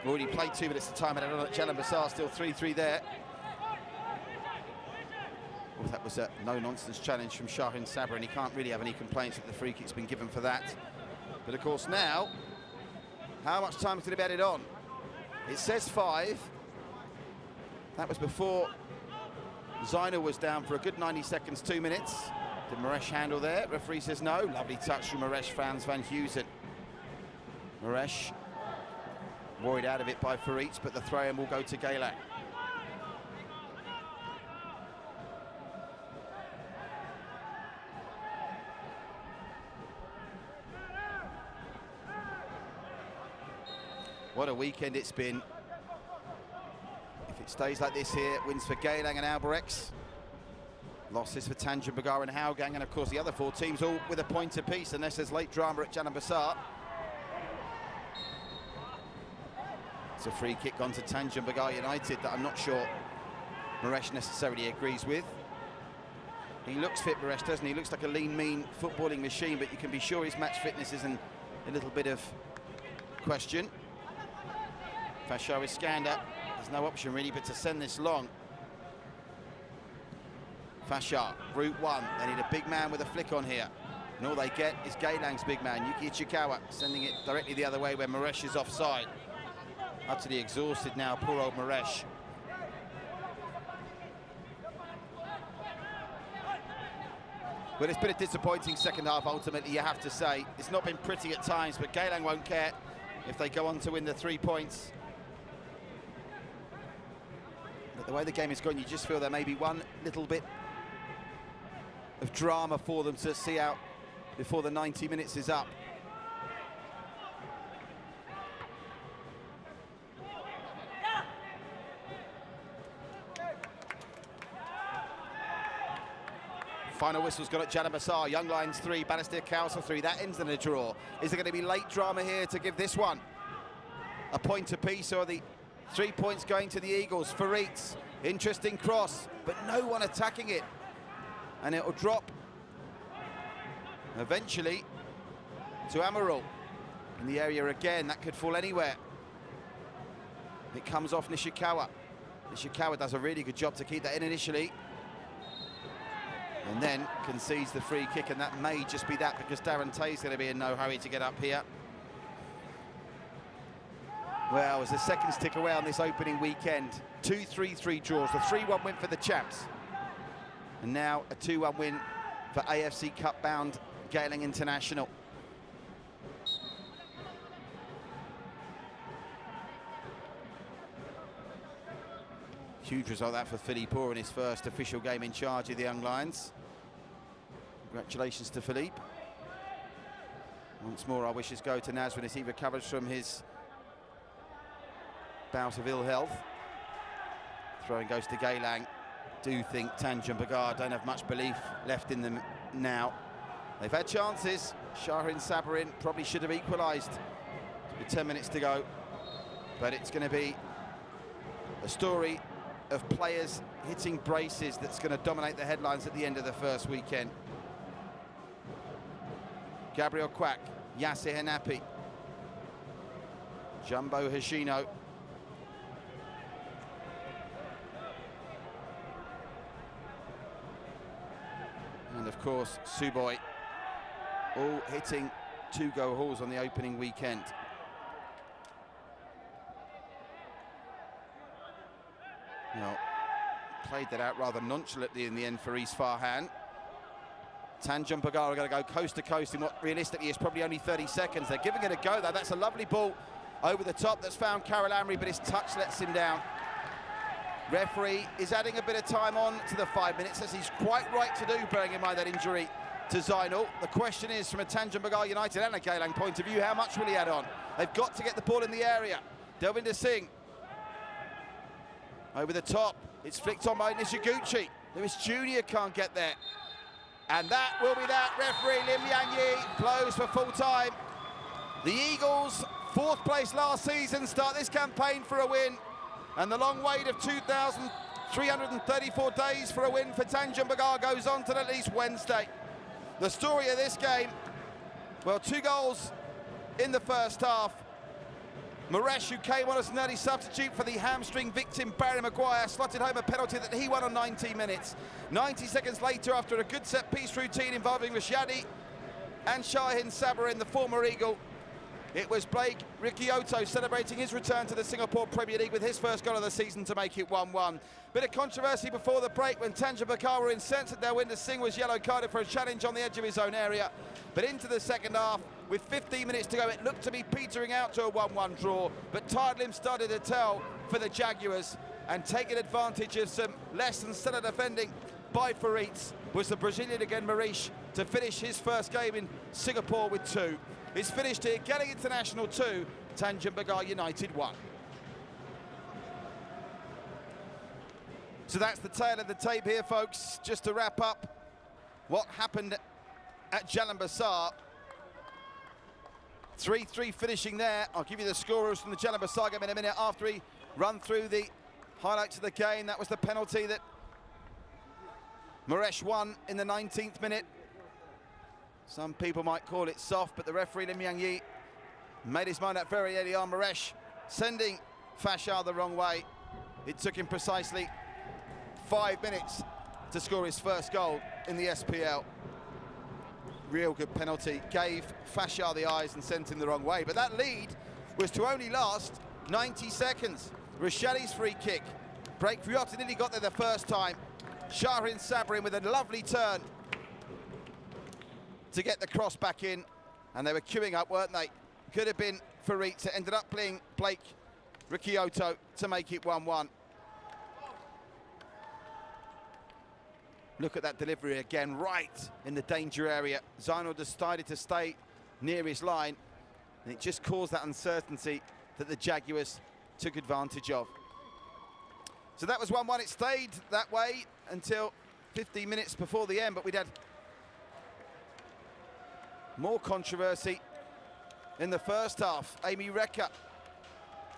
[SPEAKER 3] Already played 2 minutes of time at Jalan Besar, still 3-3 there. Well, that was a no-nonsense challenge from Shahin Sabra, and he can't really have any complaints that the free kick's been given for that. But of course now, how much time is going to be added on? It says 5. That was before Zaina was down for a good 90 seconds, 2 minutes. Did Maresh handle there? Referee says no. Lovely touch from Maresh fans, Van Heusen. Maresh worried out of it by Faritz, but the throw-in will go to Geylang. What a weekend it's been. If it stays like this here, wins for Geylang and Albirex. Losses for Tanjong Pagar and Hougang, and of course the other 4 teams all with a point apiece, unless there's late drama at Jalan Besar. It's a free kick gone to Tanjong Pagar United that I'm not sure Maresh necessarily agrees with. He looks fit, Maresh, doesn't he? He looks like a lean, mean footballing machine, but you can be sure his match fitness is in a little bit of question. Fashar is scanned up. There's no option really but to send this long. Fashar, route 1. They need a big man with a flick on here. And all they get is Geylang's big man, Yuki Ichikawa, sending it directly the other way where Maresh is offside. Utterly exhausted now, poor old Maresh. Well, it's been a disappointing second half, ultimately, you have to say. It's not been pretty at times, but Geylang won't care if they go on to win the 3 points. But the way the game is going, you just feel there may be one little bit of drama for them to see out before the 90 minutes is up. Final whistle's got at Jalan Besar. Young Lions 3, Balestier Council 3. That ends in a draw. Is there going to be late drama here to give this one a point apiece, or the 3 points going to the Eagles? Faritz, interesting cross, but no one attacking it. And it'll drop eventually to Amaral in the area again. That could fall anywhere. It comes off Nishikawa. Nishikawa does a really good job to keep that in initially, and then concedes the free kick, and that may just be that because Darren Tay's going to be in no hurry to get up here. Well, as the seconds tick away on this opening weekend, 2 3-3 draws, a 3-1 win for the Chaps, and now a 2-1 win for AFC Cup-bound Geylang International. Huge result that for Philippe Orr in his first official game in charge of the Young Lions. Congratulations to Philippe. Once more our wishes go to Nazrin as he recovers from his bout of ill health. Throwing goes to Geylang. Do think Tanjong Pagar don't have much belief left in them now. They've had chances. Shahin Sabarin probably should have equalised with 10 minutes to go. But it's going to be a story of players hitting braces that's going to dominate the headlines at the end of the first weekend. Gabriel Kwak, Yasser Hanapi, Jumbo Hashino. And of course, Suboy, all hitting 2-goal hauls on the opening weekend. Well, played that out rather nonchalantly in the end for East Farhan. Tanjong Pagar are going to go coast to coast in what realistically is probably only 30 seconds. They're giving it a go though. That's a lovely ball over the top that's found Carol Amri, but his touch lets him down. Referee is adding a bit of time on to the 5 minutes, as he's quite right to do, bearing in mind that injury to Zainul. The question is, from a Tanjong Pagar United and a Geylang point of view, how much will he add on? They've got to get the ball in the area. Delvinder Singh over the top. It's flicked on by Nishiguchi. Lewis Jr. can't get there. And that will be that. Referee Lim Yang Yi blows for full time. The Eagles, 4th place last season, start this campaign for a win. And the long wait of 2,334 days for a win for Tanjong Pagar goes on till at least Wednesday. The story of this game, well, 2 goals in the first half. Moresh, who came on as an early substitute for the hamstring victim Barry Maguire, slotted home a penalty that he won on 19 minutes. 90 seconds later, after a good set-piece routine involving Rashadi and Shahin Sabarin, the former Eagle, it was Blake Ricciotto celebrating his return to the Singapore Premier League with his first goal of the season to make it 1-1. Bit of controversy before the break when Tanjong Pagar were incensed that Delvinder Singh was yellow-carded for a challenge on the edge of his own area. But into the second half, with 15 minutes to go, it looked to be petering out to a 1-1 draw. But Tidlim started to tell for the Jaguars, and taking advantage of some less than stellar defending by Faritz was the Brazilian again, Marish, to finish his first game in Singapore with 2. It's finished here, Geylang International 2, Tanjong Pagar United 1. So that's the tail of the tape here, folks. Just to wrap up what happened at Jalan Besar. 3-3 finishing there. I'll give you the scorers from the Jalan Besar game in a minute after we run through the highlights of the game. That was the penalty that Moresh won in the 19th minute. Some people might call it soft, but the referee Lim Yang Yi made his mind up very early on. Moresh sending Fashar the wrong way. It took him precisely 5 minutes to score his first goal in the SPL. Real good penalty, gave Fashar the eyes and sent him the wrong way. But that lead was to only last 90 seconds. Rashadi's free kick. Break Riotta nearly got there the first time. Shahin Sabarin with a lovely turn to get the cross back in, and they were queuing up, weren't they? Could have been Faritz. It ended up playing Blake Ricciotto to make it 1-1. Look at that delivery again, right in the danger area. Zainul decided to stay near his line, and it just caused that uncertainty that the Jaguars took advantage of. So that was 1-1. It stayed that way until 15 minutes before the end, but we'd had more controversy in the first half. Aia Vitality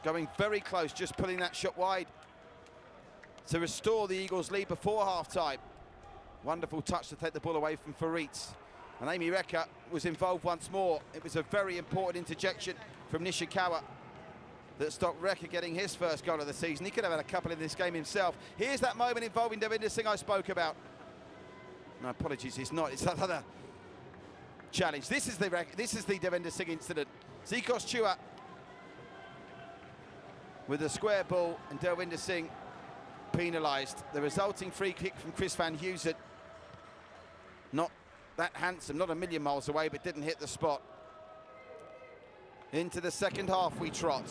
[SPEAKER 3] going very close, just pulling that shot wide to restore the Eagles' lead before half-time. Wonderful touch to take the ball away from Faritz. And Aia Vitality was involved once more. It was a very important interjection from Nishikawa that stopped Reka getting his first goal of the season. He could have had a couple in this game himself. Here's that moment involving Delvinder Singh I spoke about. No, apologies, it's not. It's that other challenge. This is the Delvinder Singh incident. Zikos Chua with a square ball, and Delvinder Singh penalised. The resulting free kick from Chris van Heusen, not that handsome, not a million miles away, but didn't hit the spot. Into the second half we trot,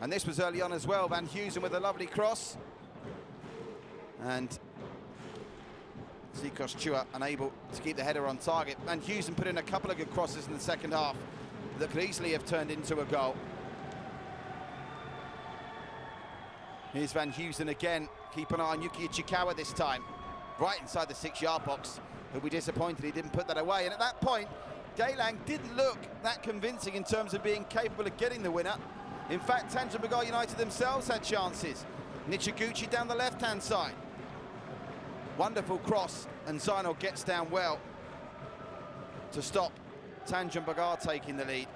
[SPEAKER 3] and this was early on as well. Van Heusen with a lovely cross, and Zikos Chua unable to keep the header on target. Van Heusen put in a couple of good crosses in the second half that could easily have turned into a goal. Here's Van Heusen again. Keep an eye on Yuki Ichikawa this time. Right inside the 6-yard box. He'll be disappointed he didn't put that away. And at that point, Geylang didn't look that convincing in terms of being capable of getting the winner. In fact, Tanjong Pagar United themselves had chances. Nishiguchi down the left-hand side. Wonderful cross, and Zainul gets down well to stop Tanjong Pagar taking the lead.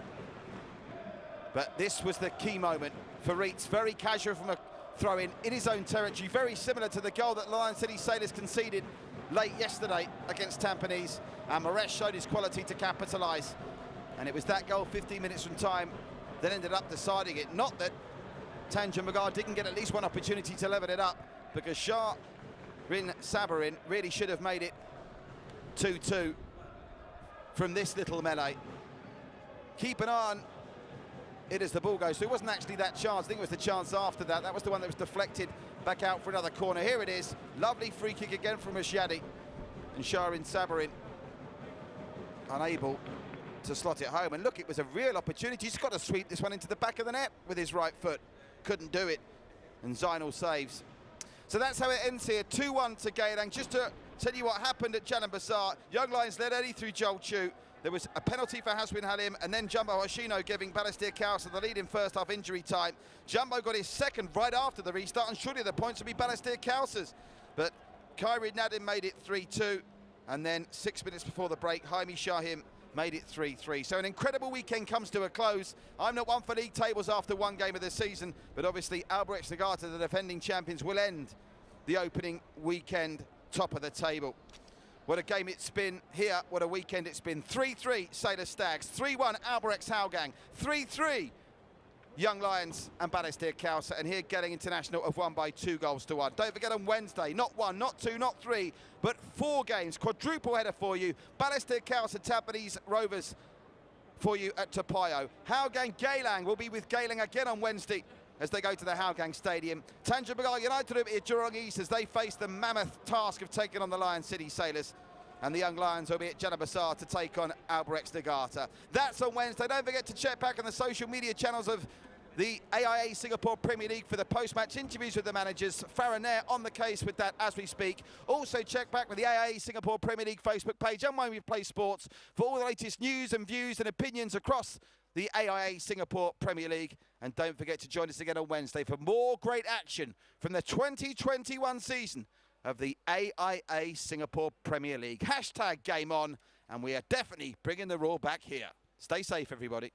[SPEAKER 3] But this was the key moment for Faritz. Very casual from a throw-in in his own territory, very similar to the goal that Lion City Sailors conceded late yesterday against Tampines, and Moresh showed his quality to capitalise. And it was that goal 15 minutes from time that ended up deciding it. Not that Tanjong Pagar didn't get at least one opportunity to level it up, because Shahin Sabarin really should have made it 2-2 from this little melee. Keep an eye on it as the ball goes. So it wasn't actually that chance. I think it was the chance after that. That was the one that was deflected back out for another corner. Here it is. Lovely free kick again from Rashadi. And Sharin Sabarin unable to slot it home. And look, it was a real opportunity. He's got to sweep this one into the back of the net with his right foot. Couldn't do it. And Zainal saves. So that's how it ends here. 2-1 to Geylang. Just to tell you what happened at Jalan Besar. Young Lions led early through Joel Chu. There was a penalty for Haswin Halim, and then Jumbo Hoshino giving Balestier Kausa the lead in first half injury time. Jumbo got his second right after the restart, and surely the points would be Balestier Kausa's. But Khairi Nadim made it 3-2, and then 6 minutes before the break, Jaime Shahim made it 3-3. So an incredible weekend comes to a close. I'm not one for league tables after one game of the season, but obviously Albrecht Segata, the defending champions, will end the opening weekend top of the table. What a game it's been here, what a weekend it's been. 3-3 Sailor Stags, 3-1 Albrecht's Howgang, 3-3 Young Lions and Balestier Kausa, and here Geylang International have won by 2-1. Don't forget on Wednesday, not 1, not 2, not 3, but 4 games, quadruple header for you. Balestier Kausa, Tampines Rovers for you at Topayo. Howgang Geylang will be with Geylang again on Wednesday as they go to the Howgang Stadium. Tanjong Pagar United will be at Jurong East as they face the mammoth task of taking on the Lion City Sailors. And the Young Lions will be at Jalan Besar to take on Albrecht Segata. That's on Wednesday. Don't forget to check back on the social media channels of the AIA Singapore Premier League for the post-match interviews with the managers. Farah Nair on the case with that as we speak. Also check back with the AIA Singapore Premier League Facebook page and When We Play Sports for all the latest news and views and opinions across the AIA Singapore Premier League. And don't forget to join us again on Wednesday for more great action from the 2021 season of the AIA Singapore Premier League. Hashtag game on, and we are definitely bringing the Raw back here. Stay safe, everybody.